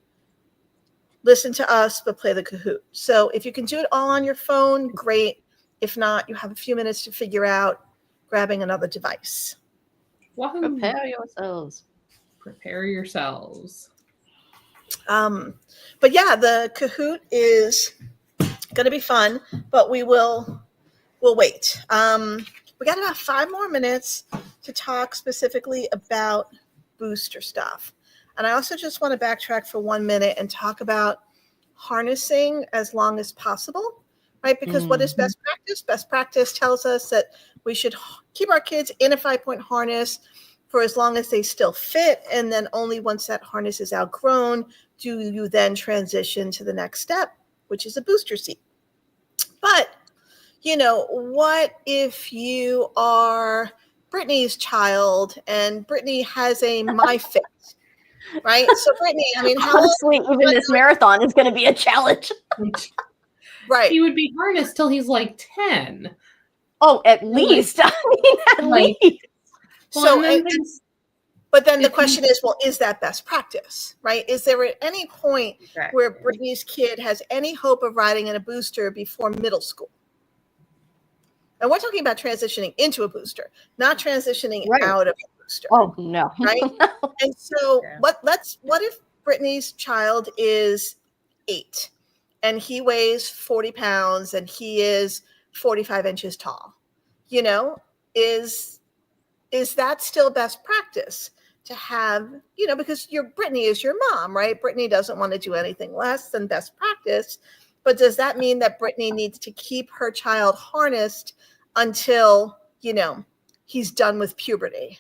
listen to us, but play the Kahoot. So if you can do it all on your phone, great. If not, you have a few minutes to figure out grabbing another device. Wahoo. Prepare yourselves. Prepare yourselves. But yeah, the Kahoot is going to be fun, but we'll wait. We got about 5 more minutes to talk specifically about booster stuff. And I also just want to backtrack for 1 minute and talk about harnessing as long as possible, right? Because what is best practice? Best practice tells us that we should keep our kids in a 5-point harness for as long as they still fit. And then only once that harness is outgrown, do you then transition to the next step, which is a booster seat. But, what if you are Britney's child and Britney has a MyFit? Right. So Britney, I mean, honestly, even this marathon is going to be a challenge. Right. He would be harnessed till he's like 10. Oh, at least. I mean, at least. So, but then the question is, well, is that best practice, right? Is there at any point where Britney's kid has any hope of riding in a booster before middle school? And we're talking about transitioning into a booster, not transitioning out of a booster. Oh, no. Right? And so what if Britney's child is 8 and he weighs 40 pounds and he is 45 inches tall? Is that still best practice to have, because Britney is your mom, right? Britney doesn't want to do anything less than best practice. But does that mean that Britney needs to keep her child harnessed until, he's done with puberty?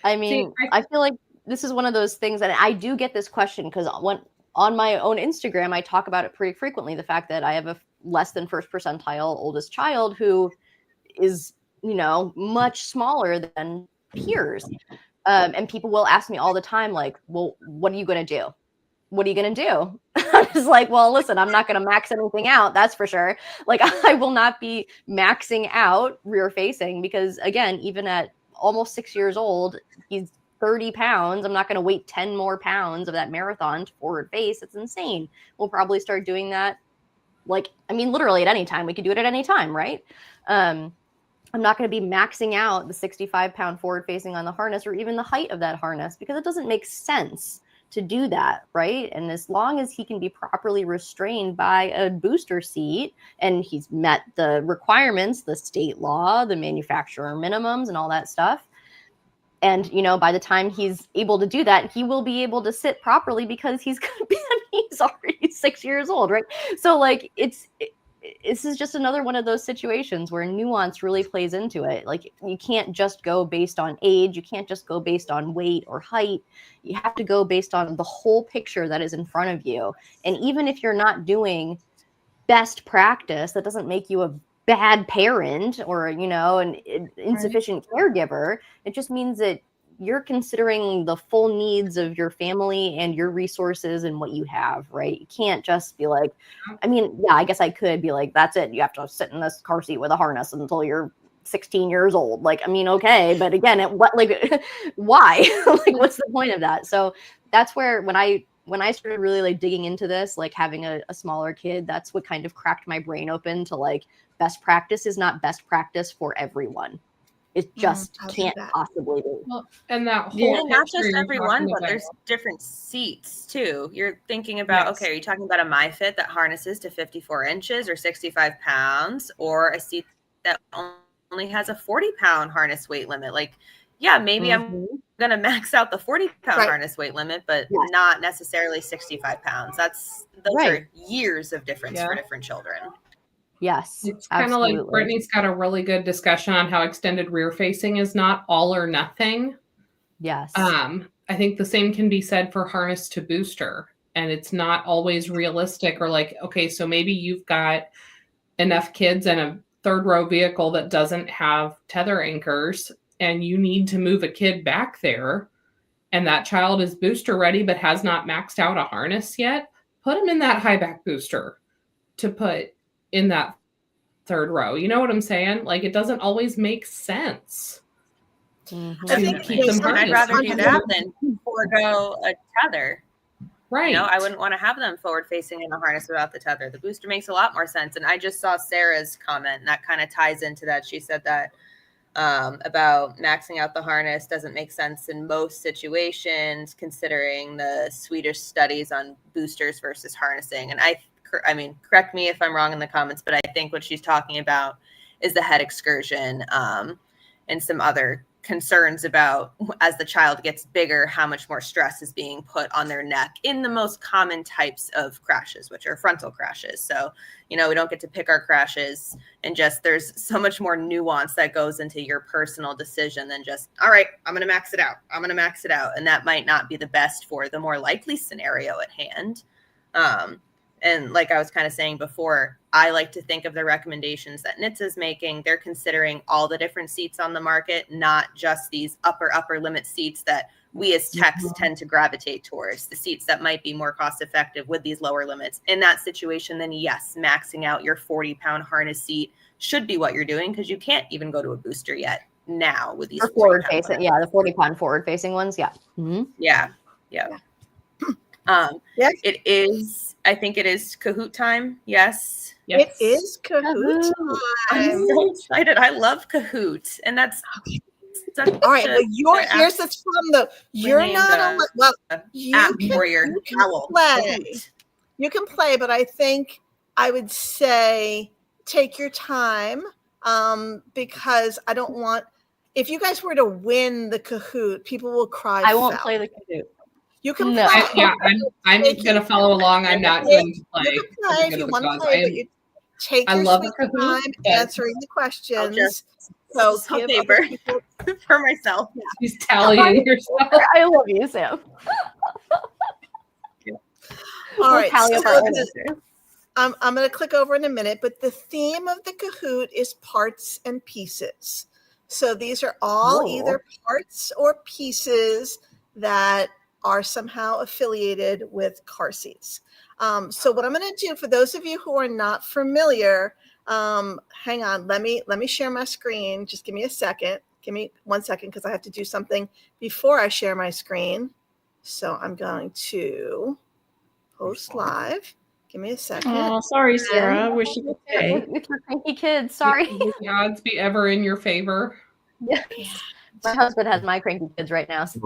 I mean, I feel like this is one of those things, and I do get this question because on my own Instagram, I talk about it pretty frequently, the fact that I have a less than first percentile oldest child who is, much smaller than peers. And people will ask me all the time, like, well, what are you going to do? What are you going to do? I was like, well, listen, I'm not going to max anything out. That's for sure. Like, I will not be maxing out rear facing because, again, even at almost 6 years old, he's 30 pounds. I'm not going to wait 10 more pounds of that marathon to forward face. It's insane. We'll probably start doing that. Literally at any time. We could do it at any time, right? I'm not going to be maxing out the 65-pound forward facing on the harness or even the height of that harness because it doesn't make sense to do that, right? And as long as he can be properly restrained by a booster seat and he's met the requirements, the state law, the manufacturer minimums and all that stuff, and, by the time he's able to do that, he will be able to sit properly because he's already 6 years old, right? So this is just another one of those situations where nuance really plays into it. Like, you can't just go based on age. You can't just go based on weight or height. You have to go based on the whole picture that is in front of you. And even if you're not doing best practice, that doesn't make you a bad parent or, an insufficient caregiver. It just means that you're considering the full needs of your family and your resources and what you have, right? You can't just be like, I guess I could be like, that's it. You have to sit in this car seat with a harness until you're 16 years old. Okay, but again, why? What's the point of that? So that's where when I started really digging into this, having a smaller kid, that's what kind of cracked my brain open to best practice is not best practice for everyone. It just can't possibly be. Well, and that whole not just everyone, but there's different seats too. You're thinking about, okay, are you talking about a MyFit that harnesses to 54 inches or 65 pounds, or a seat that only has a 40-pound harness weight limit? Maybe I'm going to max out the 40-pound harness weight limit, but not necessarily 65 pounds. Those are years of difference for different children. Yes, it's kind of like Brittany's got a really good discussion on how extended rear facing is not all or nothing. Yes. I think the same can be said for harness to booster, and it's not always realistic or okay, so maybe you've got enough kids in a third row vehicle that doesn't have tether anchors and you need to move a kid back there and that child is booster ready but has not maxed out a harness yet. put them in that high back booster to put in that third row. You know what I'm saying? Like, it doesn't always make sense. I think keep them I'd rather do harnessed. that than forego a tether. Right. You know, I wouldn't want to have them forward facing in a harness without the tether. The booster makes a lot more sense. And I just saw Sarah's comment, and that kind of ties into that. She said that about maxing out the harness doesn't make sense in most situations, considering the Swedish studies on boosters versus harnessing. And I mean, correct me if I'm wrong in the comments, but I think what she's talking about is the head excursion and some other concerns about, as the child gets bigger, how much more stress is being put on their neck in the most common types of crashes, which are frontal crashes. So, you know, we don't get to pick our crashes, and just there's so much more nuance that goes into your personal decision than just, all right, I'm going to max it out. I'm going to max it out. And that might not be the best for the more likely scenario at hand. And like I was kind of saying before, I like to think of the recommendations that NHTSA is making. They're considering all the different seats on the market, not just these upper limit seats that we as techs tend to gravitate towards, the seats that might be more cost effective with these lower limits. In that situation, then yes, maxing out your 40-pound harness seat should be what you're doing, because you can't even go to a booster yet now with these forward facing. Yeah, the 40-pound forward facing ones. Yeah. Mm-hmm. Yeah. Yes. It is. I think it is Kahoot time. Yes. It is Kahoot I'm time. so excited. I love Kahoot, and that's all right. Well, here's the problem, though. You're not well. You can play, but I think I would say take your time, because I don't want. If you guys were to win the Kahoot, people will cry. I won't play the Kahoot. You can No. play. I'm going to follow along. I'm not going to play. You can play if you want to play, but you take your sweet time answering the questions. So give paper for myself. She's tallying herself. I love you, Sam. All right. So I'm going to click over in a minute, but the theme of the Kahoot is parts and pieces. So these are all either parts or pieces that are somehow affiliated with car seats. So what I'm going to do, for those of you who are not familiar, hang on, let me share my screen. Just give me a second. Give me 1 second, because I have to do something before I share my screen. So I'm going to post live. Give me a second. Oh, sorry, Sarah. Wish you could stay. With your cranky kids, sorry. Will the odds be ever in your favor? Yeah. My husband has my cranky kids right now. So.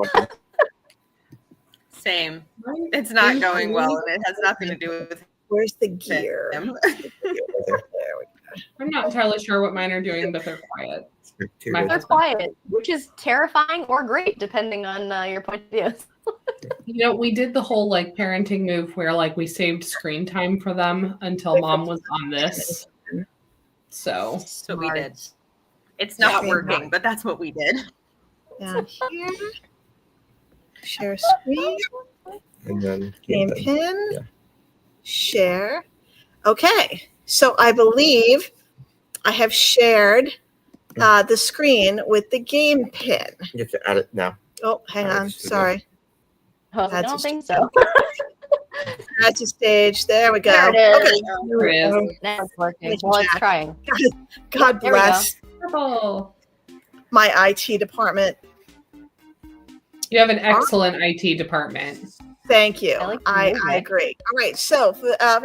Same. It's not going well, and it has nothing to do with. Where's the gear? There we go. I'm not entirely sure what mine are doing, but they're quiet. They're quiet, which is terrifying or great, depending on your point of view. You know, we did the whole like parenting move where like we saved screen time for them until mom was on this. So we did. It's not working, but that's what we did. Down here. Share screen. And then game pin. Share. Okay. So I believe I have shared the screen with the game pin. You have to add it now. Oh, hang on. Sorry. I don't think so. That's a stage. There we go. There it is. Okay. there it is. Now it's working. Well, it's trying. God bless Oh. my IT department. You have an excellent IT department. Thank you. I agree. All right. So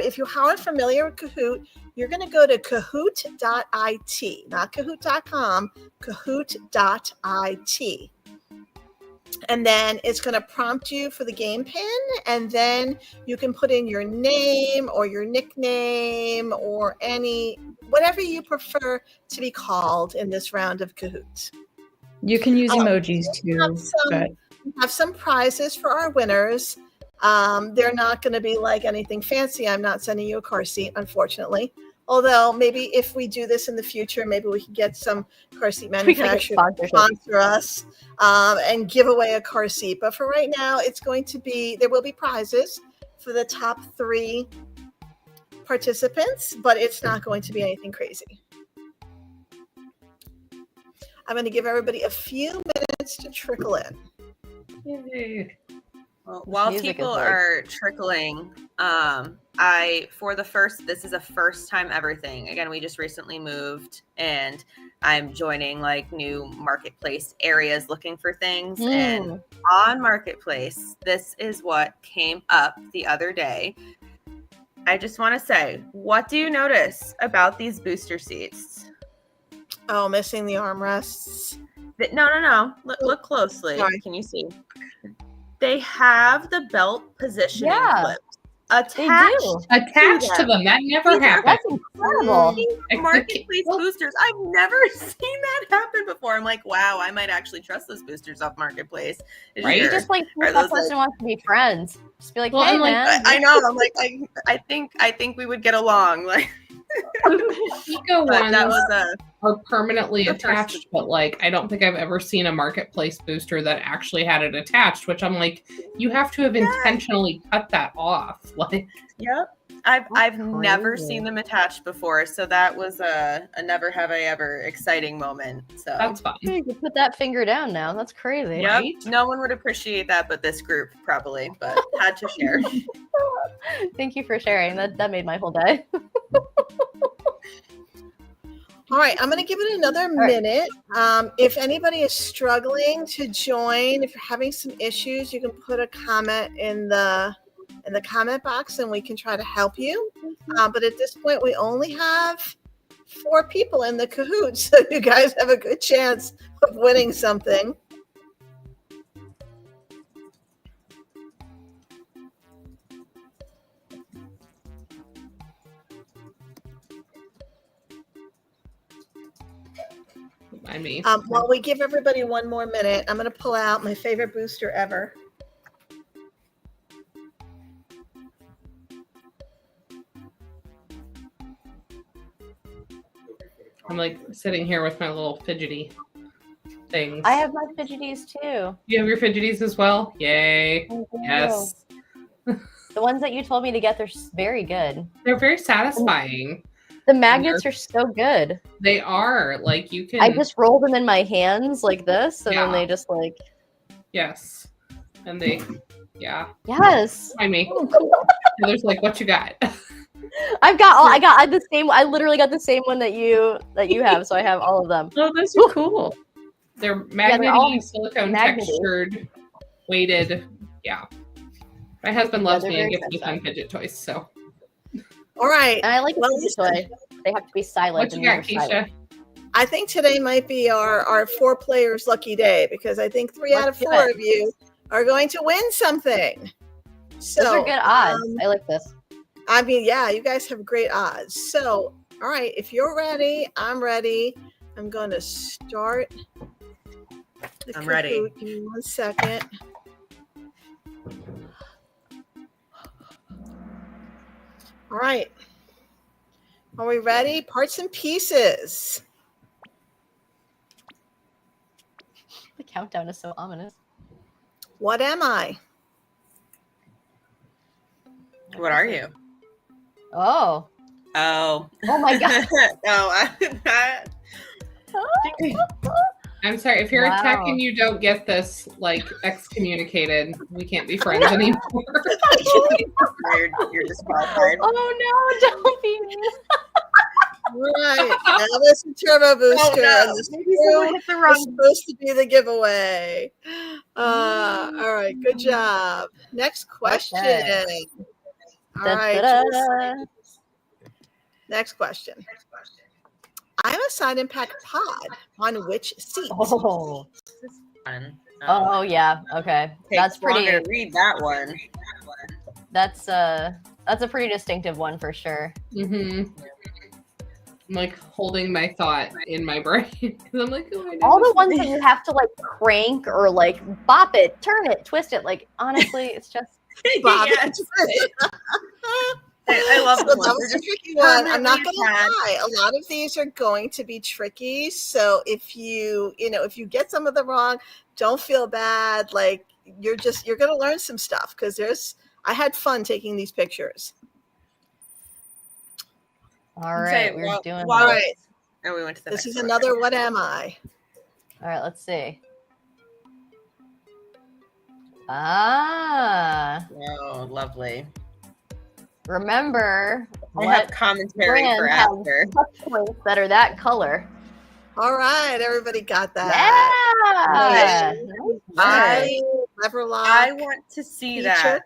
if you aren't familiar with Kahoot, you're going to go to kahoot.it, not kahoot.com, kahoot.it. And then it's going to prompt you for the game pin, and then you can put in your name or your nickname or whatever you prefer to be called in this round of Kahoot. You can use emojis too. Have some prizes for our winners. They're not going to be like anything fancy. I'm not sending you a car seat, unfortunately. Although maybe if we do this in the future, maybe we can get some car seat manufacturers to sponsor us and give away a car seat. But for right now, there will be prizes for the top 3 participants, but it's not going to be anything crazy. I'm going to give everybody a few minutes to trickle in. Yay. Well, while music people is like- are trickling, this is a first time ever thing. Again, we just recently moved and I'm joining like new marketplace areas looking for things. And on marketplace, this is what came up the other day. I just want to say, what do you notice about these booster seats? Oh, missing the armrests. No. Look closely. Sorry. Can you see? They have the belt positioning clips They attached. do. Attached to them. That never These are- happened. That's incredible. Marketplace boosters. I've never seen that happen before. I'm like, wow, I might actually trust those boosters off Marketplace. Right? You just like Are that those, person wants to be friends. Just be like, Well, hey and, like, man. I know. I'm like, I think we would get along. Like, Eco but ones that was are permanently the first- attached, but like I don't think I've ever seen a marketplace booster that actually had it attached, which I'm like, you have to have intentionally cut that off. Like, Yep. I've never crazy. seen them attached before, so that was a never have I ever exciting moment. So that's fun. You can put that finger down now. That's crazy. yep. Right? No one would appreciate that but this group probably, but had to share. Thank you for sharing. That made my whole day. All right, I'm going to give it another minute. If anybody is struggling to join, if you're having some issues, you can put a comment in the comment box, and we can try to help you. But at this point, we only have 4 people in the Kahoot, so you guys have a good chance of winning something. I mean, While we give everybody one more minute, I'm going to pull out my favorite booster ever. I'm like sitting here with my little fidgety things. I have my fidgeties too. You have your fidgeties as well? Yay. Yes. The ones that you told me to get, they're very good. They're very satisfying. The magnets are so good. They are. Like you can I just roll them in my hands like this, and then Yeah. they just like yes. And they yes. I mean Heather's like, what you got? I the same. I literally got the same one that you have, so I have all of them. Oh, those are cool. They're they're all magnety, silicone magnety. textured, weighted. Yeah. My husband loves they're me and very gets me fun fidget toys. So All right. And I like Well, this toy. They have to be silent. what you got, Kecia? I think today might be our 4 players lucky day, because I think 3 out of 4 of you are going to win something. So Those are good odds. I like this. I mean, yeah, you guys have great odds. So, all right, if you're ready, I'm ready. I'm going to start. I'm ready. Kahoot. Give me 1 second. All right. Are we ready? Parts and pieces. The countdown is so ominous. What am I? What are you? Oh. Oh. Oh my god. No, I'm sorry, if you're a tech and you don't get this, like excommunicated, we can't be friends anymore. you're disqualified. Oh no, don't be mean. Right. Now this is Turbo Booster. no. And this Maybe someone hit the wrong is supposed to be the giveaway. All right. Good job. Next question. Okay. All right. Da-da-da. Next question. I'm a side impact pod on which seat? Oh. fun. Oh yeah. Okay. Takes That's pretty. longer to read that one. That's a pretty distinctive one for sure. Mm-hmm. I'm like holding my thought in my brain because I'm like, oh, I know All the this ones that you have to like crank or like bop it, turn it, twist it. Like honestly, it's just Bob. Yes. I love So the that ones. was They're a tricky one. I'm not permanently gonna attached. lie. A lot of these are going to be tricky. So if you get some of them wrong, don't feel bad. Like you're gonna learn some stuff, because I had fun taking these pictures. all right. Okay, We're well, doing well, All this. right. And we went to the This next is one. another What Am I? All right. Let's see. Ah. Oh, lovely. Remember, I have commentary for brand has after. touch points that are that color. All right, everybody got Yeah. that. I Lever lock. I want to see feature. that.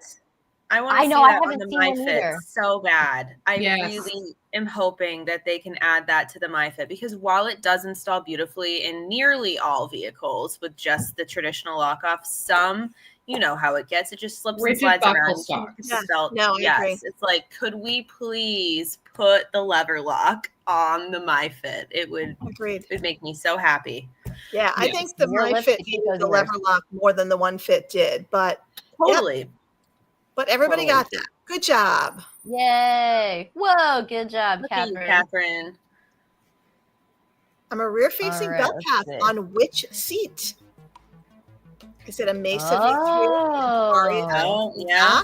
I want I to see know, I that on haven't the seen one MyFit either. so bad. I Yes. really am hoping that they can add that to the MyFit, because while it does install beautifully in nearly all vehicles with just the traditional lock off, some, you know how it gets. It just slips and Rigid slides buckle around. stocks. Yeah. Belt. No, I agree. Yes. It's like, could we please put the lever lock on the MyFit? It would Agreed. make me so happy. Yeah, I Yes. think the Your lips MyFit to keep needed those the ears. lever lock more than the One Fit did, but Totally. but everybody Totally. got that. Good job. Yay. Whoa, good job, Look at you, Catherine. Catherine. I'm a rear-facing All right, belt let's path see. on which seat? Is it a Mesa V3? Oh. Oh, yeah.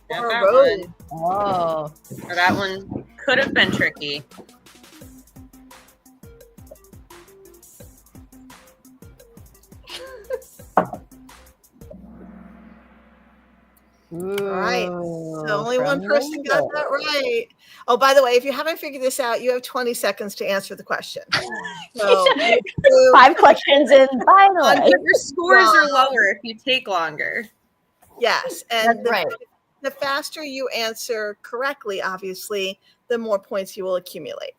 Got Or a that Road? one. Oh. Or that one could have been tricky. All right. Ooh, So only one from person got Linda. that right. Oh, by the way, if you haven't figured this out, you have 20 seconds to answer the question. So you do 5 questions in, finally. But your scores are lower if you take longer. yes, and That's right. the faster you answer correctly, obviously, the more points you will accumulate.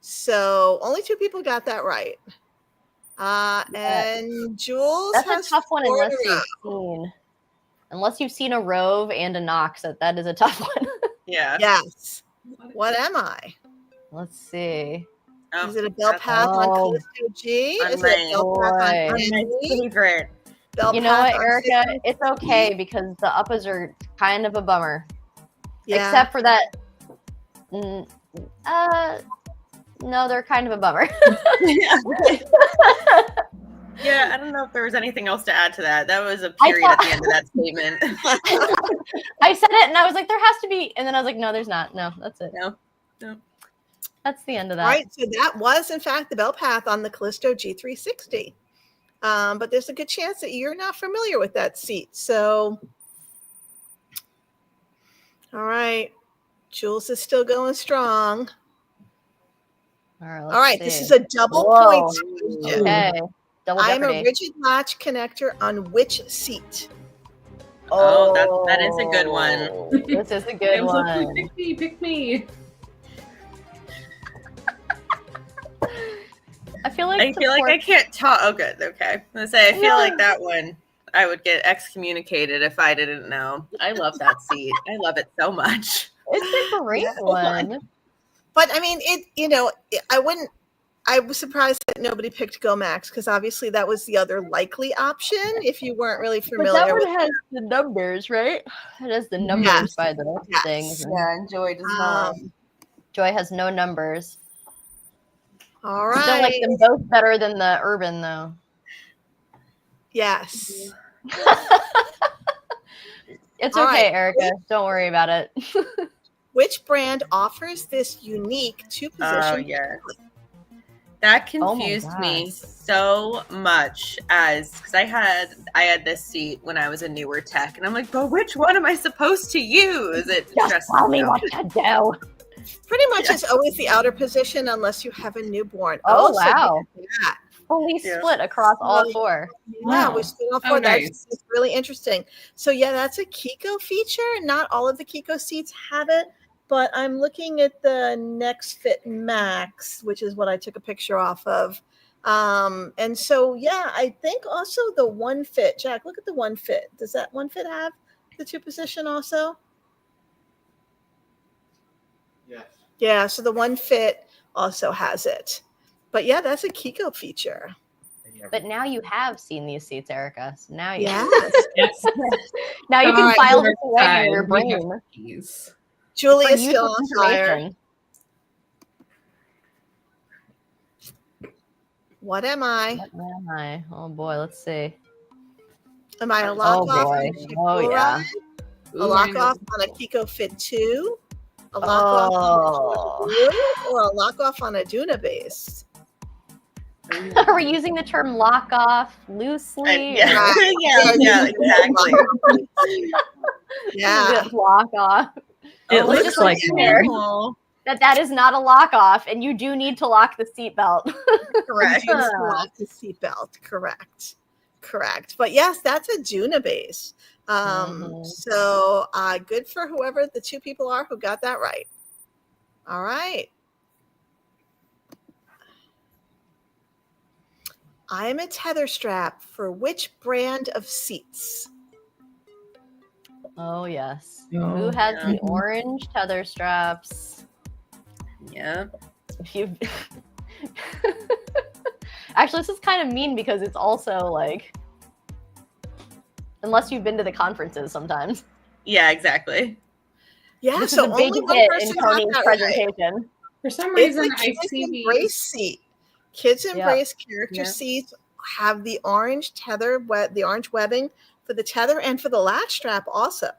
So only 2 people got that right. And Jules That's has a tough one 4 unless in a row. unless you've seen a Rove and a Knox. That is a tough one. Yeah. Yes. What am I? Let's see. Oh, Is it a belt that's path on Oh. Callisto G? On Is it a belt path on boy. my Henry? favorite. Belt You know path what, on Erica? Sigma? It's okay because the uppers are kind of a bummer. Yeah. Except for that. No, they're kind of a bummer. Yeah, I don't know if there was anything else to add to that. That was a period at the end of that statement. I said it and I was like, there has to be. And then I was like, no, there's not. No, that's it. No. That's the end of that. All right. So that was, in fact, the belt path on the Callisto G360. But there's a good chance that you're not familiar with that seat. So, all right. Jules is still going strong. All right. All right. see. This is a double Whoa. points question. Okay. Double I'm a jeopardy. rigid latch connector on which seat? Oh, that is a good one. This is a good I was like, one. pick me. I feel like I can't talk. Oh, good. Okay. I'm gonna say I feel like that one I would get excommunicated if I didn't know. I love that seat. I love it so much. it's a great one. But I mean, I was surprised that nobody picked Go Max because obviously that was the other likely option if you weren't really But familiar that with one has the numbers, right? It has the numbers Yes. by the Yes. things. Yeah, and Joy does not. Joy has no numbers. All I still like right. them both better than the Urban, though. Yes. It's All okay, right. Erica. Don't worry about it. Which brand offers this unique two-position? Oh, yeah. That Oh my confused me God. so much because I had this seat when I was a newer tech, and I'm like, but which one am I supposed to use? It Just tell me what to do. Pretty much it's always the outer position unless you have a newborn. Oh, so wow. yeah. Fully Yeah. split across all Well, 4. Yeah, Wow. we split off Oh, for that. nice. It's really interesting. So yeah, that's a Kiko feature. Not all of the Kiko seats have it, but I'm looking at the Next Fit Max, which is what I took a picture off of. And so yeah, I think also the One Fit. Jack, look at the One Fit. Does that One Fit have the 2-position also? Yes. Yeah, so the One Fit also has it. But yeah, that's a Kiko feature. But now you have seen these seats, Erica. So now you, Yes. Yes. now you All can right, file this we're away in your tied. We have brain. keys. Julie For is still on useful fire. information. What am I? What am I? Oh boy, let's see. Am I a lock Oh off boy. on a Oh Kiko yeah. ride? A lock off on a Kiko Fit 2? A lock off on a Oh. Blue? Or a lock off on a Duna base? Are we using the term lock off loosely? Yeah, yeah, exactly. Yeah. Lock off. It let's looks just like remember Oh, that is not a lock off, and you do need to lock the seatbelt. correct. You just lock the seatbelt. Correct. But yes, that's a Juna base. So good for whoever the two people are who got that right. All right. I'm a tether strap for which brand of seats? Oh yes. Oh, Who has yeah. the orange tether straps? Yeah. If you actually, this is kind of mean because it's also like, unless you've been to the conferences sometimes. Yeah, exactly. Yeah, This so is a big only one hit in person got Tony's that right. presentation. For some It's reason, a I Kids see Embrace these. seat. Kids Embrace character Yeah. seats have the orange the orange webbing for the tether and for the latch strap also.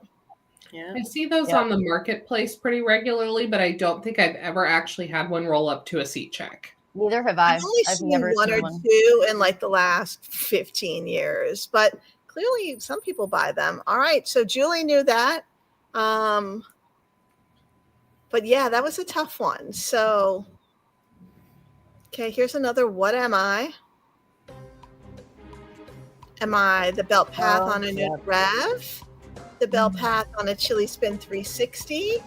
Yeah. I see those Yeah. on the marketplace pretty regularly, but I don't think I've ever actually had one roll up to a seat check. Neither have I. I've only I've seen never one seen or one. two in like the last 15 years, but clearly some people buy them. All right, so Julie knew that. But yeah, that was a tough one. So, okay, here's another. What am I? Am I the belt path on a new Rev? The belt path on a Chili Spin 360?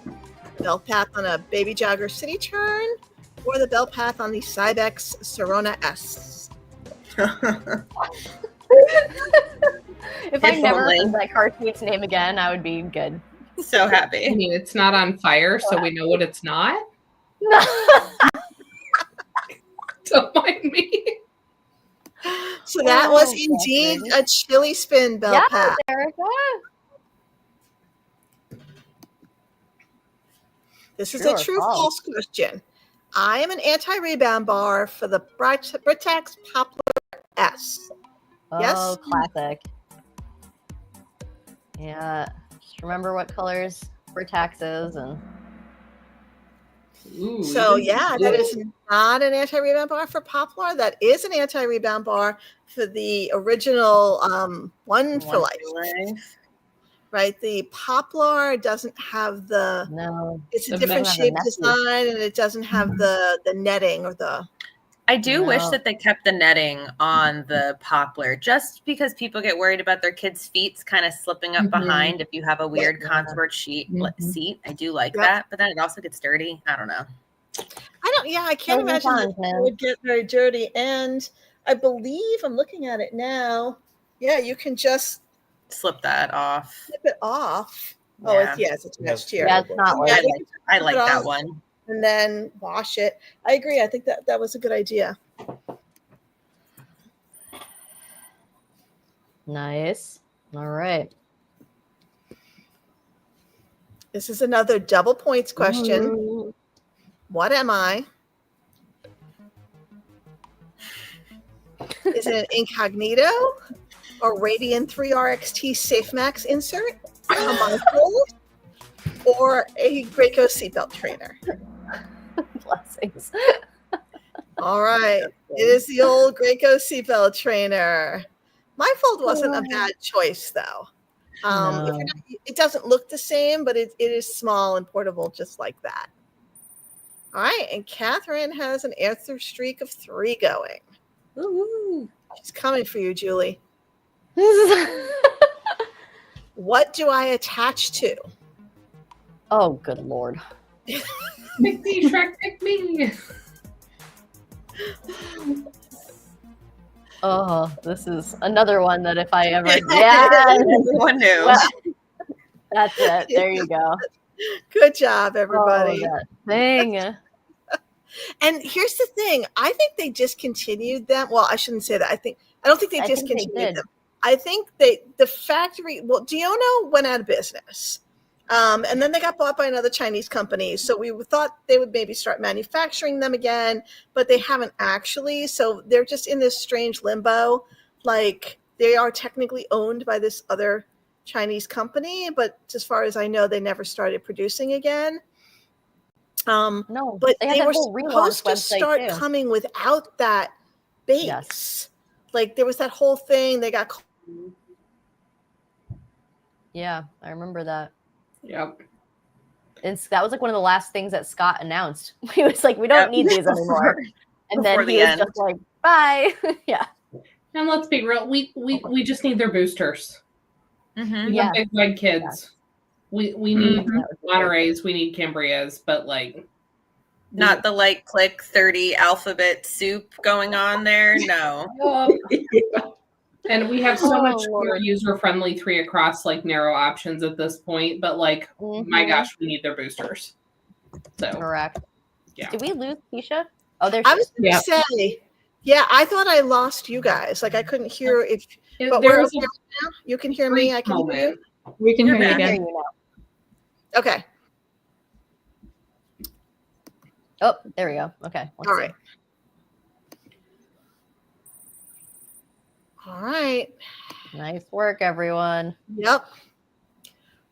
Belt path on a Baby Jogger City Turn? Or the belt path on the Cybex Sorona S? If I If never only. heard that car seat's name again, I would be good. So I happy. mean, it's not on fire, so we know what it's not. Don't mind me. So that was Oh, indeed goodness. a Chili Spin belt Yeah, path. Erica. This is True a or true false? false question. I am an anti-rebound bar for the Britax Poplar S. Oh, Yes? classic. Yeah. Just remember what colors were taxes and Ooh, So even yeah, blue. that is not an anti-rebound bar for Poplar. That is an anti-rebound bar for the original One for Life. Right? The Poplar doesn't have the no. it's a The different messy. shape design and it doesn't have the netting or the I do wish No. that they kept the netting on the Poplar just because people get worried about their kids' feet kind of slipping up behind if you have a weird consort seat. I do like that, but then it also gets dirty. I don't know. I can't Pros and imagine that cons, man. it would get very dirty. And I believe I'm looking at it now. Yeah, you can just Slip that off. flip it off. Yeah. Oh, it's attached here. Yeah, it's not Yeah, like you can I flip like it that off one. and then wash it. I agree. I think that was a good idea. nice. All right. This is another double points question. Ooh. What am I? Is it an Incognito or Radian 3 RXT SafeMax insert, a monofold, or a Graco seatbelt trainer? Blessings. All right. It is the old Graco seatbelt trainer. My fold wasn't a bad choice, though. No. If you're not, it doesn't look the same, but it is small and portable just like that. All right. And Catherine has an answer streak of 3 going. Ooh. She's coming for you, Julie. What do I attach to? Oh, good Lord. Pick me, Shrek, pick me. Oh, this is another one that if I ever Everyone knew. Well, that's it. There you go. Good job, everybody. Oh, that thing. And here's the thing. I think they discontinued them. Well, I shouldn't say that. I don't think they I think they discontinued did. them. I think the factory, Diono went out of business. And then they got bought by another Chinese company. So we thought they would maybe start manufacturing them again, but they haven't actually. So they're just in this strange limbo. Like they are technically owned by this other Chinese company, but as far as I know, they never started producing again. No, But they had they that were whole relaunch supposed to website start too. coming without that base. Yes. Like there was that whole thing. They got. Yeah, I remember that. Yep. That was like one of the last things that Scott announced. He was like, "We don't need these anymore," and Before then he the was end. just like, "Bye." Yeah. And let's be real, we just need their boosters. Mhm. We Yeah. have big red kids. We need Mhm. Monterey's, we need Cambrias, but like Not the like click 30 alphabet soup going on there. No. And we have so much Oh, more Lord. user-friendly 3 across like narrow options at this point, but like my Mhm. gosh, we need their boosters. So Correct. yeah. Did we lose Kecia? Oh, there I she was is. going to say, yeah, I thought I lost you guys. Like I couldn't hear if. But There we're was okay a now. You can hear me. I can hear you. moment. We can You're hear you back. I hear again. you now. Okay. Oh, there we go. Okay. Let's All see. right. All right. Nice work, everyone. Yep.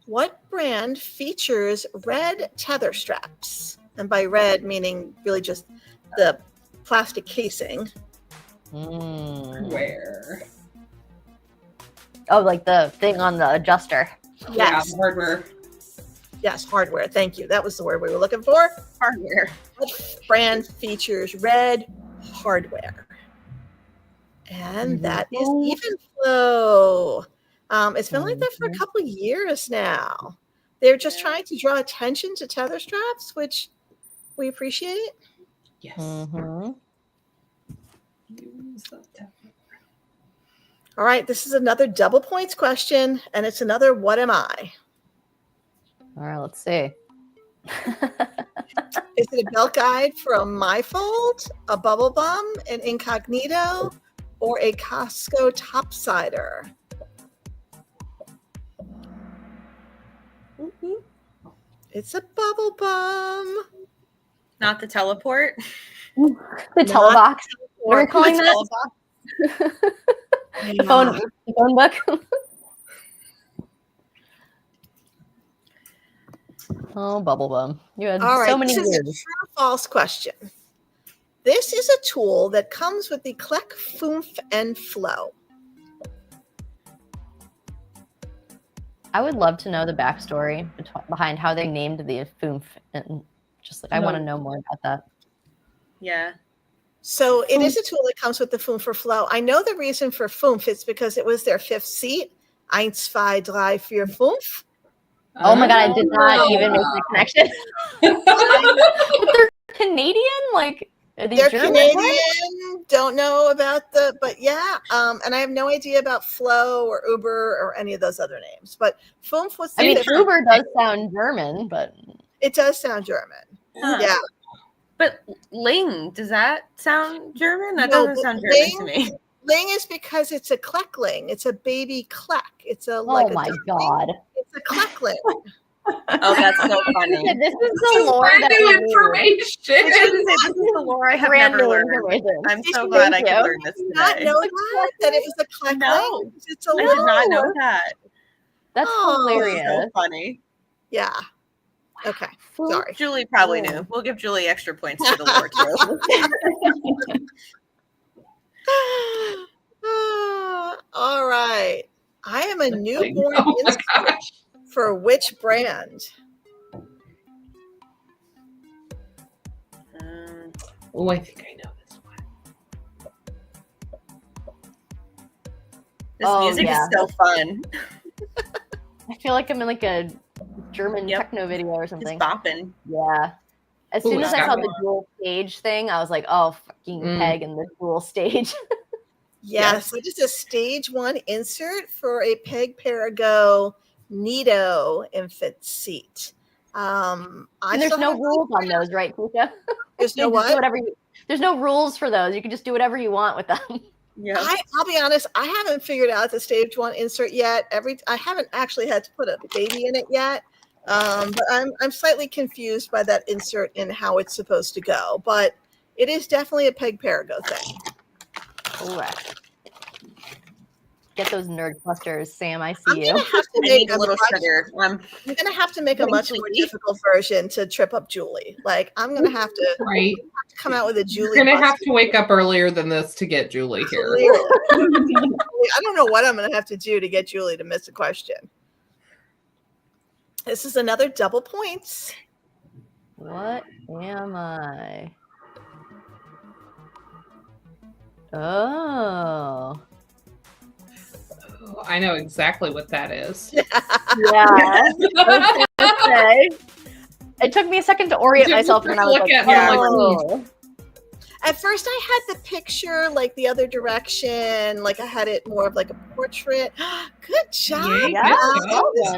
What brand features red tether straps? And by red, meaning really just the plastic casing. Mm. Where? Oh, like the thing on the adjuster. Yeah, Yes. the hardware. Yes, hardware. Thank you. That was the word we were looking for. Hardware. What brand features red hardware? And that is Evenflow. It's been like that for a couple of years now. They're just trying to draw attention to tether straps, which we appreciate. Yes. Mm-hmm. All right, this is another double points question, and it's another what am I? All right, let's see. Is it a belt guide for a MyFold, a Bubble Bum, an Incognito, or a Costco Topsider? It's a Bubble Bum. Not the teleport. The Not telebox. What are we or calling The that? Yeah. The phone book. Oh, bubble bum. You had All right, so many this is a years. true or false question. This is a tool that comes with the Kleck, Foomph, and Flow. I would love to know the backstory behind how they named the Foomph, and just like I want to know more about that. Yeah. So it is a tool that comes with the Foomph for Flow. I know the reason for Foomph is because it was their fifth seat. 1, 2, 3, 4, Foomph. Oh my god, I did not even make the connection. But they're Canadian, like They're German, Canadian. right? Don't know about but yeah. And I have no idea about Flow or Uber or any of those other names. But Foomph was. I mean, fifth. Uber does sound German, but It does sound German. Huh. Yeah. But Ling, does that sound German? That No, doesn't but sound German to me. Ling is because it's a Kleckling. It's a baby Kleck. It's a oh my god, It's a Kleckling. Oh, that's so funny. this is the lore that Brand new we need. information. I was gonna say, this is the lore I have Brand never new learned. information. I'm so Thank glad I you. could learn this Did not today. know that it was a Kleckling. No. It's a I little. did not know that. That's Oh, hilarious. So funny. Yeah. Okay. Sorry. Julie probably knew. We'll give Julie extra points for the lore too. All right. I am a newborn Oh my insert gosh. for which brand? Oh, I think I know this one. This Oh, music yeah. is so fun. I feel like I'm in like a German Yep. techno video or It's something. bopping. Yeah. As Ooh, soon as I it's saw got the dual stage thing, I was like, oh, fucking Peg and the dual stage. Yes, it is a stage 1 insert for a Peg Parago Nido infant seat. And I there's still no haven't- rules on those, right, Kecia? There's no You can just do what? whatever there's no rules for those. You can just do whatever you want with them. Yeah. I'll be honest, I haven't figured out the stage 1 insert yet. I haven't actually had to put a baby in it yet. But I'm slightly confused by that insert and how it's supposed to go. But it is definitely a Peg Parago thing. Correct. Get those nerd clusters, Sam. I I'm see you. gonna have to I make need a little sugar. I'm gonna have to make a much more difficult version to trip up Julie. Like I'm gonna have to Right. come out with a Julie. You're gonna have to wake up earlier than this to get Julie here. I don't know what I'm gonna have to do to get Julie to miss a question. This is another double points. What am I? Oh. I know exactly what that is. Yeah. Okay. It took me a second to orient myself, and I was like, oh. At first, I had the picture like the other direction, like I had it more of like a portrait. Good job, Yeah,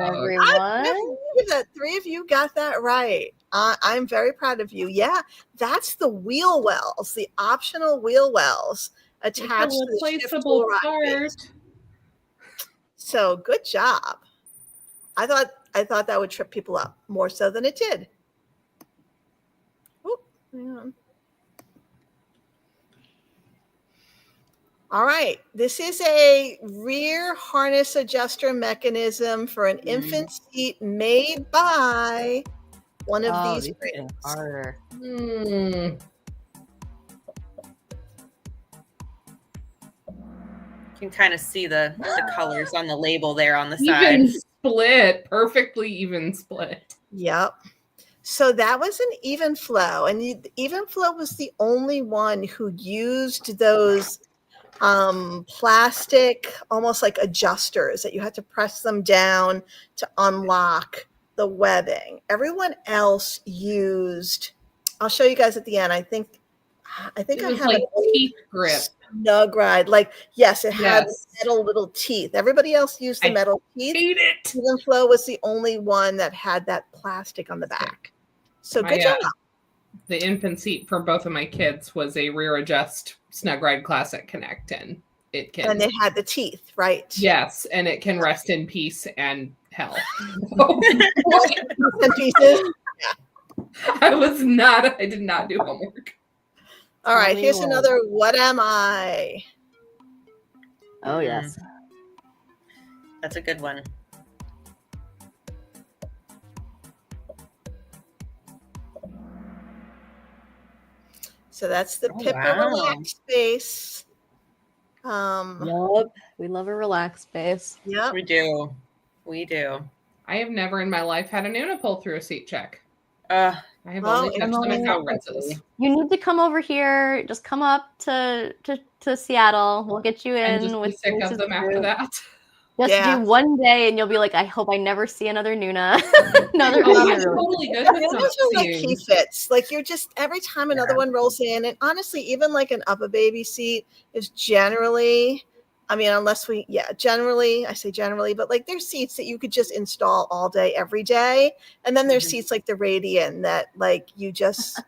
everyone. I believe that 3 of you got that right. I'm very proud of you. Yeah, that's the wheel wells, the optional wheel wells attached to the replaceable part. So good job. I thought that would trip people up more so than it did. Oh, hang on. All right, this is a rear harness adjuster mechanism for an infant seat made by one of these brands. Harder. You can kind of see the colors on the label there on the Even side. split, perfectly even split. Yep. So that was an Even Flow, and Even Flow was the only one who used those plastic, almost like adjusters that you had to press them down to unlock the webbing. Everyone else used, I'll show you guys at the end. I think It I was have like a teeth grip. snug ride. Like, yes, it had metal little teeth. Everybody else used the metal teeth. Hate it. Even Flow was the only one that had that plastic on the back. So good job. The infant seat for both of my kids was a rear adjust Snug Ride Classic Connect, and it can. And it had the teeth, right? Yes, and it can rest in peace and hell. Pieces. I did not do homework. All right, here's another What Am I? Oh, yes. That's a good one. So that's the Pippa Relax Space. Yep, we love a relax space. Yep, we do. We do. I have never in my life had a Nuna pull through a seat check. I have only touched them at conferences. You need to come over here. Just come up to Seattle. We'll get you in. And just be sick of them after that. Just do one day, and you'll be like, I hope I never see another Nuna. Another totally good. Those are like key fits. Like you're just every time another one rolls in, and honestly, even like an Up a Baby seat is generally, I mean, unless generally, I say generally, but like there's seats that you could just install all day, every day, and then there's seats like the Radian that like you just,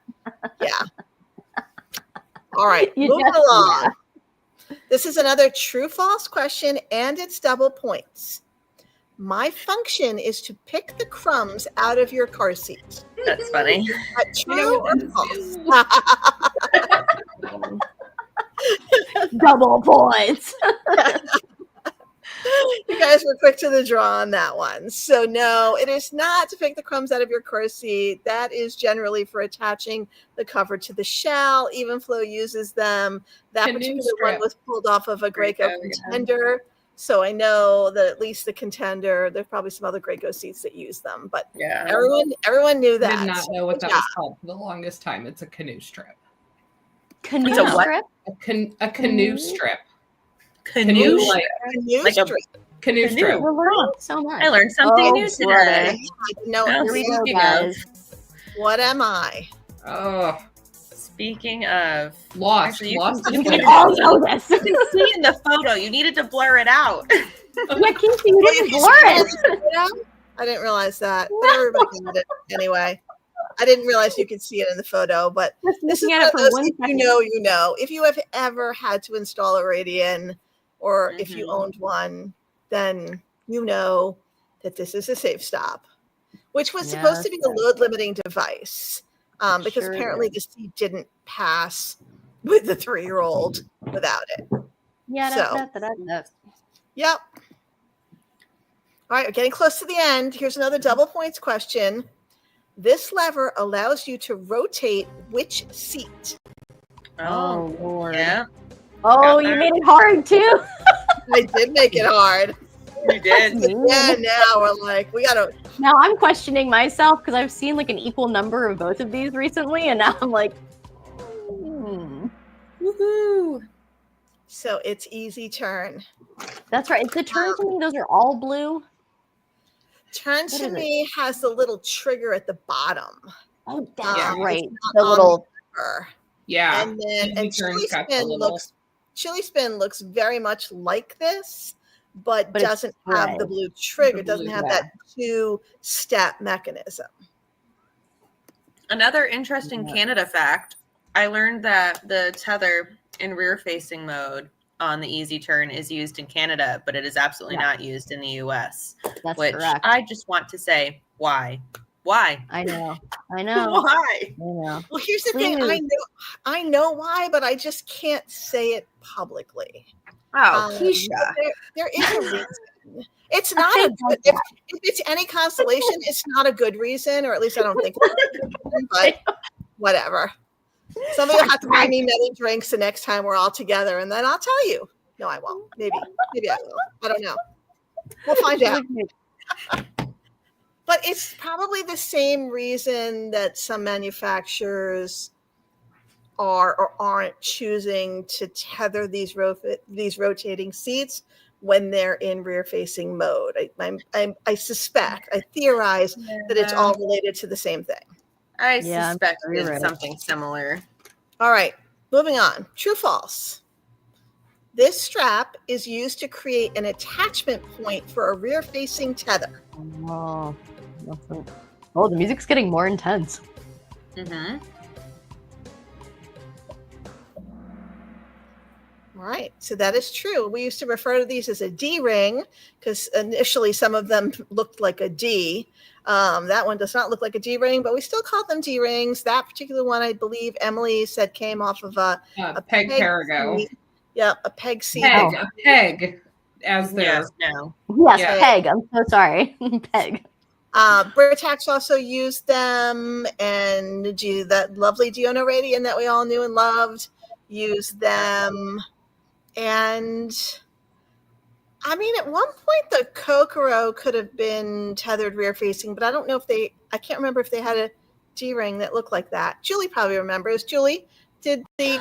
All right, moving along. Yeah. This is another true-false question, and it's double points. My function is to pick the crumbs out of your car seat. That's funny. Is that true or false? Double points. You guys were quick to the draw on that one. So no, it is not to pick the crumbs out of your car seat. That is generally for attaching the cover to the shell. Even Flow uses them. That particular one was pulled off of a Graco Contender. So I know that at least the Contender, there's probably some other Graco seats that use them, but everyone knew that. I did not know what that was called for the longest time. It's a canoe strip. Canoe strip? A canoe strip. Canoe strip. Canoe strip. So much. I learned something new today. Here we go, guys. What am I? Speaking of lost, you can all know this. You can see in the photo. You needed to blur it out. Yeah, Kecia, you didn't blur it. I didn't realize that, but everybody did it anyway. I didn't realize you could see it in the photo, but this is one of those, if you know. If you have ever had to install a Radian, or if you owned one, then you know that this is a safe stop, which was supposed to be a load limiting device, because apparently the seat didn't pass with the 3-year-old without it. Yep. All right, we're getting close to the end. Here's another double points question. This lever allows you to rotate which seat? Oh, Lord. Yeah, Oh, you made it hard too. I did make it hard. you did. Yeah, now we're like, we gotta. Now I'm questioning myself because I've seen like an equal number of both of these recently, and now I'm like, Woohoo! So it's easy turn. That's right. It's the turn to me. Those are all blue. Turn What to is it? me has the little trigger at the bottom. Oh, that's Yeah. right. It's not The on little. lever. Yeah. And then Easy and Turn's Chili got the Spin little- looks very much like this, but But it's doesn't have the red. blue trigger. The Doesn't blue, have yeah. that 2-step mechanism. Another interesting Yeah. Canada fact, I learned that the tether in rear-facing mode on the easy turn is used in Canada, but it is absolutely Yeah. not used in the US. That's Which correct. I just want to say, why? Why? I know. I know. Why? I know. Well, here's the thing. Please. I know why, but I just can't say it publicly. Oh, But Kecia. there is a reason. It's not a good, if it's any consolation, it's not a good reason, or at least I don't think it's a good reason, but whatever. Somebody will have to buy me many drinks the next time we're all together, and then I'll tell you. No, I won't. Maybe I will. I don't know. We'll find out. But it's probably the same reason that some manufacturers are or aren't choosing to tether these rotating seats when they're in rear-facing mode. I suspect, I theorize that it's all related to the same thing. I Yeah, I'm suspect sure you're it's right. something similar. All right, moving on. True, false. This strap is used to create an attachment point for a rear-facing tether. Oh, the music's getting more intense. Mm-hmm. All right, so that is true. We used to refer to these as a D ring because initially some of them looked like a D. That one does not look like a D ring, but we still call them D rings. That particular one, I believe Emily said, came off of a peg Perigo. seat. Yeah, a peg seat. Peg, a peg, as their Yes, no. Yes, Yeah. Peg. I'm so sorry. Peg. Britax also used them, and that lovely Diono Radian that we all knew and loved used them. And I mean, at one point, the Kokoro could have been tethered rear facing, but I don't know if I can't remember if they had a D ring that looked like that. Julie probably remembers. Julie, did the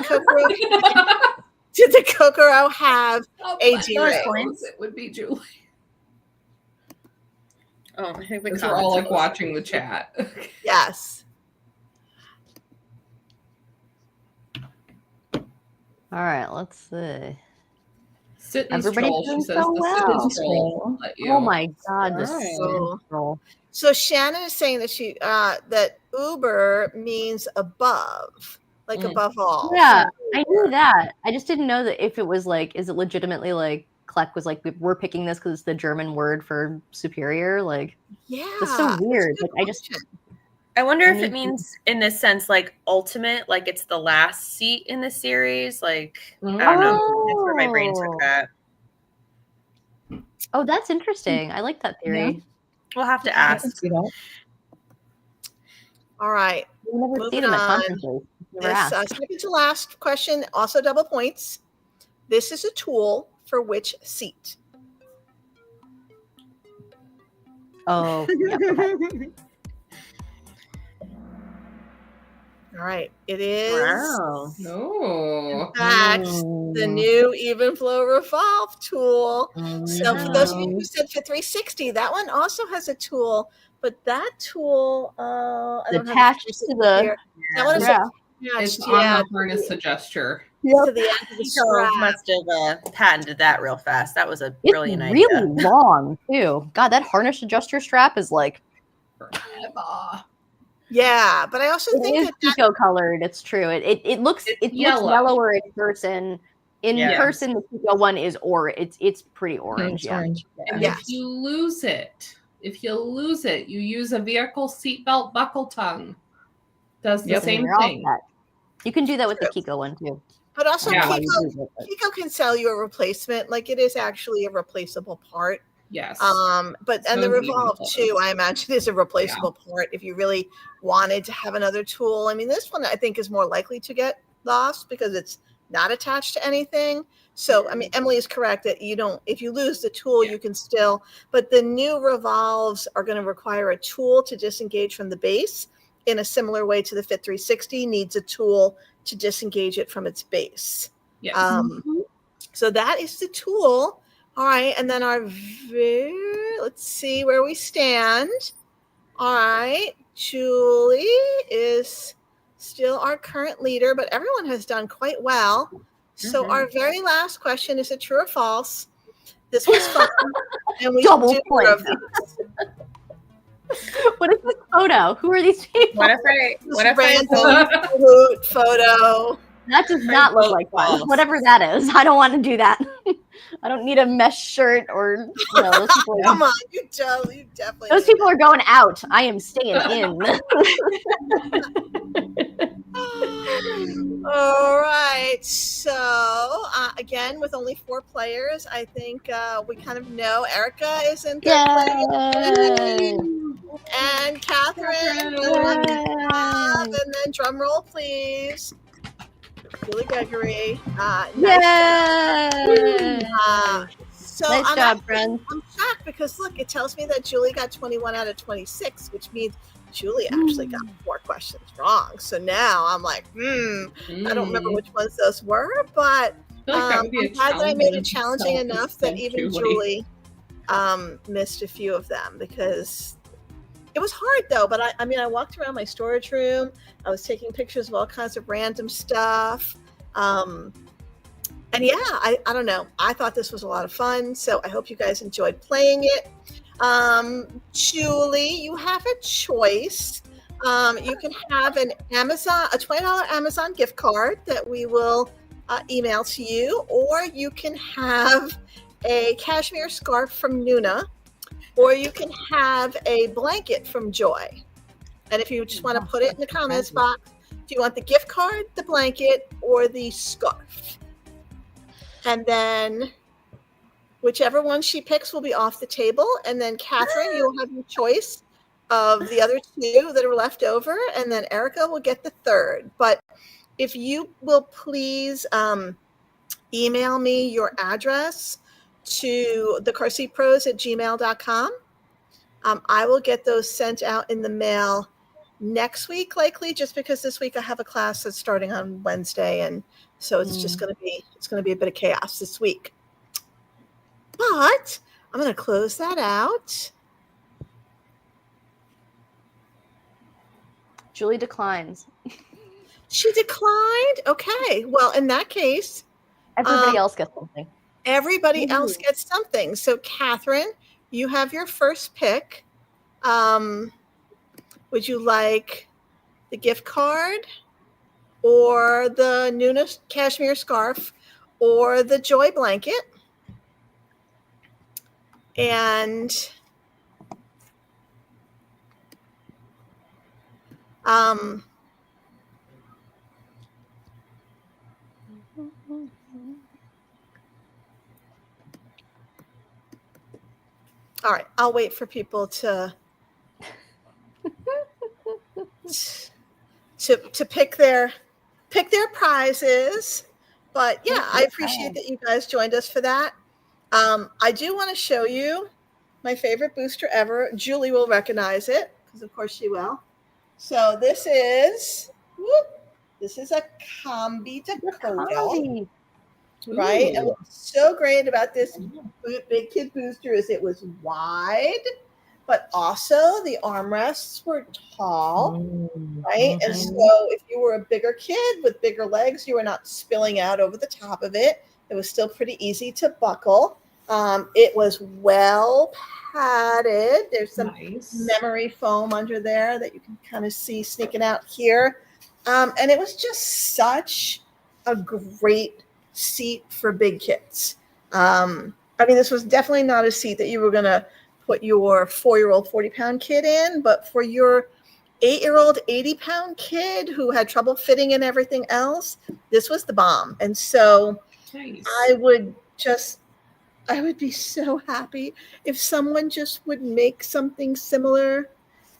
Kokoro have a D ring? It would be Julie. Oh, I think the Because we're all like comments- watching the chat. Yes. All right, let's see. Sit and Everybody's stroll. doing She says so the well. sit and stroll. Let you. Oh my God, the Right. sit roll. So Shannon is saying that that Uber means above, like above all. Yeah, I knew that. I just didn't know that if it was like, is it legitimately like Kleck was like, we're picking this because it's the German word for superior? Like, Yeah. it's so weird. That's a Like, good I just, question. I wonder if I it mean- means in this sense, like ultimate, like it's the last seat in the series. Like I don't know. That's where my brain took Oh. that. oh, that's interesting. I like that theory. We'll have to I ask. can see that. All right. You never see Moving them at on. conferences. Never This asked. second to last question, also double points. This is a tool for which seat? Oh, yeah. Okay. All right. It is, Wow. No. in fact, the Mm. new even flow revolve tool. So for those of you Wow. who said for 360, that one also has a tool, but that tool, I don't have Attached to 360 the- here. That one is Yeah. It's attached, on yeah, the harness adjuster. to the end of the Pico strap. must have patented that real fast. That was a It's brilliant really idea. long too. God, that harness adjuster strap is like, Forever. Yeah, but I also it think is that Pico colored. It's true. It looks It's it looks yellow. yellower in person. In Yeah. person, the Pico one is it's pretty orange. It's Yeah. orange. And Yes. if you lose it, you use a vehicle seatbelt buckle tongue. Does the Yep. same They're all thing. set. You can do that with the Kiko one too. But also, Yeah. Kiko can sell you a replacement. Like it is actually a replaceable part. Yes. But and the Revolve too, I imagine, is a replaceable part if you really wanted to have another tool. I mean, this one I think is more likely to get lost because it's not attached to anything. So I mean, Emily is correct that you don't. If you lose the tool, you can still. But the new Revolves are going to require a tool to disengage from the base in a similar way to the Fit 360 needs a tool to disengage it from its base. Yes. So that is the tool. All right, and then let's see where we stand. All right, Julie is still our current leader, but everyone has done quite well. So our very last question is: a true or false? This was fun, and we Double should do more of point. these. What is this photo? Who are these people? What if I Random Kahoot photo? That does not look like fun. Whatever that is, I don't want to do that. I don't need a mesh shirt or those people. Come on, you definitely. Those people are going out. I am staying in. All right. So again, with only 4 players, I think we kind of know Erica is in third place. And Catherine. And then drum roll, please. Julie Gregory. Yay! So Nice job, friends. I'm shocked because look, it tells me that Julie got 21 out of 26, which means Julie actually got 4 questions wrong. So now I'm like, I don't remember which ones those were, but I'm glad that I made it challenging enough that even Julie missed a few of them because it was hard though. But I mean, I walked around my storage room. I was taking pictures of all kinds of random stuff. And yeah, I don't know. I thought this was a lot of fun. So I hope you guys enjoyed playing it. Julie, you have a choice. You can have a $20 Amazon gift card that we will email to you, or you can have a cashmere scarf from Nuna, or you can have a blanket from Joy. And if you just want to put it in the comments box, do you want the gift card, the blanket, or the scarf? And then whichever one she picks will be off the table. And then Catherine, you'll have your choice of the other 2 that are left over. And then Erica will get the 3rd. But if you will please email me your address to thecarseatpros@gmail.com. I will get those sent out in the mail next week, likely, just because this week I have a class that's starting on Wednesday. And so it's just going to be a bit of chaos this week. But I'm going to close that out. Julie declines. She declined? Okay. Well, in that case, everybody else gets something. Everybody else gets something. So, Catherine, you have your first pick. Would you like the gift card or the Nuna cashmere scarf or the Joy blanket? And all right, I'll wait for people to pick their prizes. But yeah, I appreciate that you guys joined us for that. I do want to show you my favorite booster ever. Julie will recognize it because of course she will. So this is a Combi Dakota, right? And what's so great about this Big Kid booster is it was wide, but also the armrests were tall, right? And so if you were a bigger kid with bigger legs, you were not spilling out over the top of it. It was still pretty easy to buckle. It was well padded. There's some memory foam under there that you can kind of see sneaking out here. And it was just such a great seat for big kids. I mean, this was definitely not a seat that you were going to put your 4-year-old 40-pound kid in, but for your 8-year-old, 80-pound kid who had trouble fitting in everything else, this was the bomb. And so Nice. I would be so happy if someone just would make something similar,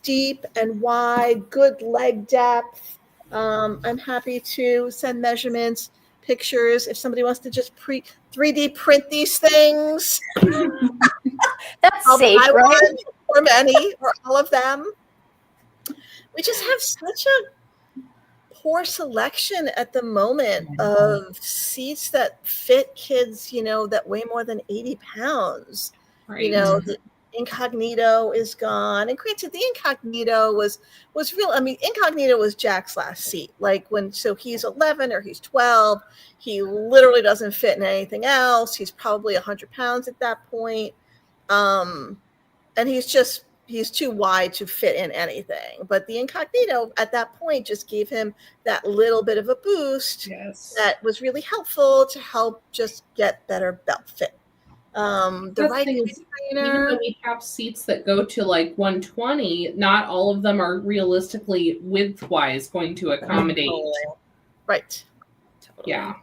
deep and wide, good leg depth. I'm happy to send measurements, pictures. If somebody wants to just 3D print these things, That's I'll safe, buy right? one or many or all of them. We just have such a poor selection at the moment of seats that fit kids, that weigh more than 80 pounds. Right. The Incognito is gone. And granted, the Incognito was real. I mean, Incognito was Jack's last seat. So he's 11 or he's 12. He literally doesn't fit in anything else. He's probably 100 pounds at that point. And he's too wide to fit in anything. But the Incognito at that point just gave him that little bit of a boost that was really helpful to help just get better belt fit. The right thing is, even though we have seats that go to 120, not all of them are realistically width-wise going to accommodate. Right. Totally. Yeah.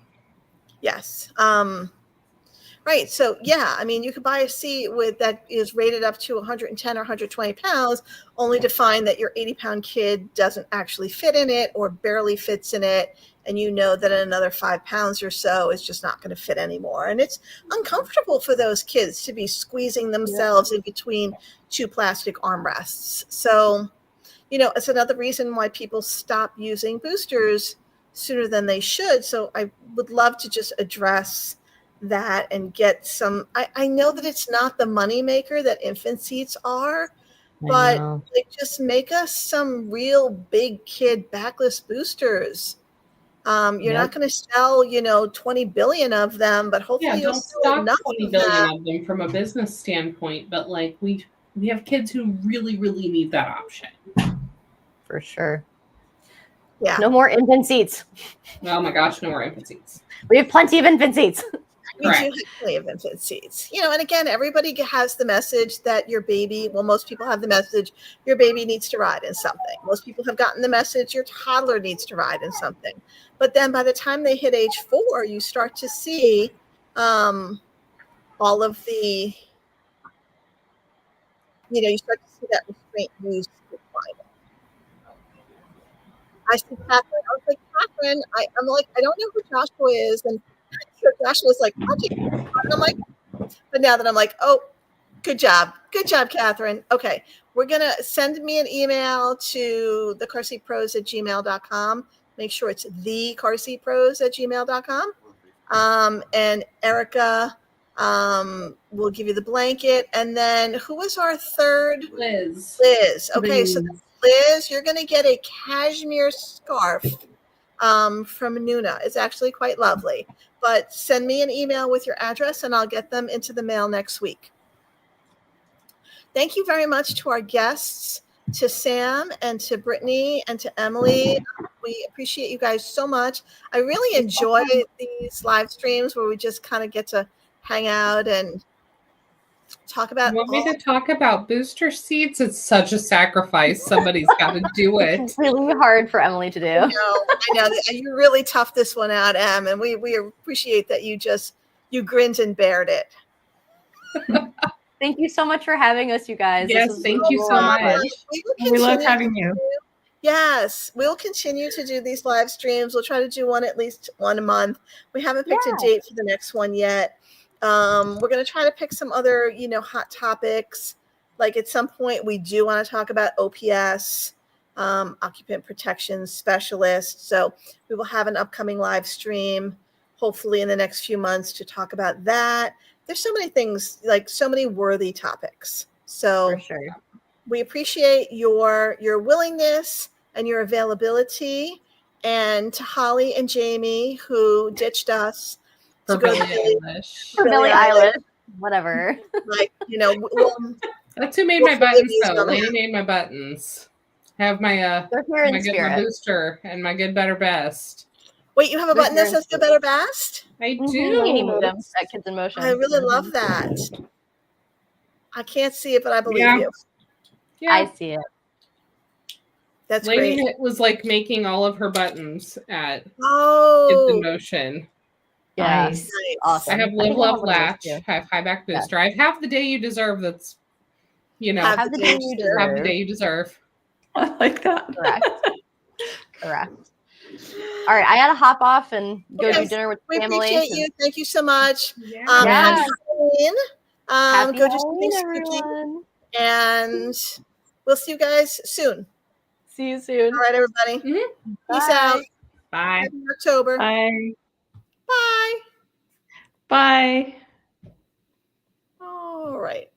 Yes. Right. So, yeah, I mean, you could buy a seat that is rated up to 110 or 120 pounds, only to find that your 80-pound kid doesn't actually fit in it or barely fits in it. And you know that another 5 pounds or so is just not going to fit anymore. And it's uncomfortable for those kids to be squeezing themselves in between two plastic armrests. So, it's another reason why people stop using boosters sooner than they should. So I would love to just address that and get some. I know that it's not the money maker that infant seats are, but they just make us some real big kid backless boosters. You're not going to sell 20 billion of them, but hopefully you'll sell enough 20 billion of them from a business standpoint, but we have kids who really, really need that option. For sure. Yeah. No more infant seats. Oh my gosh, no more infant seats. We have plenty of infant seats. We do have plenty of infant seats. And again, everybody has the message that your baby, most people have the message, your baby needs to ride in something. Most people have gotten the message, your toddler needs to ride in something. But then by the time they hit age 4, you start to see all of the, you start to see that restraint used declining. I see Catherine. I was like, Catherine, I'm like, I don't know who Joshua is. And Joshua was like, I'm like, but now that I'm like, oh, good job, Catherine. Okay, we're gonna send me an email to thecarseatpros@gmail.com. Make sure it's thecarseatpros@gmail.com. And Erica will give you the blanket. And then who was our third? Liz. Okay, so Liz, you're gonna get a cashmere scarf from Nuna. It's actually quite lovely. But send me an email with your address and I'll get them into the mail next week. Thank you very much to our guests, to Sam and to Brittany and to Emily. We appreciate you guys so much. I really enjoy these live streams where we just kind of get to hang out and talk about. You want me to talk about booster seats? It's such a sacrifice. Somebody's got to do it. It's really hard for Emily to do. I know. You really toughed this one out, Em, and we appreciate that you grinned and bared it. Thank you so much for having us, you guys. Yes, thank you so much. We love having you. Yes, we'll continue to do these live streams. We'll try to do at least one a month. We haven't picked a date for the next one yet. We're going to try to pick some other, hot topics. Like at some point, we do want to talk about OPS, occupant protection specialist. So we will have an upcoming live stream, hopefully in the next few months, to talk about that. There's so many things, so many worthy topics. So for sure. We appreciate your willingness and your availability. And to Holly and Jamie, who ditched us for Billie Eilish. For Billie Eilish. Whatever. That's who made my buttons, though. Lady made my buttons. I have my my booster and my good, better, best. Wait, you have a button that says good, better, best? I do. At Kids in Motion. I really love that. I can't see it, but I believe you. Yeah. I see it. That's Lady great. Knit was like making all of her buttons at Kids Oh, in Motion. Yeah. Nice. Awesome. I have think Live I'll Love one of those Latch, too. have High Back Booster. I have The Day You Deserve that's, Have the day you deserve. have the day you deserve. I like that. Correct. Correct. All right, I gotta hop off and go Okay. do dinner with We the family. appreciate you. Thank you so much. Yeah. Happy Yeah. Halloween. Happy Go do something Halloween, spooky. everyone. And we'll see you guys soon. See you soon. All right, everybody. Peace out. Bye. Happy October. Bye. Bye. Bye. All right.